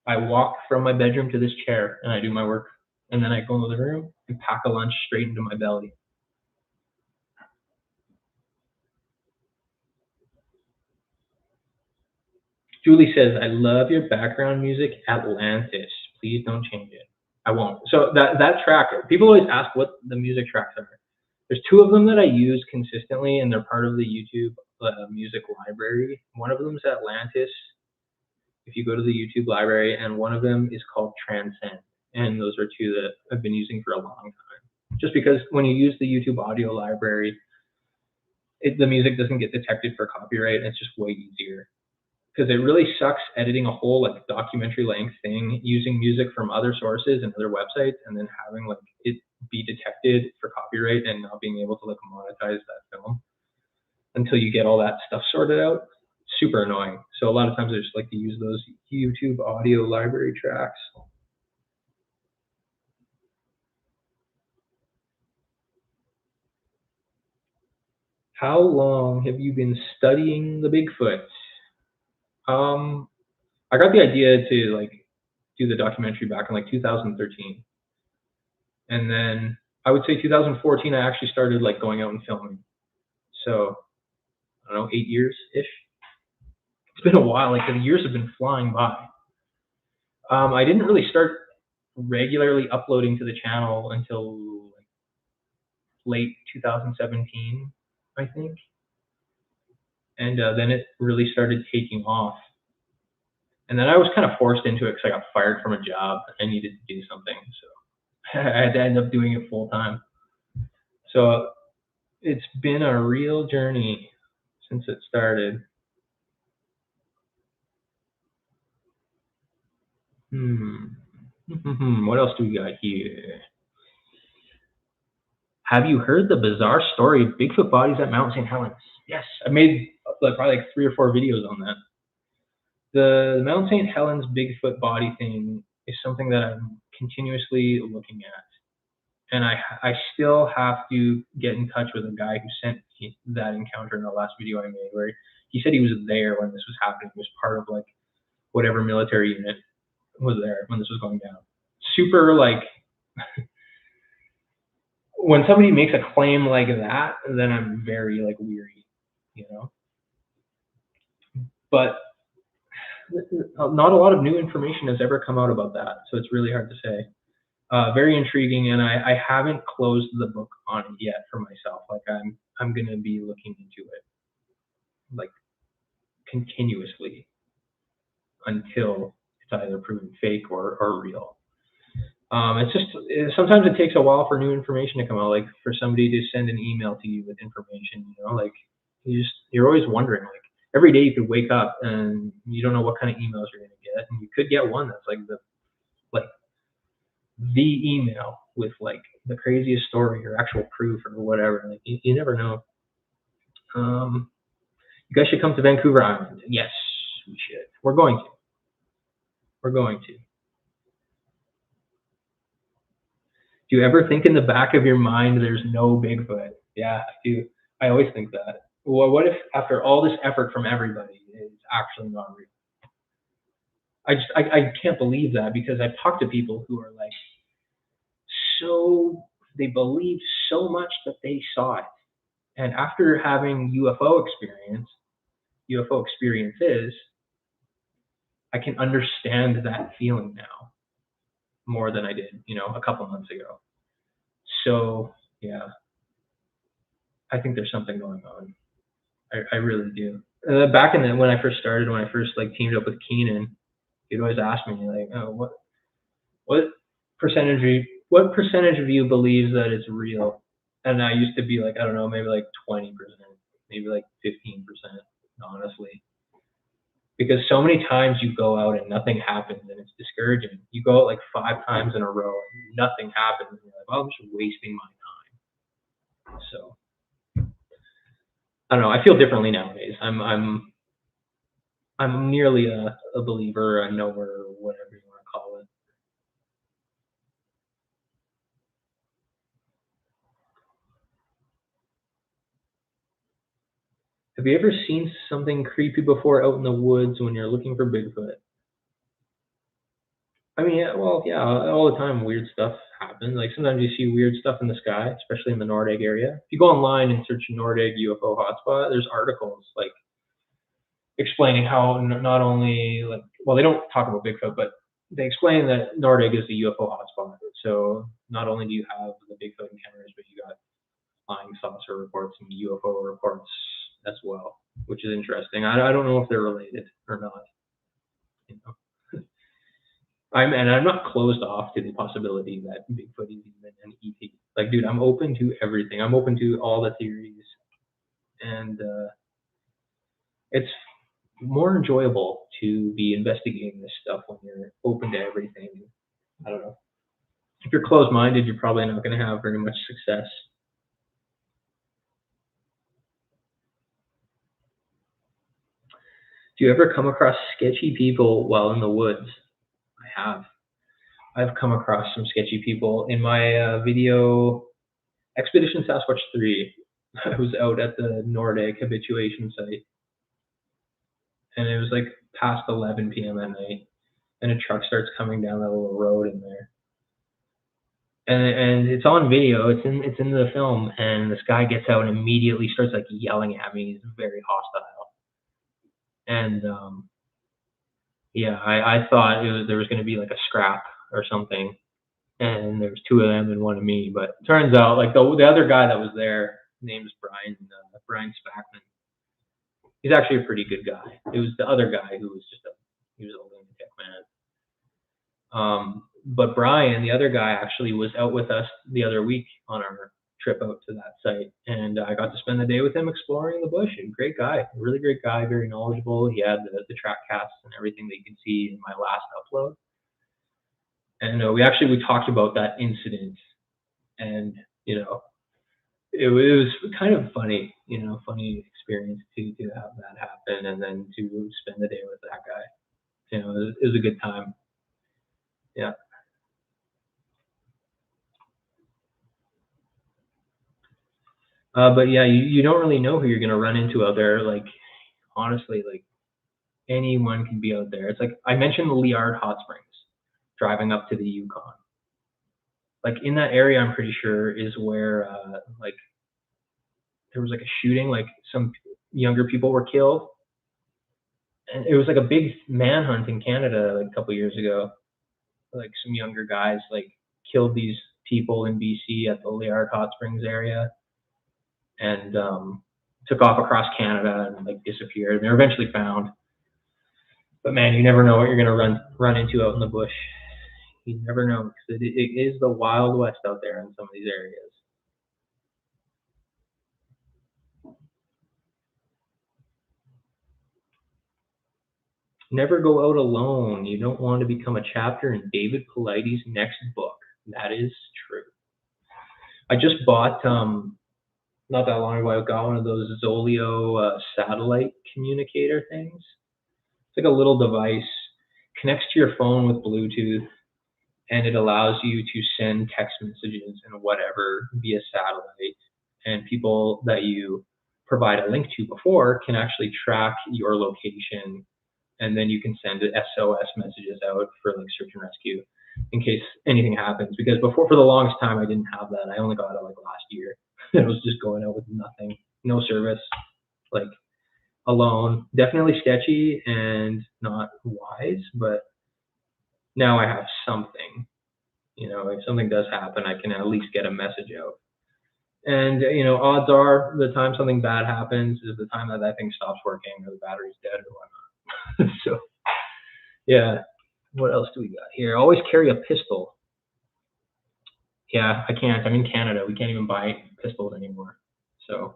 S1: I walk from my bedroom to this chair and I do my work. And then I go into the room and pack a lunch straight into my belly. Julie says, I love your background music, Atlantis. Please don't change it. I won't. So that track, people always ask what the music tracks are. There's 2 of them that I use consistently, and they're part of the YouTube music library. One of them is Atlantis, if you go to the YouTube library, and one of them is called Transcend. And those are 2 that I've been using for a long time. Just because when you use the YouTube audio library, the music doesn't get detected for copyright, and it's just way easier. Because it really sucks editing a whole like documentary length thing using music from other sources and other websites, and then having like it be detected for copyright and not being able to like monetize that film until you get all that stuff sorted out. Super annoying. So a lot of times I just like to use those YouTube audio library tracks. How long have you been studying the Bigfoot? I got the idea to like do the documentary back in like 2013. And then I would say 2014, I actually started like going out and filming. So I don't know, 8 years-ish. It's been a while, like the years have been flying by. I didn't really start regularly uploading to the channel until like late 2017, I think. And then it really started taking off. And then I was kind of forced into it because I got fired from a job. I needed to do something, so I had to end up doing it full time. So it's been a real journey since it started. What else do we got here? Have you heard the bizarre story of Bigfoot bodies at Mount St. Helens? Yes, I made probably like 3 or 4 videos on that. The Mount St. Helens Bigfoot body thing is something that I'm continuously looking at. And I still have to get in touch with a guy who sent that encounter in the last video I made, where he said he was there when this was happening. He was part of like whatever military unit was there when this was going down. Super like, when somebody makes a claim like that, then I'm very like weary, you know. But not a lot of new information has ever come out about that, so it's really hard to say. Very intriguing, and I haven't closed the book on it yet for myself. Like I'm gonna be looking into it like continuously until it's either proven fake or real. It's just sometimes it takes a while for new information to come out. Like for somebody to send an email to you with information, you know, like you're always wondering. Like every day you could wake up and you don't know what kind of emails you're gonna get, and you could get one that's like the email with like the craziest story or actual proof or whatever. Like you never know. You guys should come to Vancouver Island. Yes, we should. We're going to. We're going to. Do you ever think in the back of your mind there's no Bigfoot? Yeah, I do. I always think that. Well, what if after all this effort from everybody, it's actually not real? I can't believe that, because I've talked to people who are like, so they believed so much that they saw it. And after having UFO experiences, I can understand that feeling now more than I did, you know, a couple months ago. So yeah, I think there's something going on. I really do. Back when I first started, when I first like teamed up with Keenan, he'd always ask me like, oh, what percentage of you believes that it's real? And I used to be like, I don't know, maybe like 20%, maybe like 15%, honestly. Because so many times you go out and nothing happens and it's discouraging. You go out like 5 times in a row and nothing happens, and you're like, well, I'm just wasting my time. So I don't know. I feel differently nowadays. I'm nearly a believer, a knower, or whatever you want to call it. Have you ever seen something creepy before out in the woods when you're looking for Bigfoot? I mean, yeah, well, yeah, all the time weird stuff happens. Like sometimes you see weird stuff in the sky, especially in the Nordegg area. If you go online and search Nordegg UFO hotspot, there's articles like explaining how not only like, well, they don't talk about Bigfoot, but they explain that Nordegg is the UFO hotspot. So not only do you have the Bigfoot encounters, but you got flying saucer reports and UFO reports as well, which is interesting. I don't know if they're related or not. You know, I'm not closed off to the possibility that Bigfoot is even an ET. Like, dude, I'm open to everything. I'm open to all the theories, and it's more enjoyable to be investigating this stuff when you're open to everything. I don't know. If you're closed-minded, you're probably not going to have very much success. Do you ever come across sketchy people while in the woods? I have. I've come across some sketchy people in my video Expedition Sasquatch 3. I was out at the Nordegg habituation site, and it was like past 11 p.m. at night, and a truck starts coming down that little road in there. And it's on video. It's in the film, and this guy gets out and immediately starts like yelling at me. He's very hostile, and yeah, I thought there was going to be like a scrap or something, and there was 2 of them and 1 of me. But it turns out like the other guy that was there, name's Brian Spackman. He's actually a pretty good guy. It was the other guy who was he was a lunatic, man. But Brian, the other guy, actually was out with us the other week on our trip out to that site, and I got to spend the day with him exploring the bush. And great guy, really great guy, very knowledgeable. He had the track casts and everything that you can see in my last upload. And we talked about that incident, and you know, it was kind of funny, funny experience to have that happen, and then to spend the day with that guy. It was a good time. Yeah. But yeah, you don't really know who you're gonna run into out there. Like honestly, like anyone can be out there. It's like I mentioned the Liard Hot Springs, driving up to the Yukon. Like in that area, I'm pretty sure is where like there was like a shooting, like some younger people were killed, and it was like a big manhunt in Canada like a couple years ago. Like some younger guys like killed these people in BC at the Liard Hot Springs area, and took off across Canada and like disappeared. They were eventually found, but man, you never know what you're gonna run into out in the bush. You never know because it is the Wild West out there in some of these areas. Never go out alone. You don't want to become a chapter in David Paulides' next book. That is true. I just bought not that long ago. I got one of those Zoleo satellite communicator things. It's like a little device, connects to your phone with Bluetooth, and it allows you to send text messages and whatever via satellite. And people that you provide a link to before can actually track your location, and then you can send SOS messages out for like search and rescue in case anything happens. Because before, for the longest time, I didn't have that. I only got it like last year. It was just going out with nothing, no service, like alone. Definitely sketchy and not wise, but now I have something. You know, if something does happen, I can at least get a message out. And you know, odds are the time something bad happens is the time that that thing stops working or the battery's dead or whatnot. So yeah, what else do we got here? Always carry a pistol. Yeah, I can't. I'm in Canada. We can't even buy pistols anymore. So,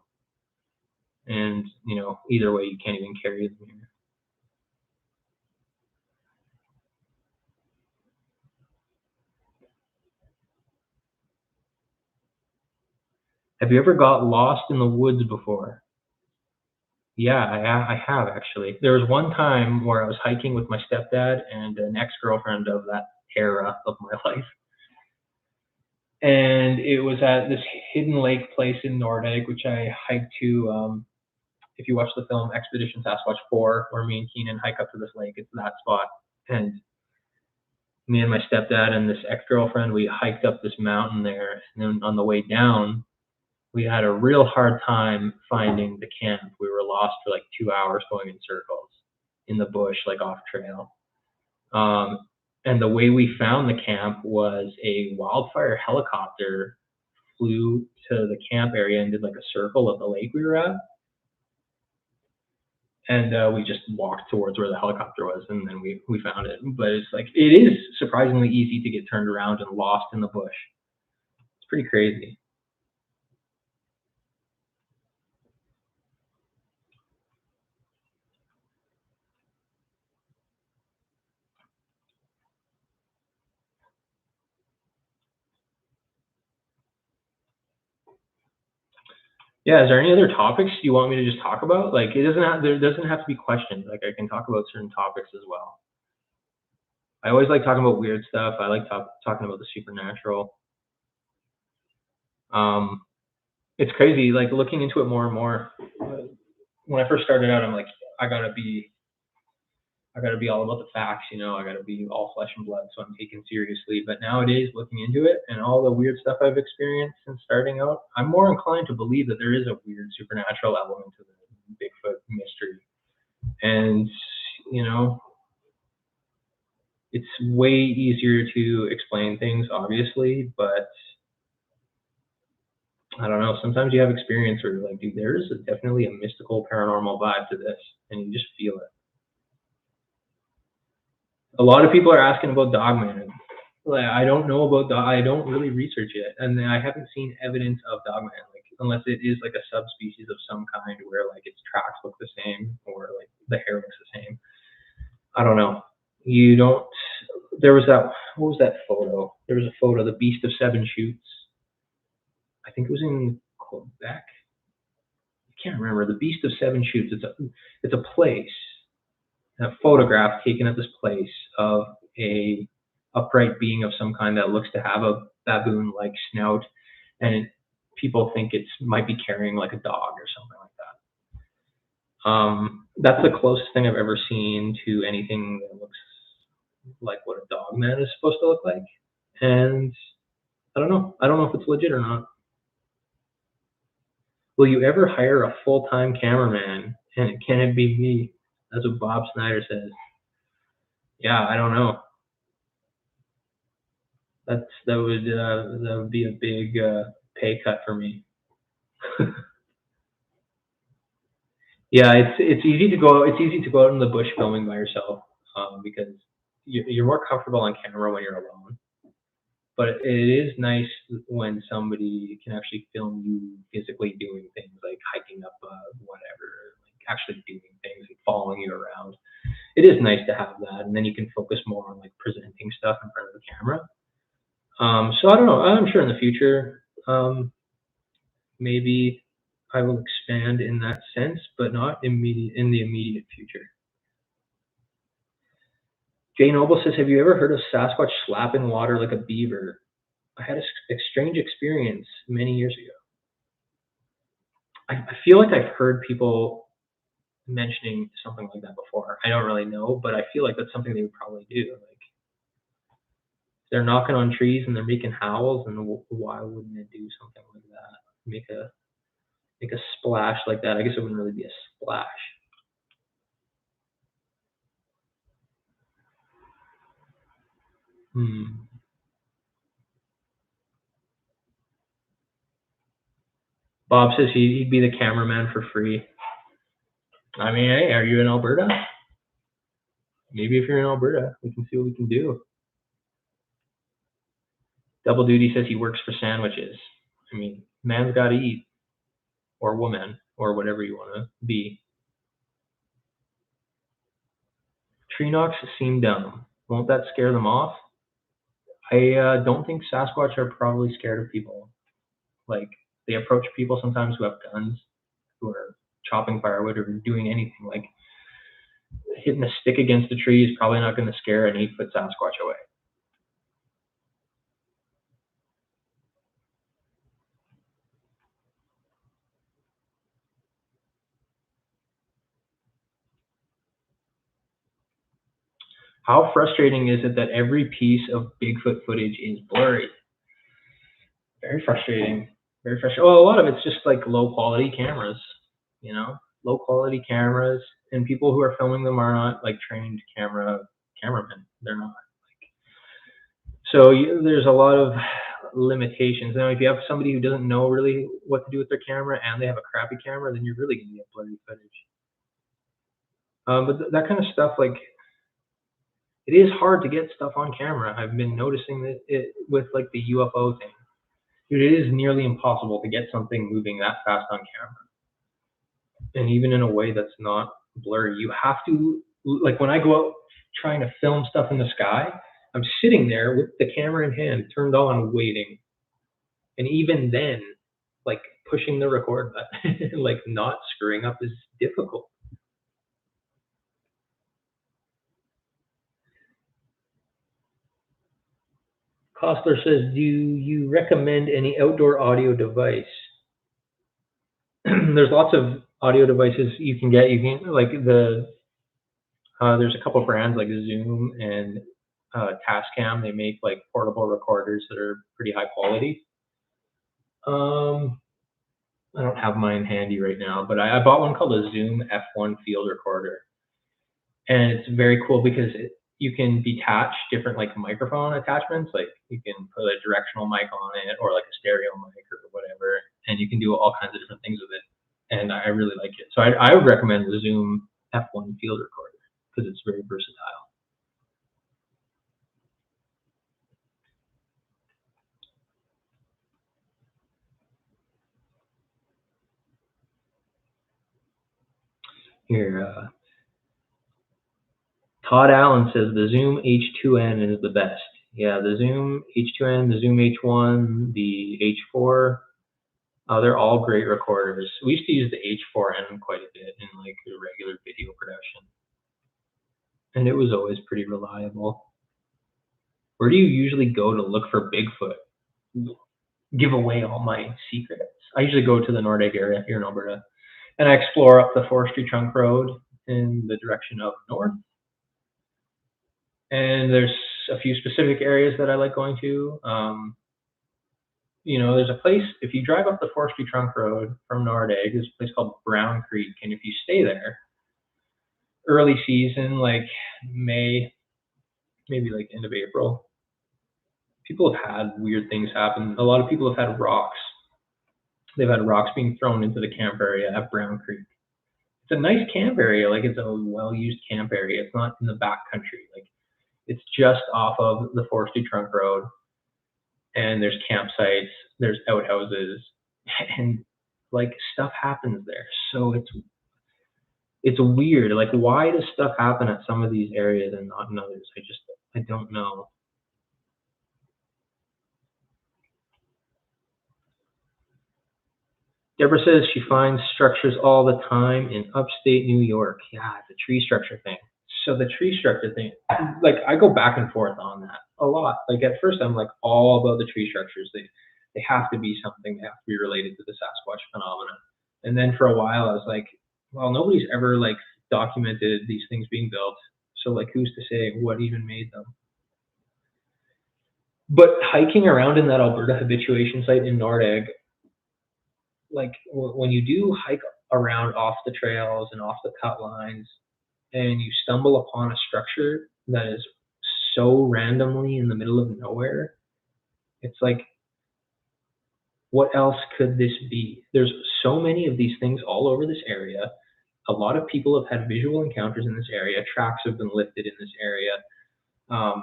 S1: and you know, either way, you can't even carry them here. Have you ever got lost in the woods before? Yeah, I have actually. There was one time where I was hiking with my stepdad and an ex-girlfriend of that era of my life. And it was at this hidden lake place in Nordic, which I hiked to. If you watch the film Expedition Sasquatch 4, where me and Keenan hike up to this lake, it's that spot. And me and my stepdad and this ex-girlfriend, we hiked up this mountain there. And then on the way down, we had a real hard time finding the camp. We were lost for like 2 hours going in circles in the bush, like off trail. Um, and the way we found the camp was a wildfire helicopter flew to the camp area and did like a circle of the lake we were at. And we just walked towards where the helicopter was, and then we found it. But it's like it is surprisingly easy to get turned around and lost in the bush. It's pretty crazy. Yeah, is there any other topics you want me to just talk about? Like it doesn't have there doesn't have to be questions. Like I can talk about certain topics as well. I always like talking about weird stuff. I like talking about the supernatural. Um, it's crazy, like looking into it more and more. When I first started out, I'm like, I gotta be I got to be all about the facts, you know. I got to be all flesh and blood, so I'm taken seriously. But nowadays, looking into it and all the weird stuff I've experienced since starting out, I'm more inclined to believe that there is a weird supernatural element to the Bigfoot mystery. And you know, it's way easier to explain things, obviously, but I don't know. Sometimes you have experience where you're like, dude, there is definitely a mystical, paranormal vibe to this, and you just feel it. A lot of people are asking about Dogman. Like, I don't know about dog. I don't really research it, and I haven't seen evidence of Dogman, like unless it is like a subspecies of some kind where like its tracks look the same or like the hair looks the same. I don't know. You don't. There was that. What was that photo? There was a photo, the Beast of Seven Shoots. I think it was in Quebec. I can't remember. The Beast of Seven Shoots. It's a place, a photograph taken at this place of a upright being of some kind that looks to have a baboon-like snout, and people think it's might be carrying like a dog or something like that. That's the closest thing I've ever seen to anything that looks like what a dog man is supposed to look like. And I don't know. I don't know if it's legit or not. Will you ever hire a full-time cameraman? And can it be me? That's what Bob Snyder says. Yeah, I don't know. That would be a big pay cut for me. Yeah, it's easy to go out in the bush filming by yourself, because you're more comfortable on camera when you're alone. But it is nice when somebody can actually film you physically doing things like hiking up whatever, like actually doing things and following you around. It is nice to have that, and then you can focus more on like presenting stuff in front of the camera. So I don't know. I'm sure in the future, maybe I will expand in that sense, but not in the immediate future. Jay Noble says, have you ever heard of Sasquatch slapping water like a beaver? I had a strange experience many years ago. I feel like I've heard people mentioning something like that before. I don't really know, but I feel like that's something they would probably do. Like, they're knocking on trees and they're making howls, and why wouldn't they do something like that? Make a splash like that. I guess it wouldn't really be a splash. Bob says he'd be the cameraman for free. I mean, hey, are you in Alberta? Maybe if you're in Alberta, we can see what we can do. Double Duty says he works for sandwiches. I mean, man's got to eat, or woman, or whatever you want to be. Tree knocks seem dumb. Won't that scare them off? I don't think Sasquatch are probably scared of people. Like, they approach people sometimes who have guns, who are chopping firewood or doing anything. Like, hitting a stick against a tree is probably not going to scare an 8-foot Sasquatch away. How frustrating is it that every piece of Bigfoot footage is blurry? Very frustrating. Very frustrating. Well, a lot of it's just like low quality cameras, low quality cameras, and people who are filming them are not like trained cameramen. They're not. So there's a lot of limitations. Now, if you have somebody who doesn't know really what to do with their camera and they have a crappy camera, then you're really going to get blurry footage. But that kind of stuff, like, it is hard to get stuff on camera. I've been noticing that with like the UFO thing. It is nearly impossible to get something moving that fast on camera. And even in a way that's not blurry, you have to, like when I go out trying to film stuff in the sky, I'm sitting there with the camera in hand, turned on, waiting. And even then, like pushing the record button, like not screwing up is difficult. Costler says, do you recommend any outdoor audio device? There's lots of audio devices you can get. You can like there's a couple brands like Zoom and Tascam. They make like portable recorders that are pretty high quality. I don't have mine handy right now, but I bought one called a Zoom F1 field recorder, and it's very cool because you can detach different like microphone attachments. Like you can put a directional mic on it or like a stereo mic or whatever, and you can do all kinds of different things with it. And I really like it. So I would recommend the Zoom F1 field recorder because it's very versatile. Here, Todd Allen says the Zoom H2N is the best. Yeah, the Zoom H2N, the Zoom H1, the H4, they're all great recorders. We used to use the H4N quite a bit in like the regular video production, and it was always pretty reliable. Where do you usually go to look for Bigfoot? give away all my secrets. I usually go to the Nordegg area here in Alberta, and I explore up the Forestry Trunk Road in the direction of north. And there's a few specific areas that I like going to. There's a place, if you drive up the Forestry Trunk Road from Nordegg, there's a place called Brown Creek. And if you stay there, early season, like May, maybe like end of April, people have had weird things happen. A lot of people have had rocks. They've had rocks being thrown into the camp area at Brown Creek. It's a nice camp area. Like, it's a well-used camp area. It's not in the back country. Like, it's just off of the Forestry Trunk Road, and there's campsites, there's outhouses, and like stuff happens there. So it's weird. Like, why does stuff happen at some of these areas and not in others? I don't know. Deborah says she finds structures all the time in upstate New York. Yeah, it's a tree structure thing. So the tree structure thing, like, I go back and forth on that a lot. Like, at first I'm like all about the tree structures. They have to be something. They have to be related to the Sasquatch phenomenon. And then for a while I was like, well, nobody's ever like documented these things being built. So like, who's to say what even made them? But hiking around in that Alberta habituation site in Nordegg, like when you do hike around off the trails and off the cut lines, and you stumble upon a structure that is so randomly in the middle of nowhere, it's like, what else could this be? There's so many of these things all over this area. A lot of people have had visual encounters in this area. Tracks have been lifted in this area.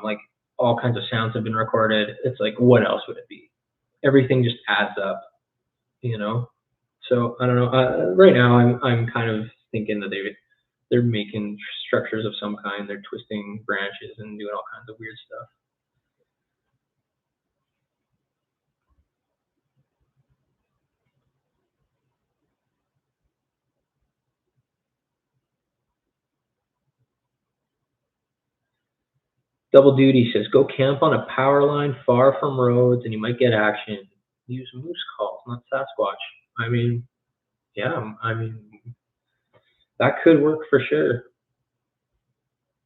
S1: Like, all kinds of sounds have been recorded. It's like, what else would it be? Everything just adds up, you know? So I don't know. Right now, I'm kind of thinking that they're making structures of some kind. They're twisting branches and doing all kinds of weird stuff. Double Duty says, go camp on a power line far from roads and you might get action. Use moose calls, not Sasquatch. I mean, yeah, that could work for sure.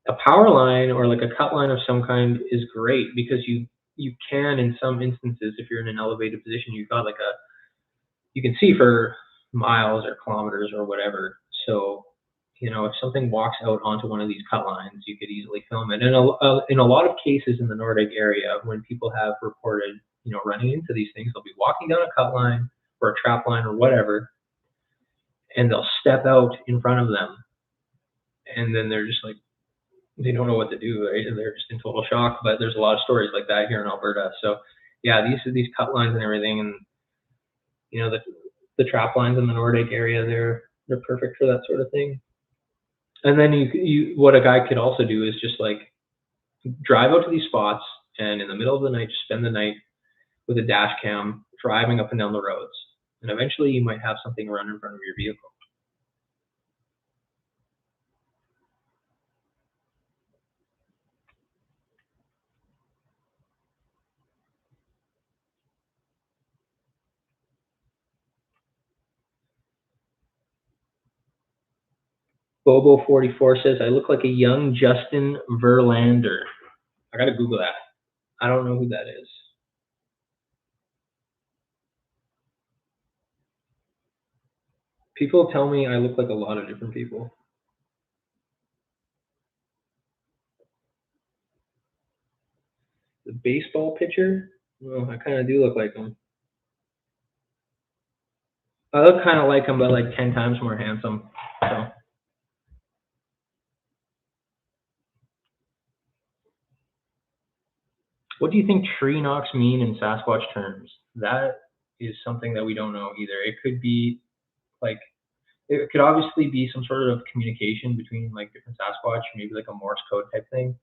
S1: A power line or like a cut line of some kind is great because you can, in some instances, if you're in an elevated position, you've got like you can see for miles or kilometers or whatever. So, if something walks out onto one of these cut lines, you could easily film it. And in a lot of cases in the Nordegg area, when people have reported, running into these things, they'll be walking down a cut line or a trap line or whatever, and they'll step out in front of them, and then they're just like, they don't know what to do, right? And they're just in total shock. But there's a lot of stories like that here in Alberta. So yeah, these cut lines and everything, and the trap lines in the Nordegg area, they're perfect for that sort of thing. And then what a guy could also do is just like drive out to these spots, and in the middle of the night, just spend the night with a dash cam driving up and down the roads. And eventually you might have something run in front of your vehicle. Bobo44 says, I look like a young Justin Verlander. I gotta Google that. I don't know who that is. People tell me I look like a lot of different people. The baseball pitcher? Well, I kind of do look like him. I look kind of like him, but like 10 times more handsome. So. What do you think tree knocks mean in Sasquatch terms? That is something that we don't know either. It could be like, it could obviously be some sort of communication between like different Sasquatch, maybe like a Morse code type thing.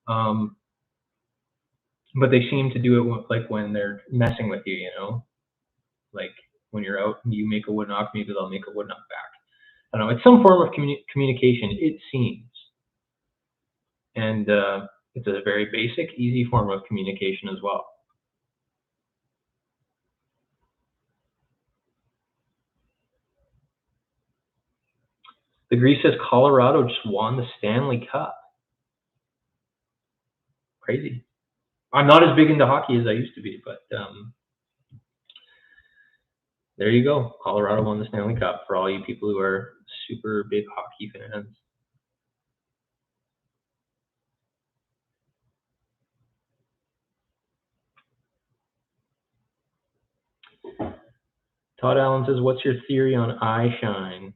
S1: But they seem to do it like when they're messing with you, like when you're out and you make a wood knock, maybe they'll make a wood knock back. I don't know. It's some form of communication, it seems. And it's a very basic, easy form of communication as well. The Grease says Colorado just won the Stanley Cup. Crazy. I'm not as big into hockey as I used to be, but there you go. Colorado won the Stanley Cup for all you people who are super big hockey fans. Todd Allen says, what's your theory on eye shine?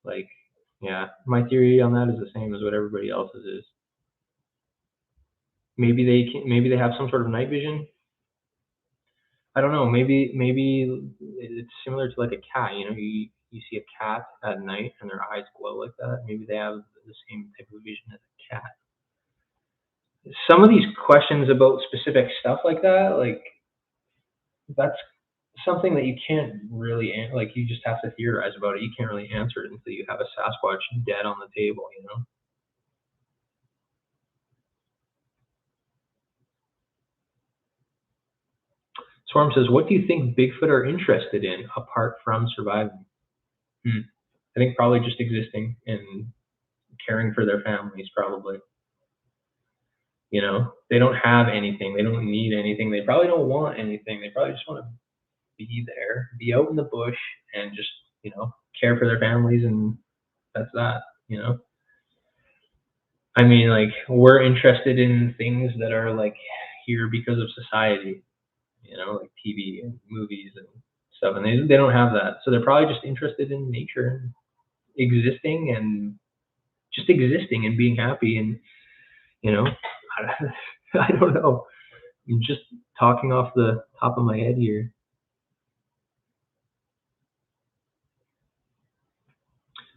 S1: Like, yeah, my theory on that is the same as what everybody else's is. Maybe they have some sort of night vision. I don't know. Maybe it's similar to like a cat. You know, you see a cat at night and their eyes glow like that. Maybe they have the same type of vision as a cat. Some of these questions about specific stuff like that, like that's something that you can't really like. You just have to theorize about it. You can't really answer it until you have a Sasquatch dead on the table. You know. Swarm says, what do you think Bigfoot are interested in apart from surviving? I think probably just existing and caring for their families, probably. You know, they don't have anything. They don't need anything. They probably don't want anything. They probably just want to be there, be out in the bush and just, you know, care for their families. And that's that, you know. I mean, like, we're interested in things that are like here because of society, you know, like TV and movies and stuff, and they don't have that, so they're probably just interested in nature and existing and just existing and being happy. And you know, I don't know. I'm just talking off the top of my head here.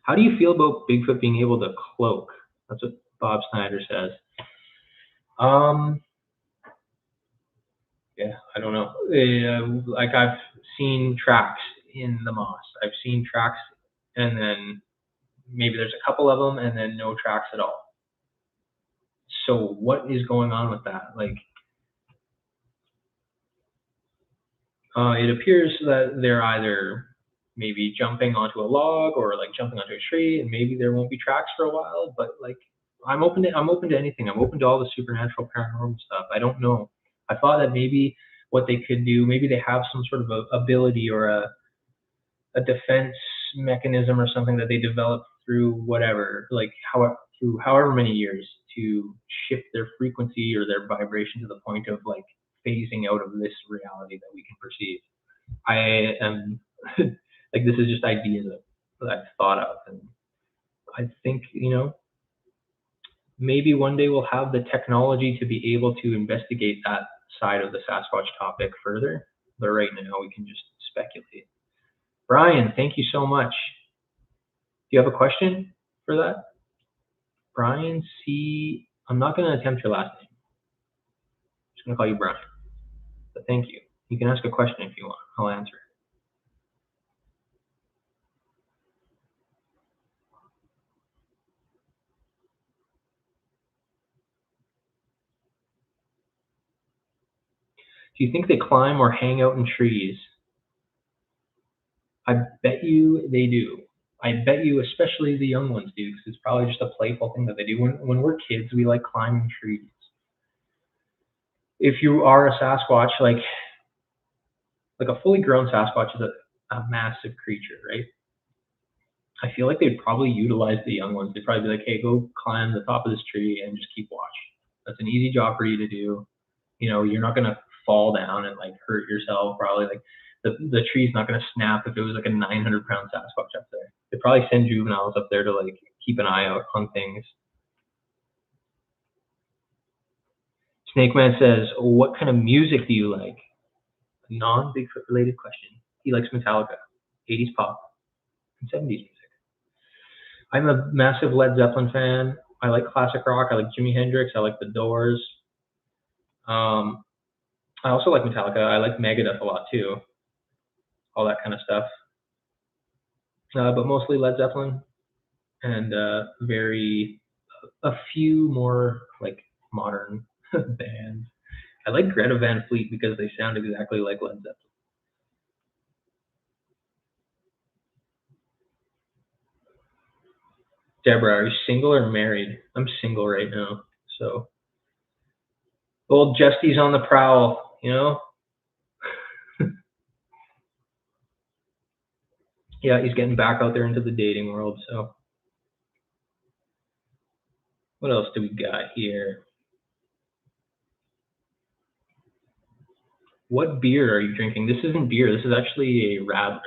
S1: How do you feel about Bigfoot being able to cloak? That's what Bob Snyder says. Yeah, I don't know. Like I've seen tracks in the moss. I've seen tracks, and then maybe there's a couple of them, and then no tracks at all. So what is going on with that? Like, it appears that they're either maybe jumping onto a log or like jumping onto a tree, and maybe there won't be tracks for a while. But like, I'm open to anything. I'm open to all the supernatural, paranormal stuff. I don't know. I thought that maybe what they could do, maybe they have some sort of ability or a defense mechanism or something that they developed through whatever, like through however many years to shift their frequency or their vibration to the point of like phasing out of this reality that we can perceive. I am like, this is just ideas that I've thought of, and I think, you know, maybe one day we'll have the technology to be able to investigate that side of the Sasquatch topic further. But right now we can just speculate. Brian, thank you so much. Do you have a question for that? Brian C. I'm not going to attempt your last name. I'm just going to call you Brian. But thank you. You can ask a question if you want. I'll answer. Do you think they climb or hang out in trees? I bet you they do. I bet you especially the young ones do, because it's probably just a playful thing that they do. When we're kids, we like climbing trees. If you are a Sasquatch, like a fully grown Sasquatch is a massive creature, right? I feel like they'd probably utilize the young ones. They'd probably be like, hey, go climb the top of this tree and just keep watch. That's an easy job for you to do. You know, you're not gonna fall down and like hurt yourself. Probably like the tree's not gonna snap if it was like a 900-pound Sasquatch up there. They'd probably send juveniles up there to like keep an eye out on things. Snake Man says, what kind of music do you like? A non-Bigfoot related question. He likes Metallica, 80s pop, and 70s music. I'm a massive Led Zeppelin fan. I like classic rock. I like Jimi Hendrix. I like The Doors. I also like Metallica. I like Megadeth a lot too. All that kind of stuff. But mostly Led Zeppelin, and a few more like modern bands. I like Greta Van Fleet because they sound exactly like Led Zeppelin. Deborah, are you single or married? I'm single right now. So old Justy's on the prowl, you know? Yeah, he's getting back out there into the dating world. So what else do we got here? What beer are you drinking? This isn't beer. This is actually a radler.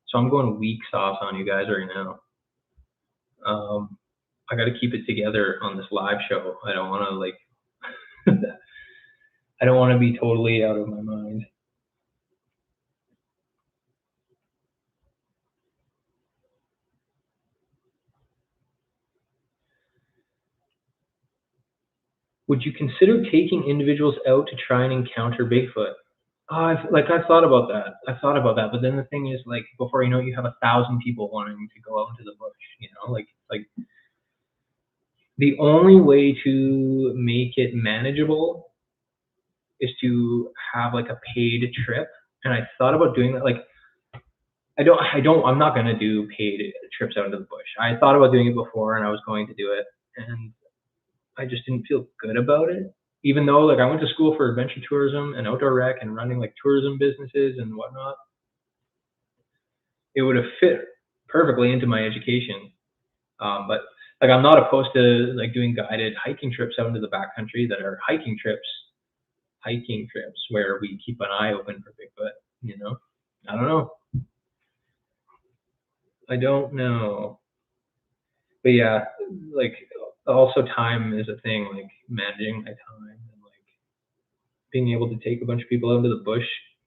S1: So I'm going weak sauce on you guys right now. I got to keep it together on this live show. I don't want to like, I don't want to be totally out of my mind. Would you consider taking individuals out to try and encounter Bigfoot? I've thought about that. I've thought about that, but then the thing is, like, before you know it, you have 1,000 people wanting to go out into the bush. You know, like the only way to make it manageable is to have like a paid trip. And I thought about doing that. Like, I'm not gonna do paid trips out into the bush. I thought about doing it before, and I was going to do it, and I just didn't feel good about it. Even though like I went to school for adventure tourism and outdoor rec and running like tourism businesses and whatnot, it would have fit perfectly into my education. But like I'm not opposed to like doing guided hiking trips out into the backcountry that are hiking trips where we keep an eye open for Bigfoot. You know, I don't know. I don't know. But yeah, like also time is a thing. Like managing my time and like being able to take a bunch of people out into the bush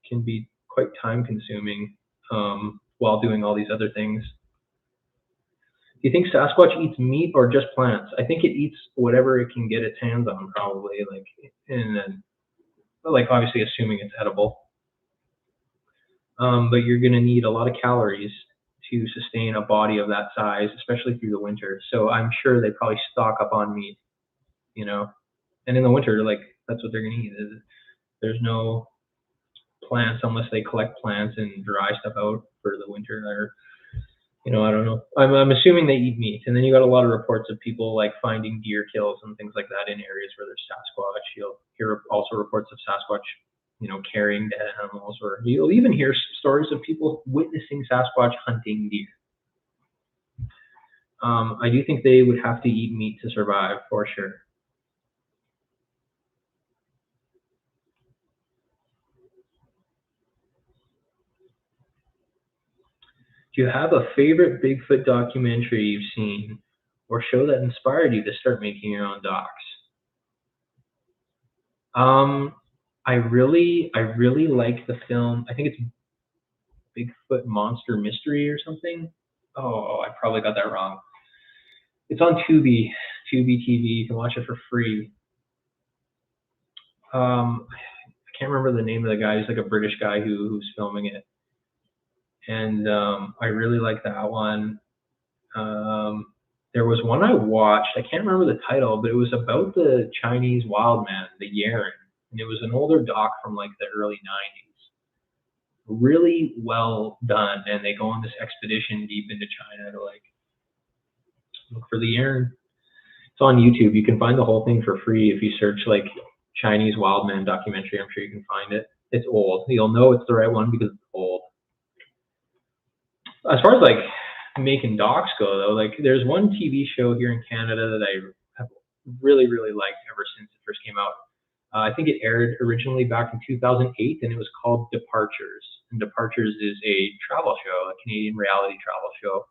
S1: can be quite time consuming while doing all these other things. Do you think Sasquatch eats meat or just plants? I think it eats whatever it can get its hands on, probably. Like, and then, like obviously assuming it's edible. But you're going to need a lot of calories to sustain a body of that size, especially through the winter. So I'm sure they probably stock up on meat, you know. And in the winter, like that's what they're going to eat. There's no plants unless they collect plants and dry stuff out for the winter. Or you know, I don't know. I'm assuming they eat meat, and then you got a lot of reports of people like finding deer kills and things like that in areas where there's Sasquatch. You'll hear also reports of Sasquatch, you know, carrying dead animals, or you'll even hear stories of people witnessing Sasquatch hunting deer. I do think they would have to eat meat to survive for sure. Do you have a favorite Bigfoot documentary you've seen or show that inspired you to start making your own docs? I really like the film. I think it's Bigfoot Monster Mystery or something. Oh, I probably got that wrong. It's on Tubi TV. You can watch it for free. I can't remember the name of the guy. He's like a British guy who's filming it, and I really like that one. There was one I watched. I can't remember the title, but it was about the Chinese wild man, the Yaren, and it was an older doc from like the early '90s. Really well done, and they go on this expedition deep into China to like look for the Yaren. It's on YouTube. You can find the whole thing for free if you search like Chinese wild man documentary. I'm sure you can find it. It's old. You'll know it's the right one because it's old. As far as like making docs go though, like there's one TV show here in Canada that I have really liked ever since it first came out. I think it aired originally back in 2008, and it was called Departures. And Departures is a travel show, a Canadian reality travel show.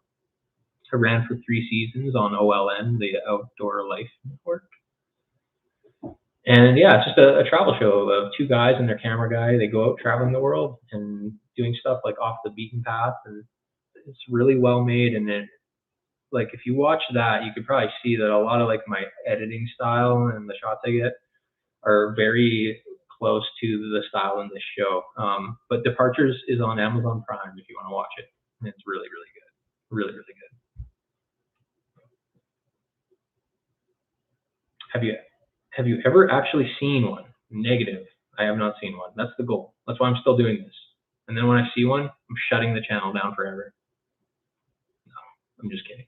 S1: It ran for 3 seasons on OLN, the Outdoor Life Network. And yeah, it's just a travel show of 2 guys and their camera guy. They go out traveling the world and doing stuff like off the beaten path, and it's really well made. And then, like, if you watch that, you could probably see that a lot of like my editing style and the shots I get are very close to the style in this show. But Departures is on Amazon Prime if you want to watch it. And it's really good. Really good. Have you ever actually seen one? Negative. I have not seen one. That's the goal. That's why I'm still doing this. And then when I see one, I'm shutting the channel down forever. No, I'm just kidding.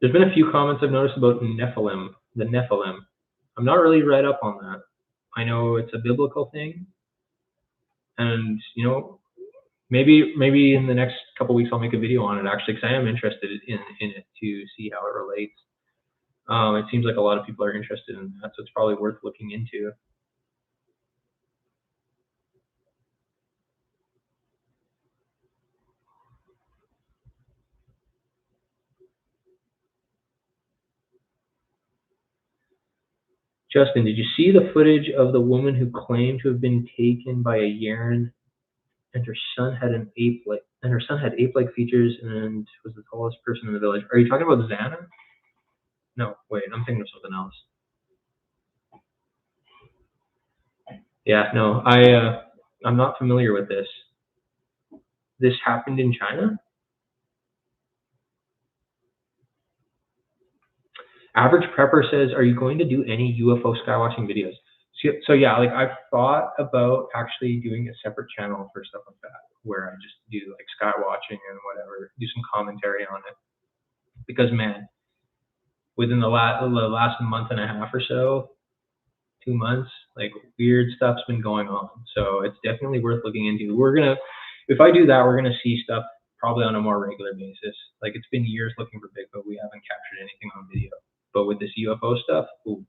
S1: There's been a few comments I've noticed about Nephilim, the Nephilim. I'm not really read up on that. I know it's a biblical thing, and you know, maybe in the next couple weeks I'll make a video on it actually, because I am interested in it to see how it relates. It seems like a lot of people are interested in that, so it's probably worth looking into. Justin, did you see the footage of the woman who claimed to have been taken by a Yaren and her son had ape-like features and was the tallest person in the village? Are you talking about Xana? No, wait, I'm thinking of something else. Yeah, no, I'm not familiar with this. This happened in China? Average Prepper says, are you going to do any UFO skywatching videos? So yeah, like I've thought about actually doing a separate channel for stuff like that, where I just do like skywatching and whatever, do some commentary on it. Because man, within the last month and a half or so, 2 months, like weird stuff's been going on. So it's definitely worth looking into. If I do that, we're gonna see stuff probably on a more regular basis. Like it's been years looking for Bigfoot, we haven't captured anything on video. But with this UFO stuff, ooh,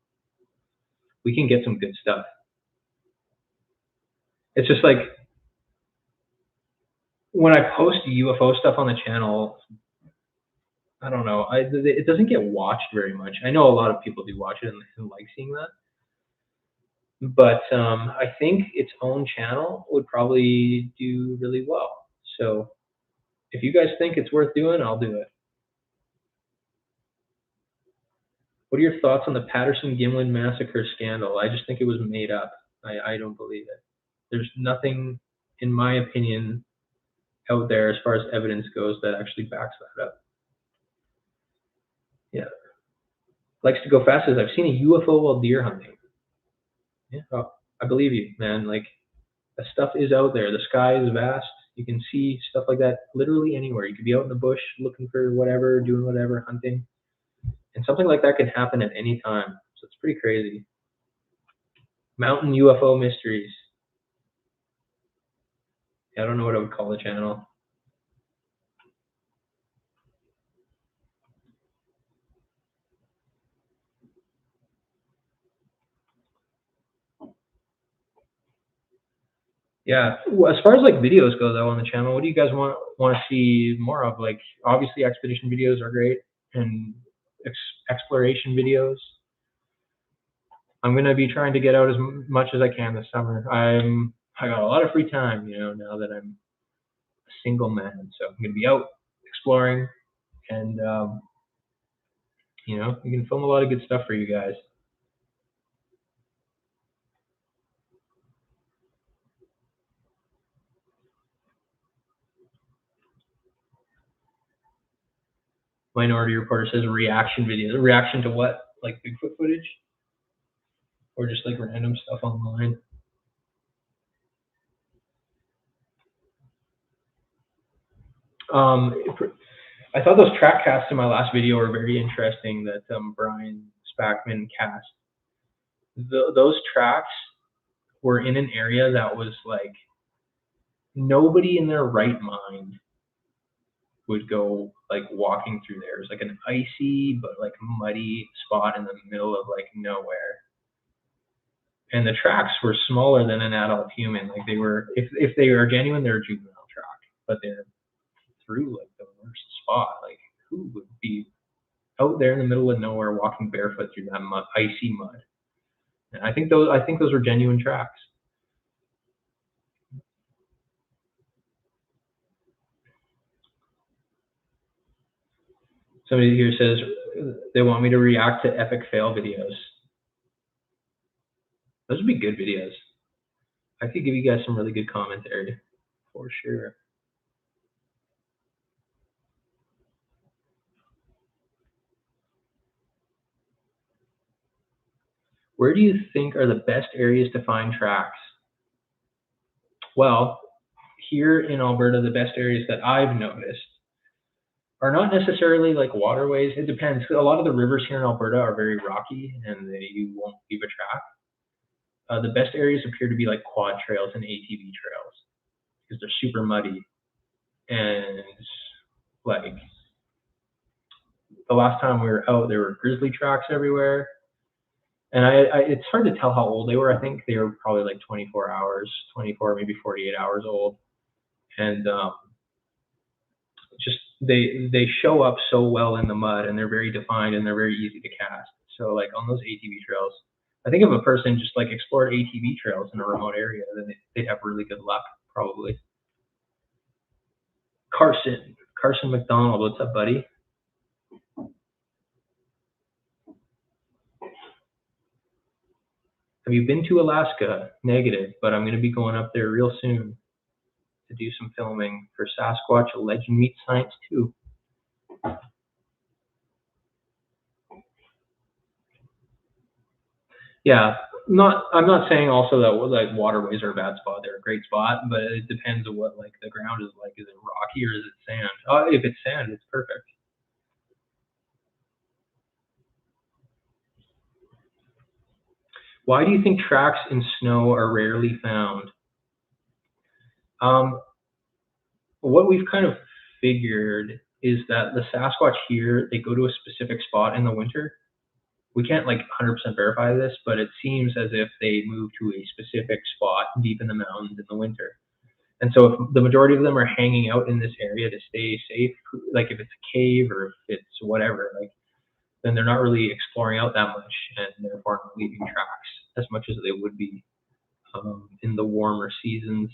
S1: we can get some good stuff. It's just like when I post UFO stuff on the channel, I don't know, it doesn't get watched very much. I know a lot of people do watch it and like seeing that. But I think its own channel would probably do really well. So if you guys think it's worth doing, I'll do it. What are your thoughts on the Patterson Gimlin massacre scandal? I just think it was made up. I don't believe it. There's nothing, in my opinion, out there as far as evidence goes that actually backs that up. Yeah. Likes to go fast says, I've seen a UFO while deer hunting. Yeah, oh, I believe you, man. Like, that stuff is out there. The sky is vast. You can see stuff like that literally anywhere. You could be out in the bush looking for whatever, doing whatever, hunting. And something like that can happen at any time. So it's pretty crazy. Mountain UFO Mysteries. I don't know what I would call the channel. Yeah, well, as far as like videos go though on the channel, what do you guys want to see more of? Like obviously expedition videos are great, and exploration videos. I'm gonna be trying to get out as much as I can this summer. I got a lot of free time, you know, now that I'm a single man, so I'm gonna be out exploring, and you know, we can film a lot of good stuff for you guys. Minority Reporter says reaction videos. Reaction to what? Like Bigfoot footage? Or just like random stuff online? I thought those track casts in my last video were very interesting that Brian Spackman cast. Those tracks were in an area that was like nobody in their right mind would go like walking through there. It was like an icy but like muddy spot in the middle of like nowhere. And the tracks were smaller than an adult human. Like they were, if they are genuine, they're a juvenile track, but they're through like the worst spot. Like who would be out there in the middle of nowhere walking barefoot through that mud, icy mud? And I think those were genuine tracks. Somebody here says they want me to react to epic fail videos. Those would be good videos. I could give you guys some really good commentary for sure. Where do you think are the best areas to find tracks? Well, here in Alberta, the best areas that I've noticed are not necessarily like waterways. It depends. A lot of the rivers here in Alberta are very rocky, and you won't leave a track. The best areas appear to be like quad trails and ATV trails because they're super muddy, and like the last time we were out, there were grizzly tracks everywhere. And it's hard to tell how old they were. I think they were probably like 24 hours, 24, maybe 48 hours old. And just they show up so well in the mud, and they're very defined, and they're very easy to cast. So like on those ATV trails, I think if a person just like explored ATV trails in a remote area, then they'd have really good luck, probably. Carson McDonald, what's up, buddy? Have you been to Alaska? Negative, but I'm going to be going up there real soon to do some filming for Sasquatch: A Legend Meets Science 2. Yeah, I'm not saying also that like waterways are a bad spot. They're a great spot, but it depends on what like the ground is like. Is it rocky or is it sand? If it's sand, it's perfect. Why do you think tracks in snow are rarely found? What we've kind of figured is that the Sasquatch here, they go to a specific spot in the winter. We can't like 100% verify this, but it seems as if they move to a specific spot deep in the mountains in the winter. And so if the majority of them are hanging out in this area to stay safe, like if it's a cave or if it's whatever, like then they're not really exploring out that much, and therefore not leaving tracks as much as they would be in the warmer seasons.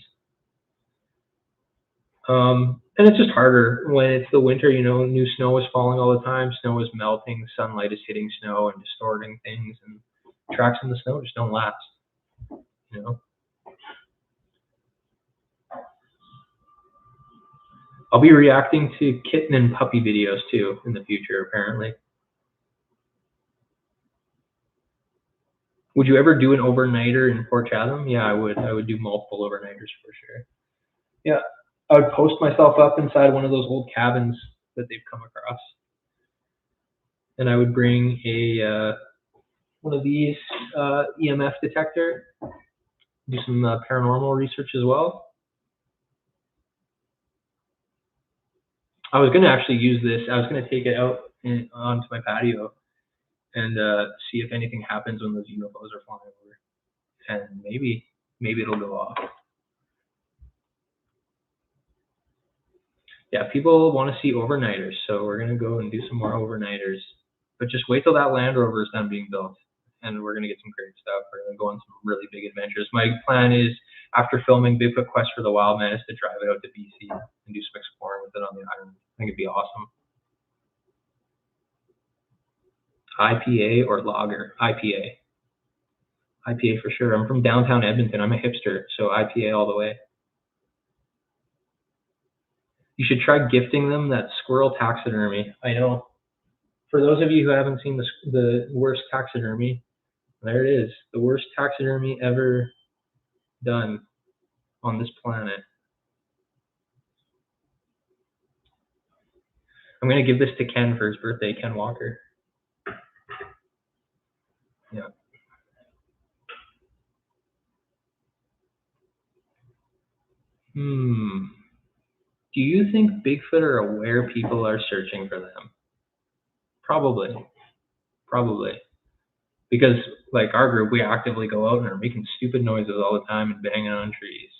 S1: And it's just harder when it's the winter, you know, new snow is falling all the time, snow is melting, sunlight is hitting snow and distorting things, and tracks in the snow just don't last, you know. I'll be reacting to kitten and puppy videos too in the future, apparently. Would you ever do an overnighter in Port Chatham? Yeah, I would. I would do multiple overnighters for sure. Yeah, I would post myself up inside one of those old cabins that they've come across, and I would bring a one of these EMF detector, do some paranormal research as well. I was going to actually use this. I was going to take it out onto my patio and see if anything happens when those UFOs are flying over, and maybe it'll go off. Yeah, people want to see overnighters, so we're going to go and do some more overnighters. But just wait till that Land Rover is done being built, and we're going to get some great stuff. We're going to go on some really big adventures. My plan is, after filming Bigfoot Quest for the Wild Man, is to drive it out to BC and do some exploring with it on the island. I think it'd be awesome. IPA or lager? IPA. IPA for sure. I'm from downtown Edmonton. I'm a hipster, so IPA all the way. You should try gifting them that squirrel taxidermy. I know. For those of you who haven't seen the worst taxidermy, there it is. The worst taxidermy ever done on this planet. I'm going to give this to Ken for his birthday, Ken Walker. Yeah. Do you think Bigfoot are aware people are searching for them? Probably. Because like our group, we actively go out and are making stupid noises all the time and banging on trees.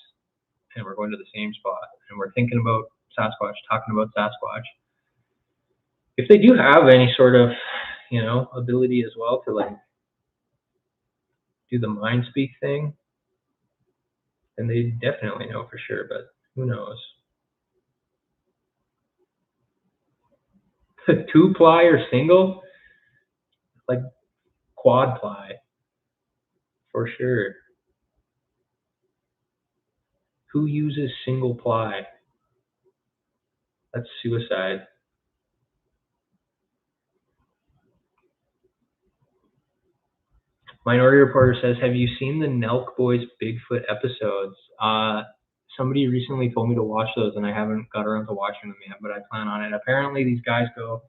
S1: And we're going to the same spot. And we're thinking about Sasquatch, talking about Sasquatch. If they do have any sort of, you know, ability as well to like do the mind speak thing, then they definitely know for sure, but who knows? 2-ply or single? Like quad ply, for sure. Who uses single ply? That's suicide. Minority Reporter says, have you seen the Nelk Boys Bigfoot episodes? somebody recently told me to watch those, and I haven't got around to watching them yet, but I plan on it. Apparently, these guys go,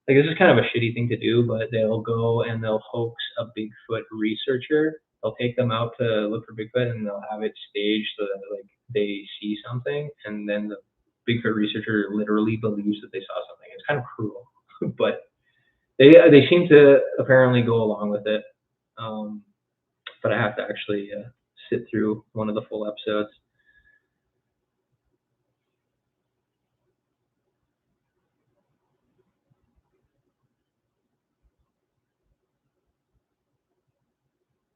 S1: like, this is kind of a shitty thing to do, but they'll go and they'll hoax a Bigfoot researcher. They'll take them out to look for Bigfoot, and they'll have it staged so that like they see something, and then the Bigfoot researcher literally believes that they saw something. It's kind of cruel, but they seem to apparently go along with it. But I have to actually sit through one of the full episodes.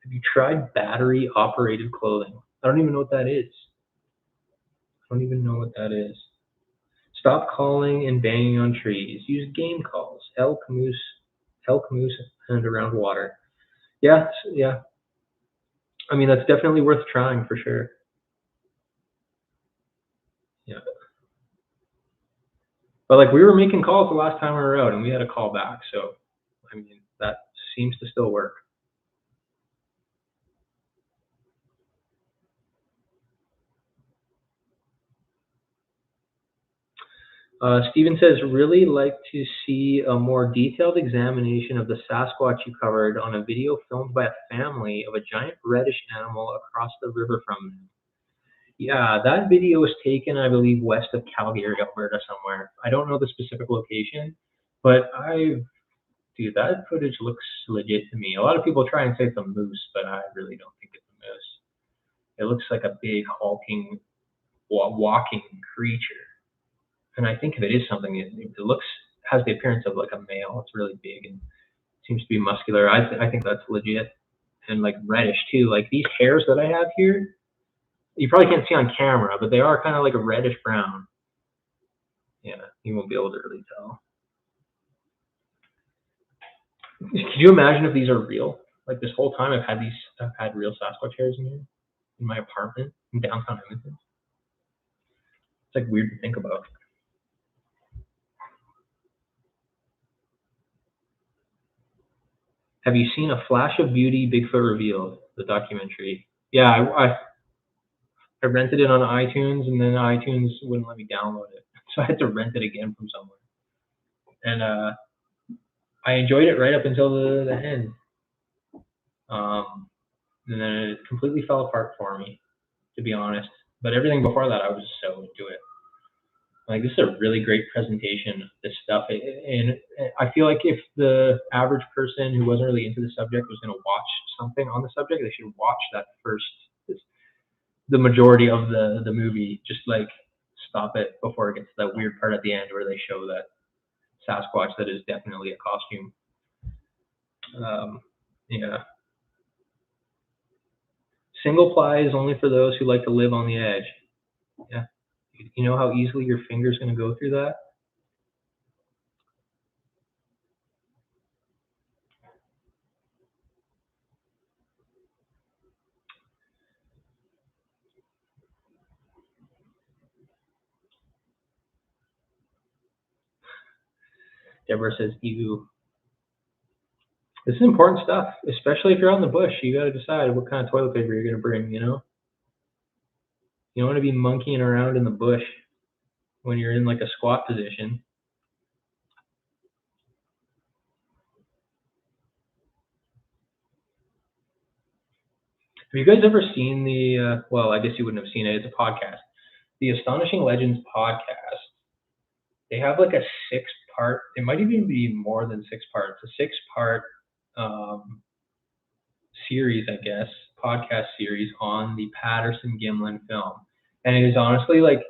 S1: Have you tried battery operated clothing? I don't even know what that is. I don't even know what that is. Stop calling and banging on trees. Use game calls. Elk, moose, and around water. Yeah, yeah. I mean, that's definitely worth trying for sure. Yeah. But like we were making calls the last time we were out, and we had a call back. So, I mean, that seems to still work. Steven says, really like to see a more detailed examination of the Sasquatch you covered on a video filmed by a family of a giant reddish animal across the river from them. Yeah, that video was taken, I believe, west of Calgary, Alberta, somewhere. I don't know the specific location, but dude, that footage looks legit to me. A lot of people try and say it's a moose, but I really don't think it's a moose. It looks like a big hulking, walking creature. And I think if it is something, it has the appearance of like a male. It's really big and seems to be muscular. I think that's legit, and like reddish too. Like these hairs that I have here, you probably can't see on camera, but they are kind of like a reddish brown. Yeah, you won't be able to really tell. Can you imagine if these are real? Like this whole time I've had real Sasquatch hairs in here, in my apartment in downtown Edmonton. It's like weird to think about. Have you seen A Flash of Beauty, Bigfoot Revealed, the documentary? Yeah, I rented it on iTunes, and then iTunes wouldn't let me download it, so I had to rent it again from somewhere. And I enjoyed it right up until the end, and then it completely fell apart for me, to be honest. But everything before that, I was so into it. Like, this is a really great presentation of this stuff, and I feel like if the average person who wasn't really into the subject was going to watch something on the subject, they should watch that first, the majority of the movie. Just like stop it before it gets to that weird part at the end where they show that Sasquatch that is definitely a costume. Yeah. Single ply is only for those who like to live on the edge. Yeah. You know how easily your finger's going to go through that? Deborah says, ew. This is important stuff, especially if you're out in the bush. You got to decide what kind of toilet paper you're going to bring, you know? You don't want to be monkeying around in the bush when you're in like a squat position. Have you guys ever seen the, well, I guess you wouldn't have seen it. It's a podcast. The Astonishing Legends podcast. They have like a 6-part, it might even be more than 6 parts, a 6-part series, I guess, podcast series on the Patterson Gimlin film. And it is honestly like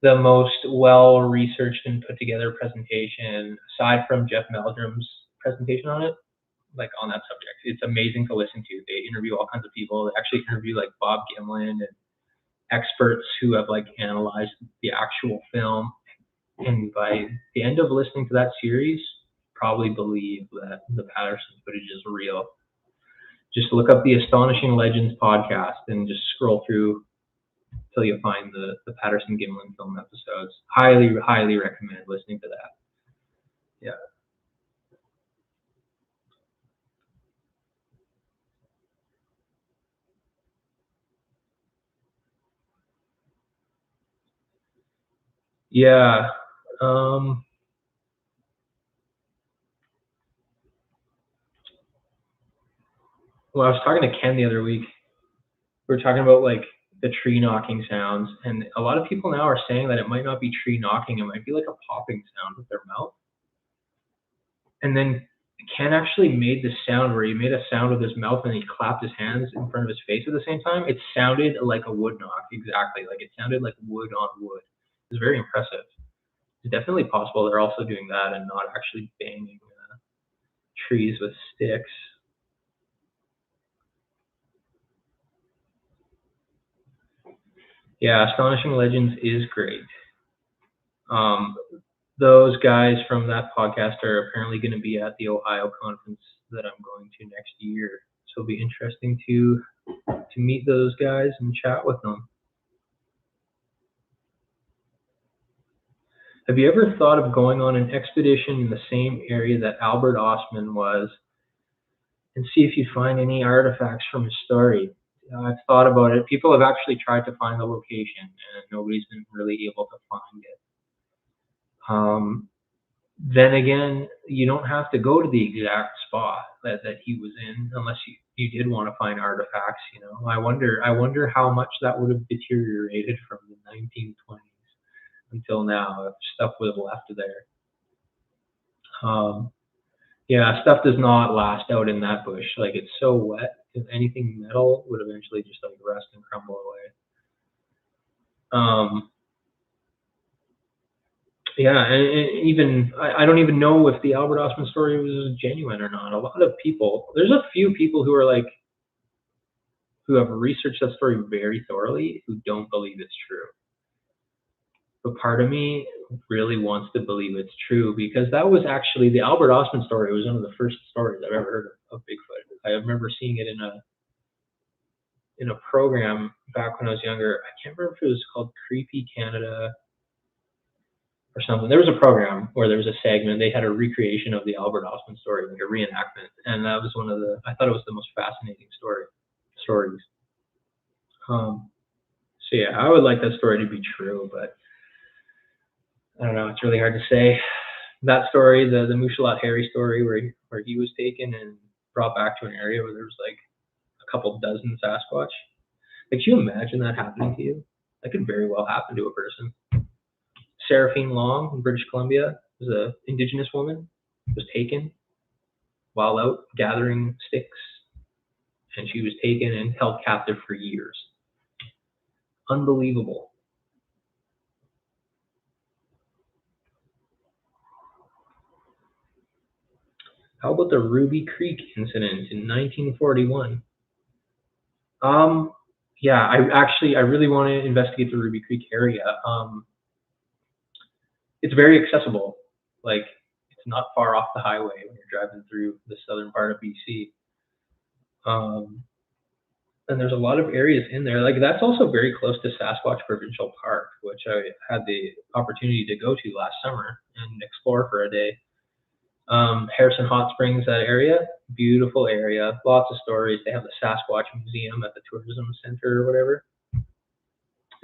S1: the most well researched and put together presentation, aside from Jeff Meldrum's presentation on it, like on that subject. It's amazing to listen to. They interview all kinds of people. They actually interview like Bob Gimlin and experts who have like analyzed the actual film. And by the end of listening to that series, probably believe that the Patterson footage is real. Just look up the Astonishing Legends podcast and just scroll through till you find the Patterson Gimlin film episodes. Highly, highly recommend listening to that. Yeah. Yeah. Well, I was talking to Ken the other week. We were talking about like the tree knocking sounds, and a lot of people now are saying that it might not be tree knocking, it might be like a popping sound with their mouth. And then Ken actually made this sound where he made a sound with his mouth and he clapped his hands in front of his face at the same time. It sounded like a wood knock, exactly. Like it sounded like wood on wood. It was very impressive. It's definitely possible they're also doing that and not actually banging trees with sticks. Yeah, Astonishing Legends is great. Those guys from that podcast are apparently going to be at the Ohio conference that I'm going to next year. So it'll be interesting to meet those guys and chat with them. Have you ever thought of going on an expedition in the same area that Albert Ostman was and see if you find any artifacts from his story? I've thought about it. People have actually tried to find the location and nobody's been really able to find it. Then again, you don't have to go to the exact spot that he was in unless you did want to find artifacts. You know, I wonder how much that would have deteriorated from the 1920s until now if stuff would have left there. Yeah, stuff does not last out in that bush. Like it's so wet, if anything metal would eventually just like rust and crumble away. Yeah, and even I don't even know if the Albert Ostman story was genuine or not. A lot of people, there's a few people who are like, who have researched that story very thoroughly who don't believe it's true. But part of me really wants to believe it's true because that was actually the Albert Ostman story was one of the first stories I've ever heard of Bigfoot. I remember seeing it in a program back when I was younger. I can't remember if it was called Creepy Canada or something. There was a program where there was a segment, they had a recreation of the Albert Ostman story, like a reenactment. And that was one of the, I thought it was the most fascinating stories. So yeah, I would like that story to be true, but I don't know, it's really hard to say. That story, the Mushalat Harry story where he was taken and brought back to an area where there was like a couple dozen Sasquatch. Like, can you imagine that happening to you? That could very well happen to a person. Seraphine Long in British Columbia was an Indigenous woman, was taken while out gathering sticks, and she was taken and held captive for years. Unbelievable. How about the Ruby Creek incident in 1941? Yeah, I really want to investigate the Ruby Creek area. It's very accessible. Like, it's not far off the highway when you're driving through the southern part of BC. And there's a lot of areas in there. Like, that's also very close to Sasquatch Provincial Park, which I had the opportunity to go to last summer and explore for a day. Harrison Hot Springs, that area, beautiful area, lots of stories. They have the Sasquatch Museum at the tourism center or whatever.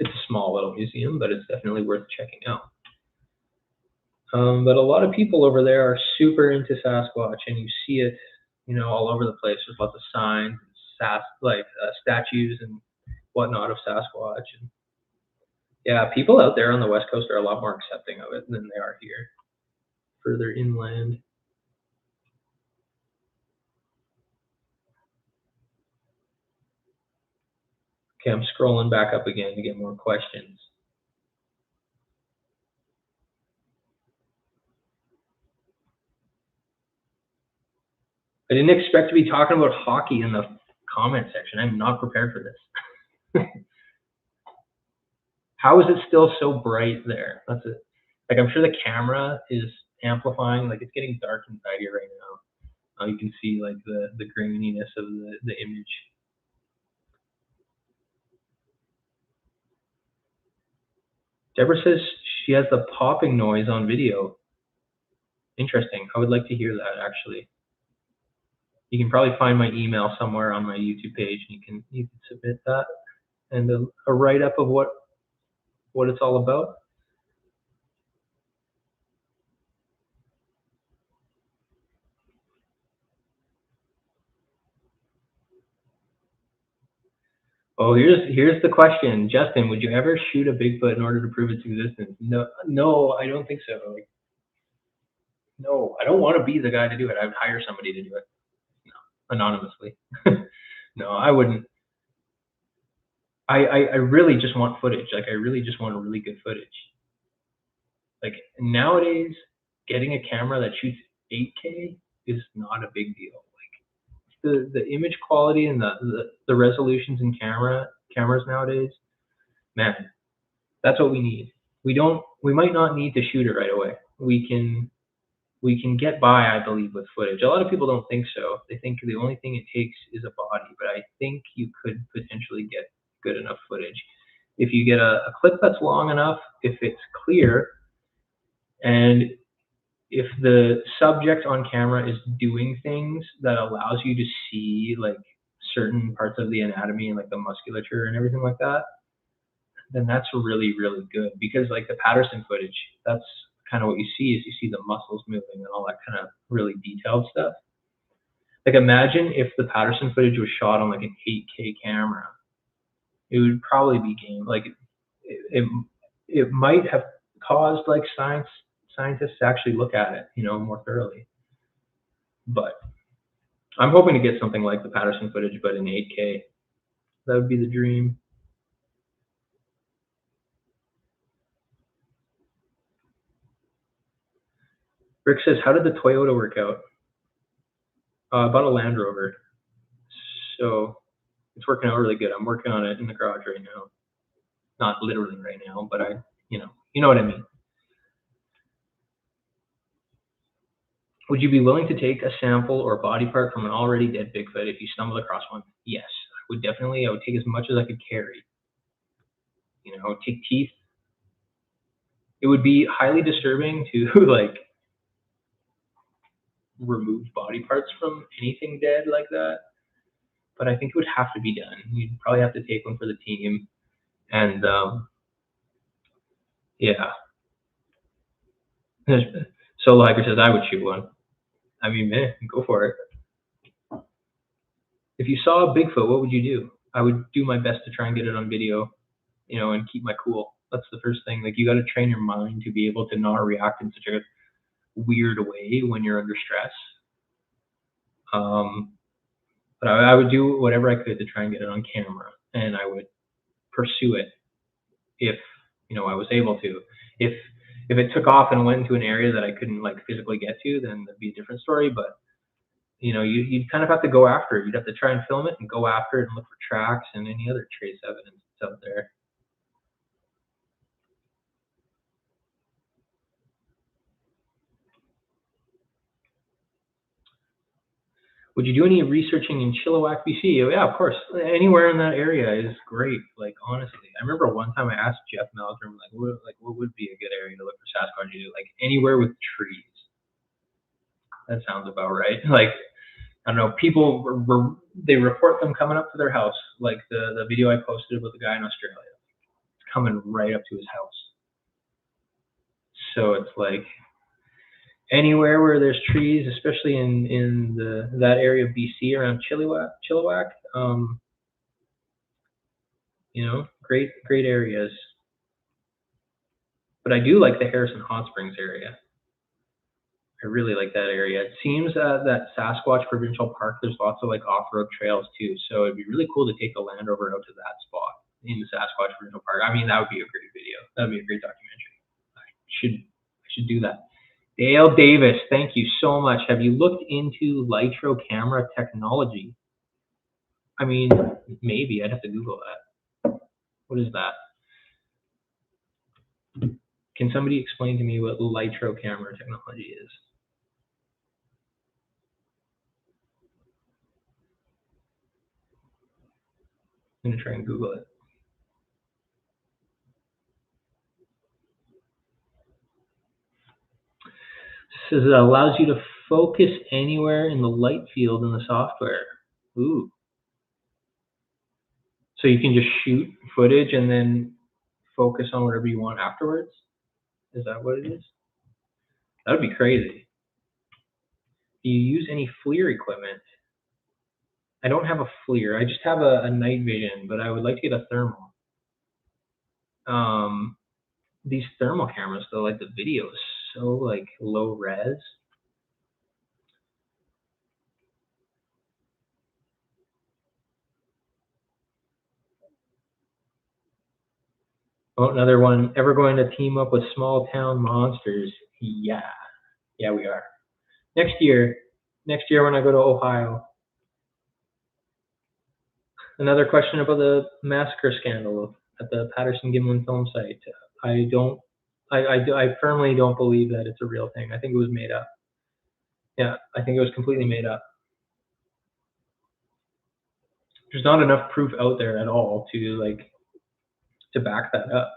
S1: It's a small little museum, but it's definitely worth checking out. But a lot of people over there are super into Sasquatch, and you see it, you know, all over the place. There's lots of signs, statues and whatnot of Sasquatch. And yeah, people out there on the West Coast are a lot more accepting of it than they are here, further inland. Okay, I'm scrolling back up again to get more questions. I didn't expect to be talking about hockey in the comment section. I'm not prepared for this. How is it still so bright there? That's it. Like, I'm sure the camera is amplifying. Like, it's getting dark inside here right now. You can see like the graininess of the image. Deborah says she has the popping noise on video. Interesting. I would like to hear that actually. You can probably find my email somewhere on my YouTube page, and you can submit that and a write up of what it's all about. Oh, here's the question, Justin. Would you ever shoot a Bigfoot in order to prove its existence? No, no, I don't think so. Like, no, I don't want to be the guy to do it. I would hire somebody to do it. No, anonymously. No, I wouldn't. I really just want footage. Like, I really just want really good footage. Like, nowadays, getting a camera that shoots 8K is not a big deal. Like, the image quality and the resolutions in cameras nowadays, man, that's what we need. We might not need to shoot it right away. We can get by, I believe, with footage. A lot of people don't think so. They think the only thing it takes is a body, but I think you could potentially get good enough footage. If you get a clip that's long enough, if it's clear, and if the subject on camera is doing things that allows you to see like certain parts of the anatomy and like the musculature and everything like that, then that's really, really good. Because like the Patterson footage, that's kind of what you see is you see the muscles moving and all that kind of really detailed stuff. Like imagine if the Patterson footage was shot on like an 8K camera, it would probably be game. Like it might have caused like scientists to actually look at it, more thoroughly. But I'm hoping to get something like the Patterson footage, but in 8K. That would be the dream. Rick says, how did the Toyota work out? I bought a Land Rover. So it's working out really good. I'm working on it in the garage right now. Not literally right now, but you know what I mean. Would you be willing to take a sample or body part from an already dead Bigfoot if you stumbled across one? Yes, I would definitely. I would take as much as I could carry. Take teeth. It would be highly disturbing to like remove body parts from anything dead like that, but I think it would have to be done. You'd probably have to take one for the team, and yeah. Solo Hiker says I would shoot one. I mean, man, go for it. If you saw a Bigfoot, what would you do? I would do my best to try and get it on video, and keep my cool. That's the first thing. Like, you got to train your mind to be able to not react in such a weird way when you're under stress. But I would do whatever I could to try and get it on camera, and I would pursue it if I was able to. If it took off and went into an area that I couldn't like physically get to, then that'd be a different story. But you'd kind of have to go after it. You'd have to try and film it and go after it and look for tracks and any other trace evidence that's out there. Would you do any researching in Chilliwack, BC? Oh, yeah, of course. Anywhere in that area is great. Like, honestly, I remember one time I asked Jeff Meldrum, what would be a good area to look for Sasquatch? Like anywhere with trees. That sounds about right. Like, I don't know, people they report them coming up to their house. Like the video I posted about the guy in Australia, it's coming right up to his house. So it's like anywhere where there's trees, especially in that area of BC around Chilliwack, great areas. But I do like the Harrison Hot Springs area. I really like that area. It seems that Sasquatch Provincial Park, there's lots of like off-road trails too. So it'd be really cool to take the Land Rover out to that spot in the Sasquatch Provincial Park. I mean, that would be a great video. That would be a great documentary. I should do that. Dale Davis, thank you so much. Have you looked into Litro camera technology? I mean, maybe. I'd have to Google that. What is that? Can somebody explain to me what Litro camera technology is? I'm going to try and Google it. It says it allows you to focus anywhere in the light field in the software. Ooh. So you can just shoot footage and then focus on whatever you want afterwards? Is that what it is? That would be crazy. Do you use any FLIR equipment? I don't have a FLIR. I just have a night vision, but I would like to get a thermal. These thermal cameras though, like the video is so like low res. Oh, another one. Ever going to team up with small town monsters? Yeah, we are. Next year when I go to Ohio. Another question about the massacre scandal at the Patterson Gimlin film site. I firmly don't believe that it's a real thing. I think it was made up. Yeah, I think it was completely made up. There's not enough proof out there at all to back that up.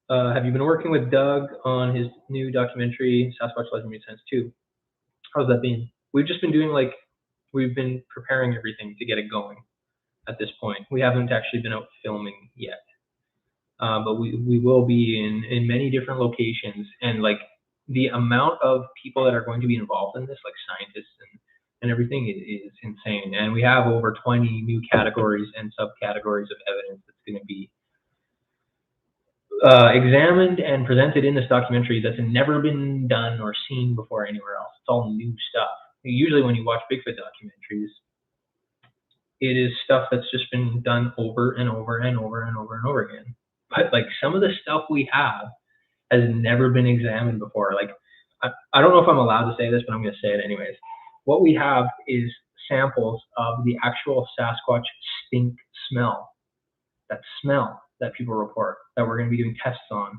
S1: Have you been working with Doug on his new documentary, Sasquatch Legend Makes Sense 2? How's that been? We've been preparing everything to get it going at this point. We haven't actually been out filming yet. But we will be in many different locations, and like the amount of people that are going to be involved in this, like scientists and everything, is insane. And we have over 20 new categories and subcategories of evidence that's going to be examined and presented in this documentary that's never been done or seen before anywhere else. It's all new stuff. Usually when you watch Bigfoot documentaries, it is stuff that's just been done over and over and over and over and over again. But like some of the stuff we have has never been examined before. Like I don't know if I'm allowed to say this, but I'm going to say it anyways. What we have is samples of the actual Sasquatch stink smell. That smell that people report that we're going to be doing tests on.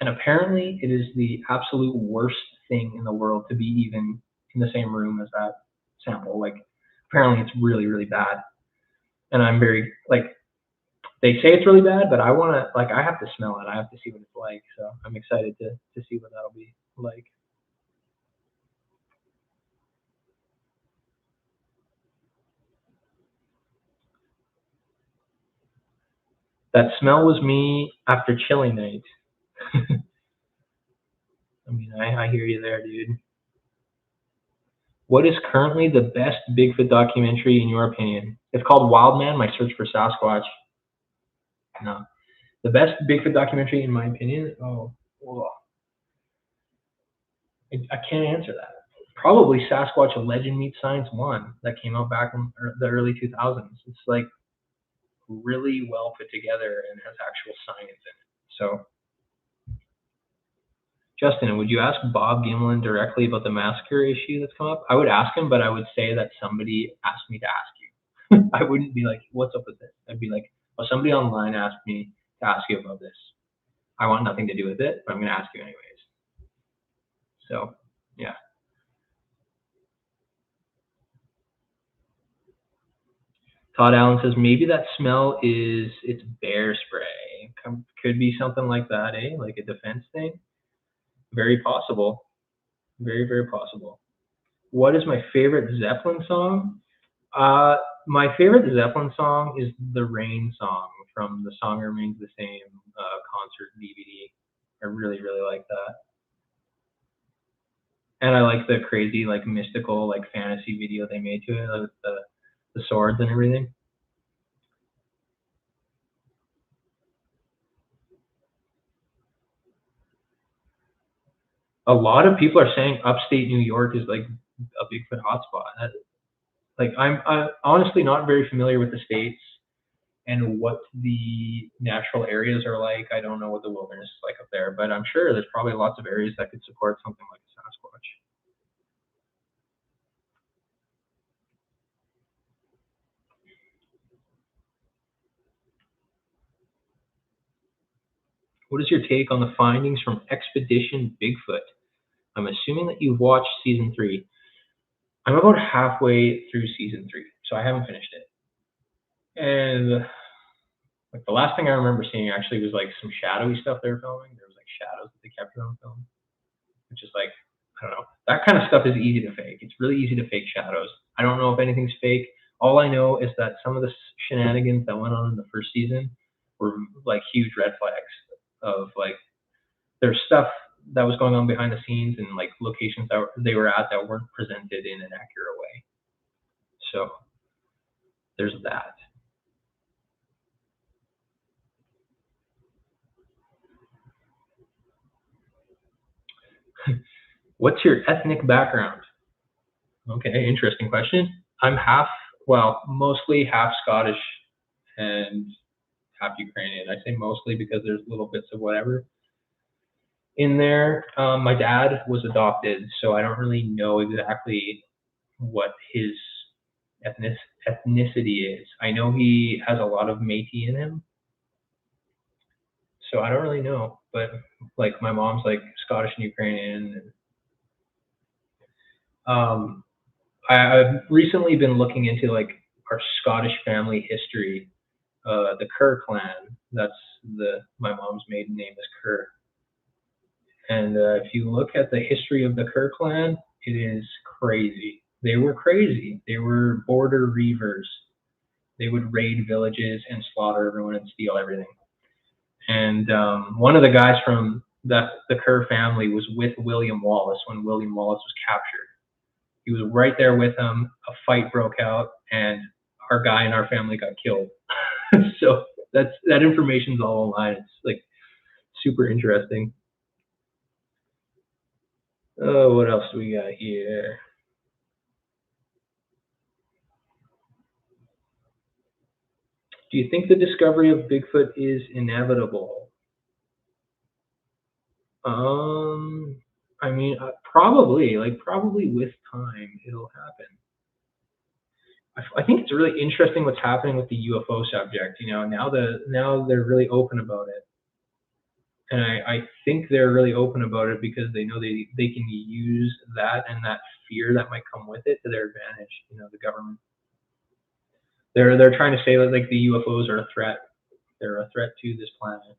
S1: And apparently it is the absolute worst thing in the world to be even in the same room as that sample. Like apparently it's really, really bad. And I'm very like, they say it's really bad, but I want to, like, I have to smell it. I have to see what it's like. So I'm excited to see what that'll be like. That smell was me after chili night. I mean, I hear you there, dude. What is currently the best Bigfoot documentary in your opinion? It's called Wild Man, My Search for Sasquatch. No. The best Bigfoot documentary in my opinion? Oh, well, I can't answer that. Probably Sasquatch: A Legend Meets Science 1 that came out back in the early 2000s. It's like really well put together and has actual science in it. So, Justin, would you ask Bob Gimlin directly about the massacre issue that's come up? I would ask him, but I would say that somebody asked me to ask you. I wouldn't be like, what's up with this? I'd be like, well, somebody online asked me to ask you about this. I want nothing to do with it, but I'm going to ask you anyways. So, yeah. Todd Allen says maybe that smell is it's bear spray. Could be something like that, eh? Like a defense thing. Very possible. Very, very possible. What is my favorite Zeppelin song? My favorite Zeppelin song is the Rain song from The Song Remains the Same concert DVD. I really, really like that. And I like the crazy, like mystical, like fantasy video they made to it, with the swords and everything. A lot of people are saying upstate New York is like a Bigfoot hotspot. Like I'm honestly not very familiar with the states and what the natural areas are like. I don't know what the wilderness is like up there, but I'm sure there's probably lots of areas that could support something like a Sasquatch. What is your take on the findings from Expedition Bigfoot? I'm assuming that you've watched season 3. I'm about halfway through season 3, so I haven't finished it. And like the last thing I remember seeing actually was like some shadowy stuff they were filming. There was like shadows that they kept on film, which is like, I don't know. That kind of stuff is easy to fake. It's really easy to fake shadows. I don't know if anything's fake. All I know is that some of the shenanigans that went on in the first season were like huge red flags of like there's stuff that was going on behind the scenes and like locations that they were at that weren't presented in an accurate way. So there's that. What's your ethnic background? Okay, interesting question. I'm mostly half Scottish and half Ukrainian. I say mostly because there's little bits of whatever in there. My dad was adopted, so I don't really know exactly what his ethnicity is. I know he has a lot of Métis in him, so I don't really know. But like my mom's like Scottish and Ukrainian. And, I've recently been looking into like our Scottish family history. The Kerr clan. That's my mom's maiden name is Kerr. And if you look at the history of the Kerr clan, it is crazy. They were crazy. They were border reavers. They would raid villages and slaughter everyone and steal everything. And one of the guys from the Kerr family was with William Wallace when William Wallace was captured. He was right there with him. A fight broke out, and our guy in our family got killed. So that information's all online. It's like super interesting. Oh, what else do we got here? Do you think the discovery of Bigfoot is inevitable? I mean, probably with time it'll happen. I think it's really interesting what's happening with the UFO subject. You know, now they're really open about it, and I think they're really open about it because they know they can use that and that fear that might come with it to their advantage. You know, the government. They're trying to say that like the UFOs are a threat. They're a threat to this planet.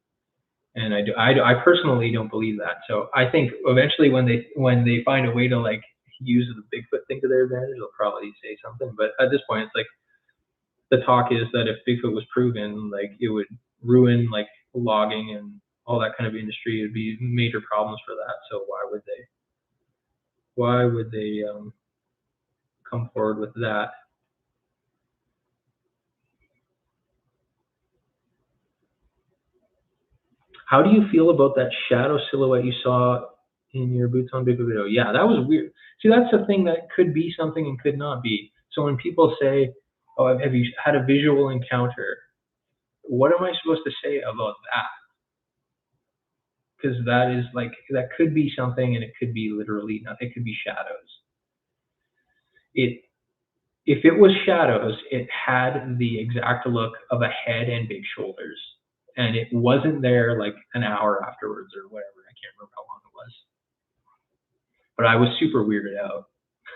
S1: And I personally don't believe that. So I think eventually when they find a way to like use the Bigfoot thing to their advantage, they'll probably say something. But at this point, it's like the talk is that if Bigfoot was proven, like it would ruin like logging and all that kind of industry. It'd be major problems for that. So why would they? Come forward with that? How do you feel about that shadow silhouette you saw in your Boots on Bigfoot video? Yeah, that was weird. See, that's the thing that could be something and could not be. So when people say, "Oh, have you had a visual encounter?" What am I supposed to say about that? Because that is like that could be something, and it could be literally nothing. It could be shadows. If it was shadows, it had the exact look of a head and big shoulders, and it wasn't there like an hour afterwards or whatever. I can't remember how long it was. But I was super weirded out.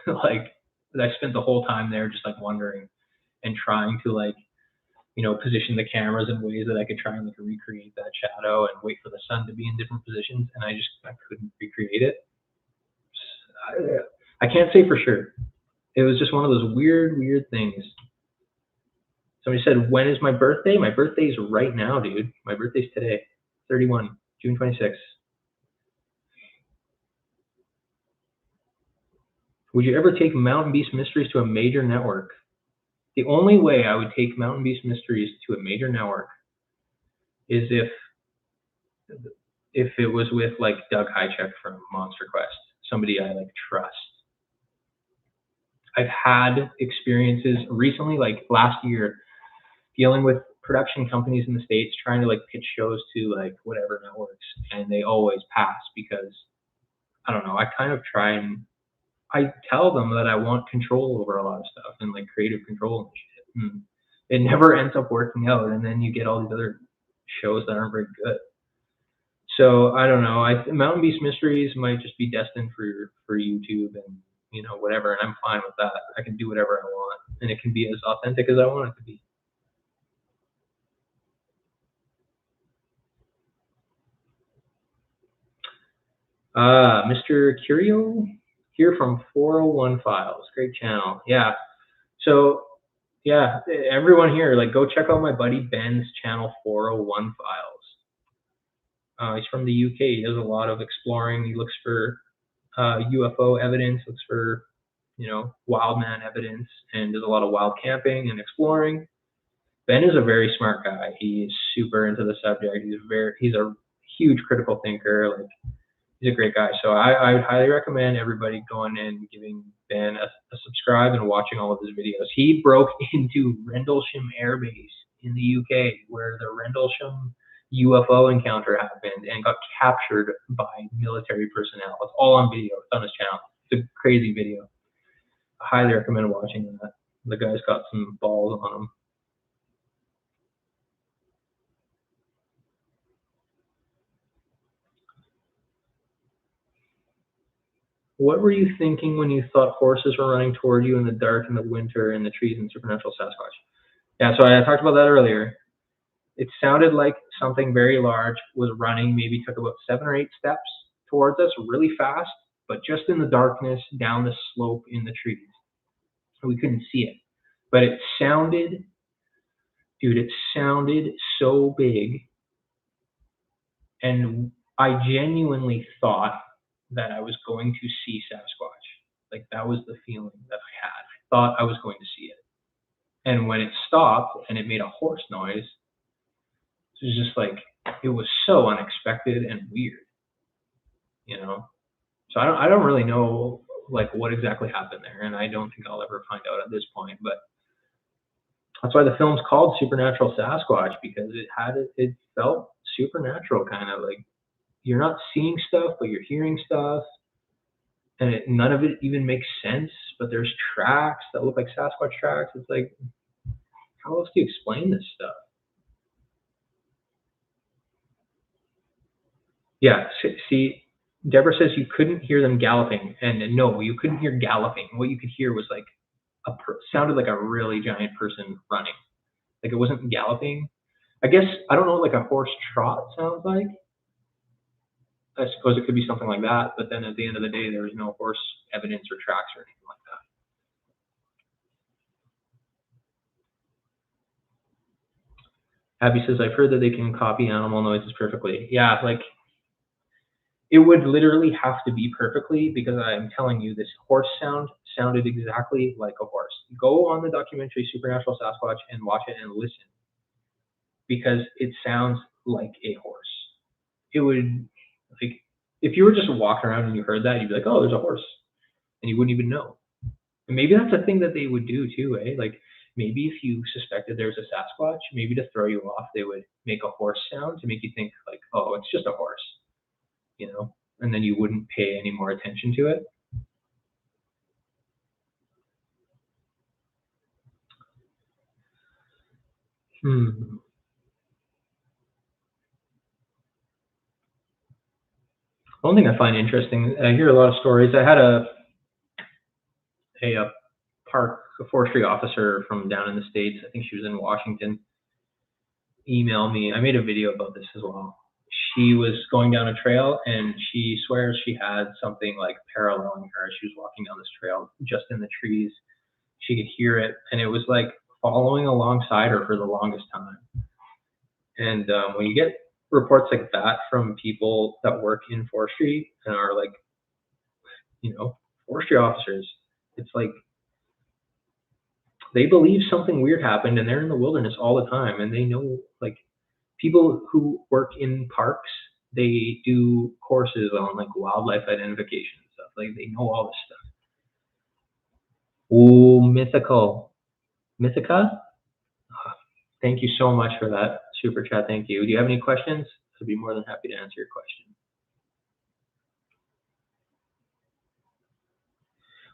S1: Like I spent the whole time there just like wondering and trying to like, you know, position the cameras in ways that I could try and like recreate that shadow and wait for the sun to be in different positions, and I couldn't recreate it. I can't say for sure. It was just one of those weird things. Somebody said, "When is my birthday?" My birthday's right now, dude. My birthday's today, 31, June 26th. Would you ever take Mountain Beast Mysteries to a major network? The only way I would take Mountain Beast Mysteries to a major network is if it was with like Doug Highcheck from Monster Quest, somebody I like trust. I've had experiences recently, like last year, dealing with production companies in the States trying to like pitch shows to like whatever networks, and they always pass because I don't know. I kind of try and I tell them that I want control over a lot of stuff and like creative control and shit. And it never ends up working out, and then you get all these other shows that aren't very good. So I don't know. Mountain Beast Mysteries might just be destined for YouTube and you know whatever, and I'm fine with that. I can do whatever I want, and it can be as authentic as I want it to be. Mr. Curio here from 401 Files. Great channel. Yeah. So yeah, everyone here, like go check out my buddy Ben's channel 401 Files. He's from the UK. He does a lot of exploring. He looks for UFO evidence, looks for, wild man evidence, and does a lot of wild camping and exploring. Ben is a very smart guy. He's super into the subject. He's a huge critical thinker. Like, he's a great guy. So I would highly recommend everybody going and giving Ben a subscribe and watching all of his videos. He broke into Rendlesham Air Base in the UK, where the Rendlesham UFO encounter happened, and got captured by military personnel. It's all on video. It's on his channel. It's a crazy video. I highly recommend watching that. The guy's got some balls on him. What were you thinking when you thought horses were running toward you in the dark in the winter in the trees in Supernatural Sasquatch? Yeah, so I talked about that earlier. It sounded like something very large was running, maybe took about 7 or 8 steps towards us really fast, but just in the darkness down the slope in the trees. We couldn't see it. But it sounded so big. And I genuinely thought that I was going to see Sasquatch. Like, that was the feeling that I had. I thought I was going to see it. And when it stopped and it made a horse noise, it was just like, it was so unexpected and weird, So I don't really know like what exactly happened there, and I don't think I'll ever find out at this point. But that's why the film's called Supernatural Sasquatch, because it felt supernatural, kind of like you're not seeing stuff, but you're hearing stuff, and none of it even makes sense. But there's tracks that look like Sasquatch tracks. It's like, how else do you explain this stuff? Yeah, see, Deborah says you couldn't hear them galloping, and no, you couldn't hear galloping. What you could hear was like sounded like a really giant person running. Like, it wasn't galloping. I guess, I don't know, like a horse trot sounds like. I suppose it could be something like that, but then at the end of the day, there was no horse evidence or tracks or anything like that. Abby says, I've heard that they can copy animal noises perfectly. Yeah, like, it would literally have to be perfectly, because I'm telling you, this horse sounded exactly like a horse. Go on the documentary Supernatural Sasquatch and watch it and listen, because it sounds like a horse. It would, like, if you were just walking around and you heard that, you'd be like, oh, there's a horse, and you wouldn't even know. And maybe that's a thing that they would do too, eh? Like, maybe if you suspected there was a Sasquatch, maybe to throw you off, they would make a horse sound to make you think like, oh, it's just a horse, and then you wouldn't pay any more attention to it. One thing I find interesting, I hear a lot of stories. I had a forestry officer from down in the States, I think she was in Washington, email me. I made a video about this as well. She was going down a trail, and she swears she had something like paralleling her. She was walking down this trail just in the trees. She could hear it, and it was like following alongside her for the longest time. And when you get reports like that from people that work in forestry and are like, forestry officers, it's like they believe something weird happened, and they're in the wilderness all the time, and they know, like, people who work in parks, they do courses on like wildlife identification and stuff. Like, they know all this stuff. Oh, Mythica. Thank you so much for that super chat. Thank you. Do you have any questions? I'd be more than happy to answer your question.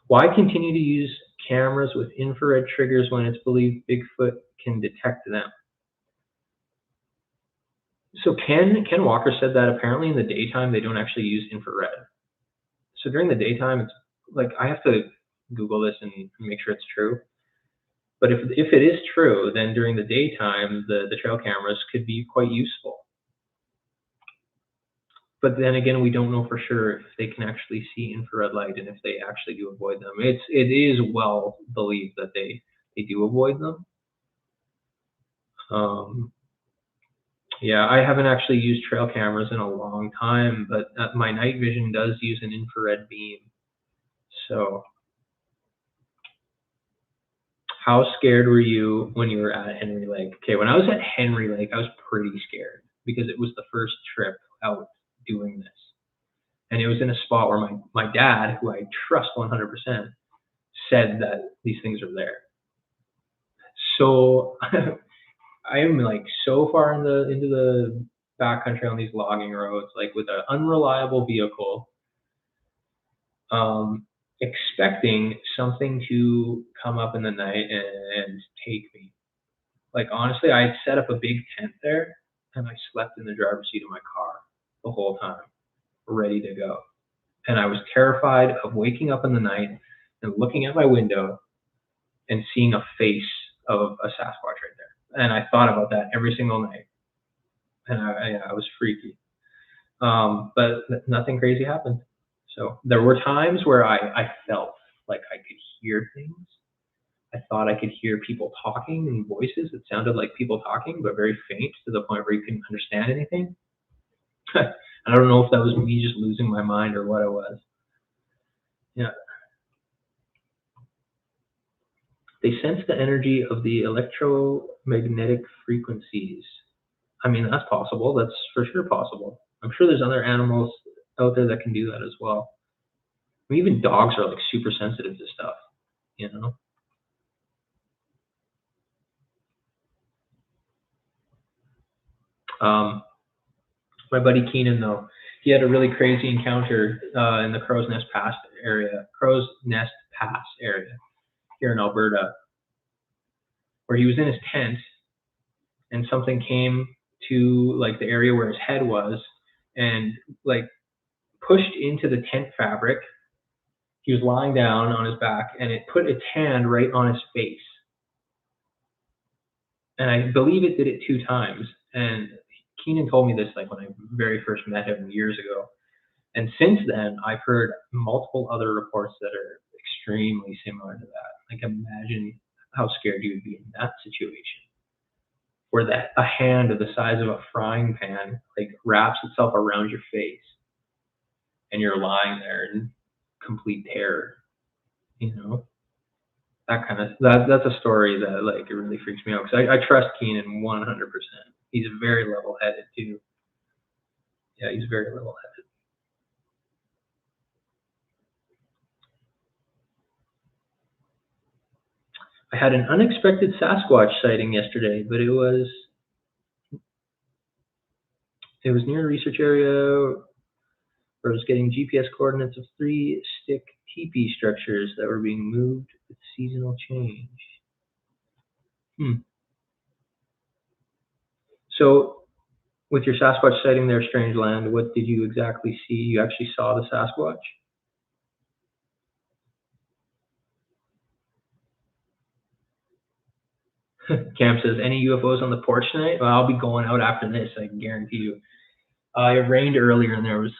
S1: Why continue to use cameras with infrared triggers when it's believed Bigfoot can detect them? So Ken Walker said that apparently in the daytime they don't actually use infrared. So during the daytime, it's like, I have to Google this and make sure it's true. But if it is true, then during the daytime, the trail cameras could be quite useful. But then again, we don't know for sure if they can actually see infrared light and if they actually do avoid them. It is well believed that they do avoid them. Yeah, I haven't actually used trail cameras in a long time, but my night vision does use an infrared beam. So, how scared were you when you were at Henry Lake? Okay, when I was at Henry Lake, I was pretty scared because it was the first trip out doing this. And it was in a spot where my dad, who I trust 100%, said that these things are there. So I am like so far into the backcountry on these logging roads, like with an unreliable vehicle, expecting something to come up in the night and take me. Like honestly, I had set up a big tent there, and I slept in the driver's seat of my car the whole time, ready to go. And I was terrified of waking up in the night and looking at my window and seeing a face of a Sasquatch right there. And I thought about that every single night, and I was freaky. But nothing crazy happened. So there were times where I felt like I could hear things. I thought I could hear people talking in voices that sounded like people talking, but very faint to the point where you couldn't understand anything. I don't know if that was me just losing my mind or what it was. Yeah. They sense the energy of the electromagnetic frequencies. I mean, that's possible. That's for sure possible. I'm sure there's other animals out there that can do that as well. I mean, even dogs are like super sensitive to stuff, you know? My buddy Keenan, though, he had a really crazy encounter in the Crow's Nest Pass area here in Alberta, where he was in his tent and something came to like the area where his head was and like pushed into the tent fabric. He was lying down on his back and it put its hand right on his face. And I believe it did it 2 times. And Keenan told me this like when I very first met him years ago. And since then, I've heard multiple other reports that are extremely similar to that. Like imagine how scared you would be in that situation, where a hand the size of a frying pan like wraps itself around your face, and you're lying there in complete terror. You know, that's a story that like it really freaks me out because I trust Keenan 100%. He's very level-headed too. Yeah, he's very level-headed. I had an unexpected Sasquatch sighting yesterday, but it was near a research area where I was getting GPS coordinates of 3 stick teepee structures that were being moved with seasonal change. So, with your Sasquatch sighting there, Strangeland, what did you exactly see? You actually saw the Sasquatch? Cam says, any UFOs on the porch tonight? Well, I'll be going out after this, I can guarantee you. It rained earlier and there was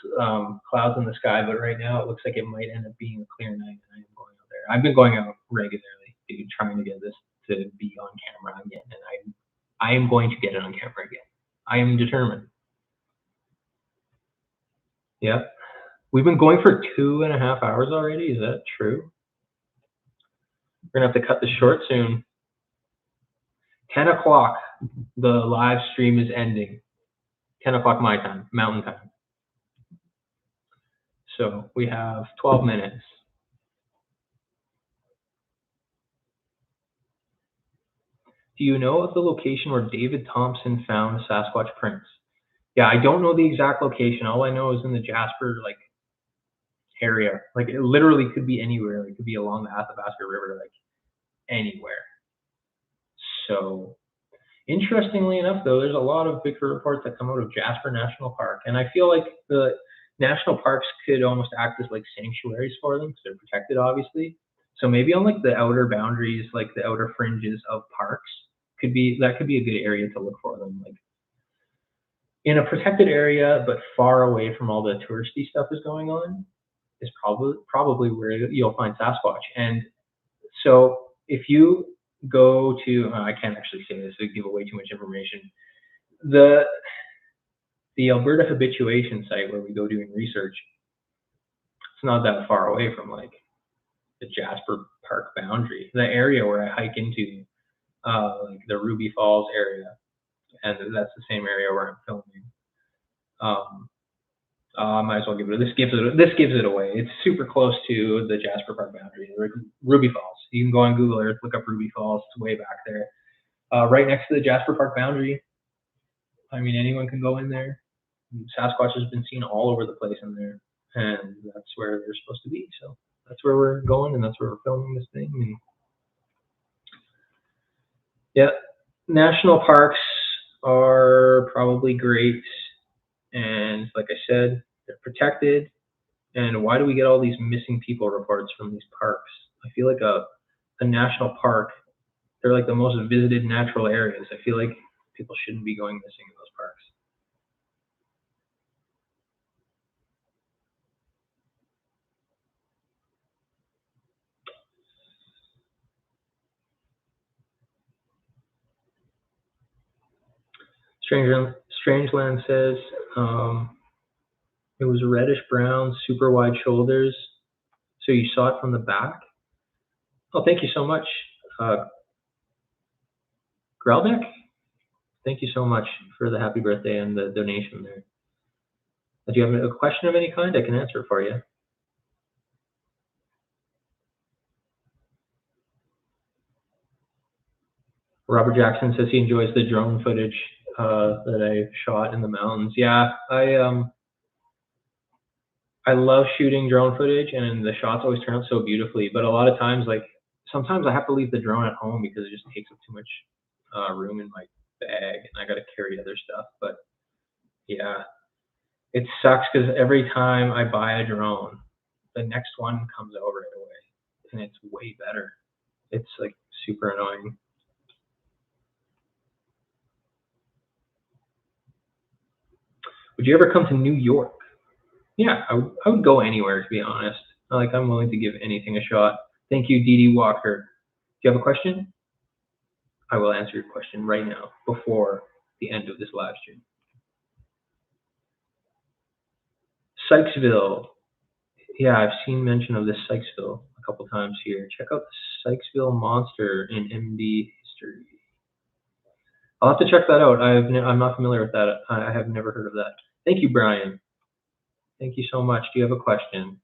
S1: clouds in the sky, but right now it looks like it might end up being a clear night and I am going out there. I've been going out regularly, dude, trying to get this to be on camera again, and I am going to get it on camera again. I am determined. Yeah. We've been going for 2.5 hours already. Is that true? We're going to have to cut this short soon. 10 o'clock, the live stream is ending. 10 o'clock my time, Mountain Time. So we have 12 minutes. Do you know of the location where David Thompson found Sasquatch prints? Yeah, I don't know the exact location. All I know is in the Jasper like area. Like it literally could be anywhere. It could be along the Athabasca River, like anywhere. So interestingly enough, though, there's a lot of Bigfoot reports that come out of Jasper National Park, and I feel like the national parks could almost act as like sanctuaries for them because they're protected, obviously. So maybe on like the outer boundaries, like the outer fringes of parks, could be a good area to look for them. Like in a protected area, but far away from all the touristy stuff is going on, is probably where you'll find Sasquatch. And so if you go to, I can't actually say this, it would give away too much information. the Alberta habituation site where we go doing research, it's not that far away from like the Jasper Park boundary. The area where I hike into, like the Ruby Falls area, and that's the same area where I'm filming. I might as well give it. This gives it away. It's super close to the Jasper Park boundary, Ruby Falls. You can go on Google Earth, look up Ruby Falls. It's way back there, right next to the Jasper Park boundary. I mean, anyone can go in there. Sasquatch has been seen all over the place in there, and that's where they're supposed to be. So that's where we're going, and that's where we're filming this thing. And yeah, national parks are probably great, and like I said, they're protected. And why do we get all these missing people reports from these parks? I feel like a national park, they're like the most visited natural areas. I feel like people shouldn't be going missing in those parks. Strangeland says it was reddish brown, super wide shoulders. So you saw it from the back? Oh, thank you so much, Grelbeck. Thank you so much for the happy birthday and the donation there. Do you have a question of any kind? I can answer it for you. Robert Jackson says he enjoys the drone footage that I shot in the mountains. Yeah, I love shooting drone footage, and the shots always turn out so beautifully. But a lot of times, like sometimes I have to leave the drone at home because it just takes up too much room in my bag, and I got to carry other stuff. But yeah, it sucks because every time I buy a drone, the next one comes out right away, and it's way better. It's like super annoying. Would you ever come to New York? Yeah, I would go anywhere, to be honest. Like, I'm willing to give anything a shot. Thank you, Dee Dee Walker. Do you have a question? I will answer your question right now before the end of this live stream. Sykesville. Yeah, I've seen mention of this Sykesville a couple times here. Check out the Sykesville monster in MD history. I'll have to check that out. I'm not familiar with that. I have never heard of that. Thank you, Brian. Thank you so much. Do you have a question?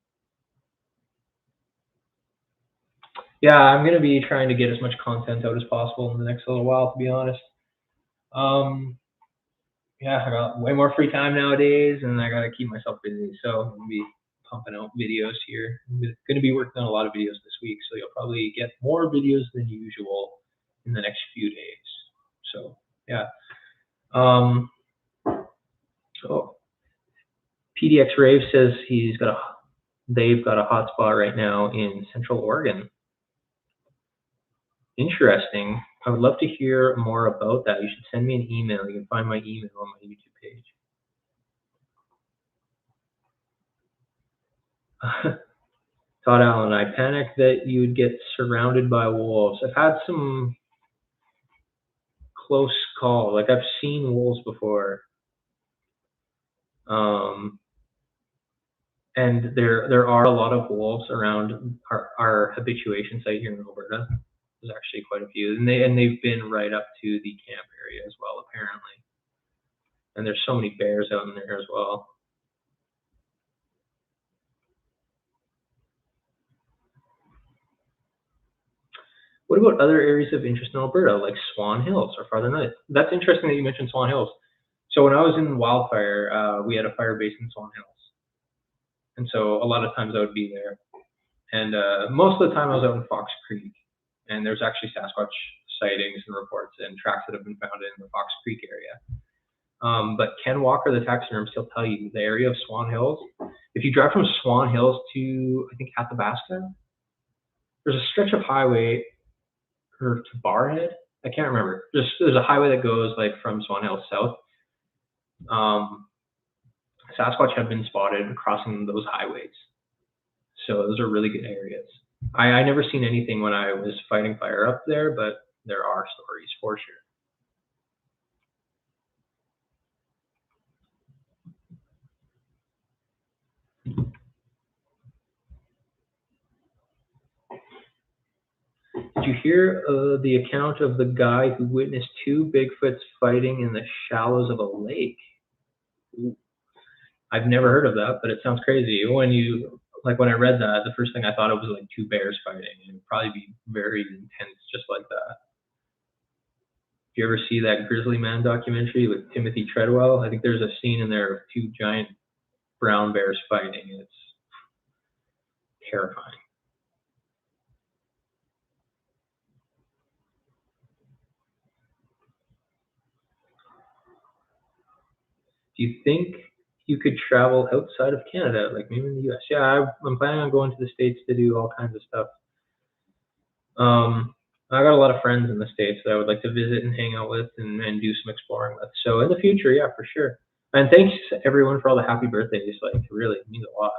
S1: Yeah, I'm going to be trying to get as much content out as possible in the next little while, to be honest. Yeah, I got way more free time nowadays, and I got to keep myself busy. So I'm going to be pumping out videos here. I'm going to be working on a lot of videos this week, so you'll probably get more videos than usual in the next few days. So yeah. Oh, PDX Rave says they've got a hotspot right now in Central Oregon. Interesting. I would love to hear more about that. You should send me an email. You can find my email on my YouTube page. Todd Allen, I panicked that you would get surrounded by wolves. I've had some close call. Like, I've seen wolves before. And there are a lot of wolves around our habituation site here in Alberta. There's actually quite a few, and they've been right up to the camp area as well, apparently. And there's so many bears out in there as well. What about other areas of interest in Alberta, like Swan Hills or farther north? That's interesting that you mentioned Swan Hills. So when I was in wildfire, we had a fire base in Swan Hills, and so a lot of times I would be there. And most of the time I was out in Fox Creek, and there's actually Sasquatch sightings and reports and tracks that have been found in the Fox Creek area. But Ken Walker, the taxidermist, he'll tell you the area of Swan Hills. If you drive from Swan Hills to, I think, Athabasca, there's a stretch of highway, or to Barhead. I can't remember. There's a highway that goes like from Swan Hills south. Sasquatch have been spotted crossing those highways. So those are really good areas. I never seen anything when I was fighting fire up there, but there are stories for sure. you hear the account of the guy who witnessed 2 Bigfoots fighting in the shallows of a lake? Ooh, I've never heard of that, but it sounds crazy. When I read that, the first thing I thought it was like 2 bears fighting. It would probably be very intense, just like that. If you ever see that Grizzly Man documentary with Timothy Treadwell, I think there's a scene in there of 2 giant brown bears fighting. It's terrifying. Do you think you could travel outside of Canada, like maybe in the US? Yeah, I'm planning on going to the States to do all kinds of stuff. I got a lot of friends in the States that I would like to visit and hang out with and do some exploring with. So in the future, yeah, for sure. And thanks everyone for all the happy birthdays. Like, really, it means a lot.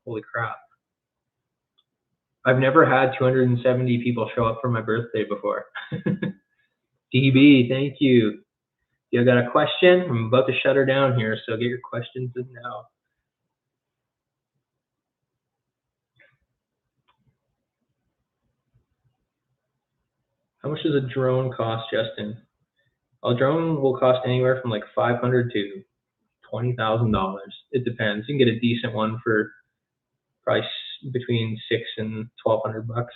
S1: Holy crap. I've never had 270 people show up for my birthday before. DB, thank you. You got a question? I'm about to shut her down here, so get your questions in now. How much does a drone cost, Justin? A drone will cost anywhere from like $500 to $20,000. It depends. You can get a decent one for price between $600 and $1,200.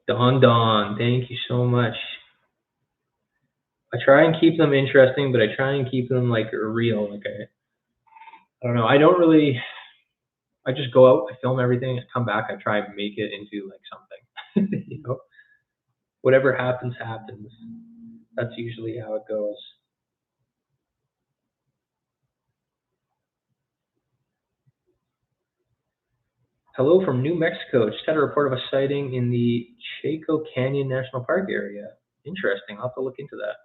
S1: Don, thank you so much. I try and keep them interesting, but I try and keep them like real. Like I don't know. I just go out, I film everything, I come back, I try and make it into like something. You know, whatever happens, happens. That's usually how it goes. Hello from New Mexico. Just had a report of a sighting in the Chaco Canyon National Park area. Interesting. I'll have to look into that.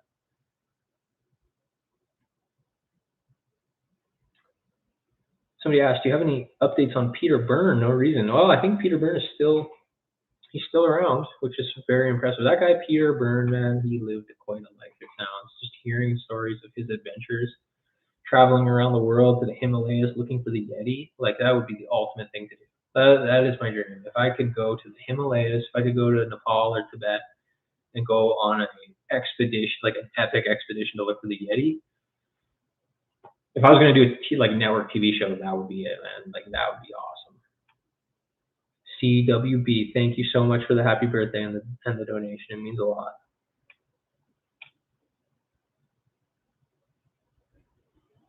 S1: Somebody asked, do you have any updates on Peter Byrne? No reason. Well, I think Peter Byrne is he's still around, which is very impressive. That guy, Peter Byrne, man, he lived quite a life, it sounds. Just hearing stories of his adventures, traveling around the world to the Himalayas looking for the Yeti, like that would be the ultimate thing to do. That is my dream. If I could go to the Himalayas, if I could go to Nepal or Tibet and go on an expedition, like an epic expedition to look for the Yeti, if I was going to do a like network TV show, that would be it, man. Like that would be awesome. CWB, thank you so much for the happy birthday and the donation. It means a lot.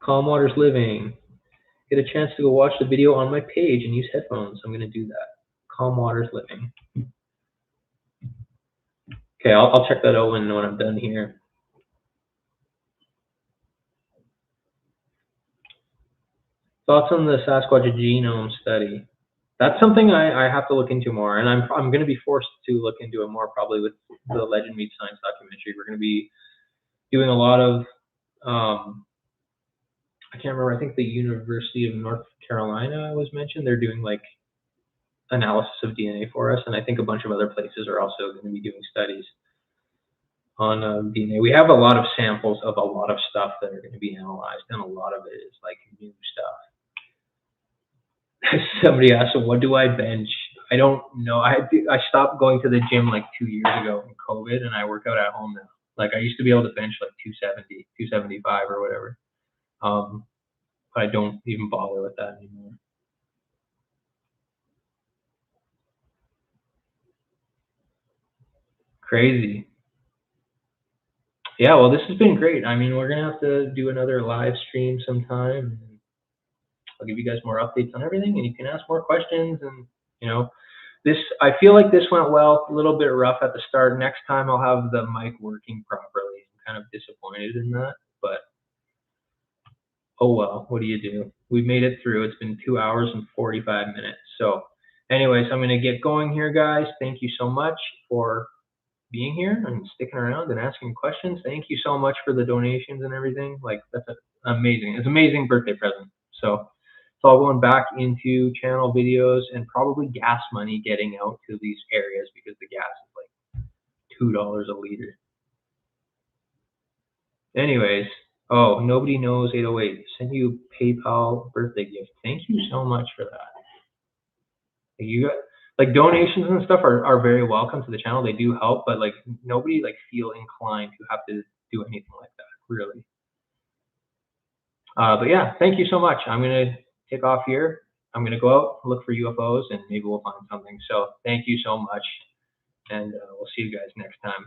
S1: Calm Waters Living. Get a chance to go watch the video on my page and use headphones. I'm going to do that. Calm Waters Living. Okay, I'll check that out when I'm done here. Thoughts on the Sasquatch genome study? That's something I have to look into more, and I'm going to be forced to look into it more probably with the Legend Meets Science documentary. We're going to be doing a lot of I can't remember. I think the University of North Carolina was mentioned. They're doing like analysis of DNA for us, and I think a bunch of other places are also going to be doing studies on DNA. We have a lot of samples of a lot of stuff that are going to be analyzed, and a lot of it is like new stuff. Somebody asked, what do I bench? I don't know. I stopped going to the gym like 2 years ago in COVID, and I work out at home now. Like I used to be able to bench like 270, 275 or whatever. But I don't even bother with that anymore. Crazy. Yeah, well, this has been great. I mean, we're gonna have to do another live stream sometime. I'll give you guys more updates on everything, and you can ask more questions. And you know, I feel like this went well. A little bit rough at the start. Next time, I'll have the mic working properly. I'm kind of disappointed in that, but oh well. What do you do? We've made it through. It's been 2 hours and 45 minutes. So, anyways, I'm gonna get going here, guys. Thank you so much for being here and sticking around and asking questions. Thank you so much for the donations and everything. Like that's amazing. It's an amazing birthday present. So it's all going back into channel videos and probably gas money getting out to these areas because the gas is like $2 a liter. Anyways, oh, nobody knows 808. Send you PayPal birthday gift. Thank you so much for that. You like donations and stuff are very welcome to the channel. They do help, but like nobody like feel inclined to have to do anything like that, really. But yeah, thank you so much. I'm gonna take off here. I'm gonna go out, look for UFOs, and maybe we'll find something. So thank you so much, and we'll see you guys next time.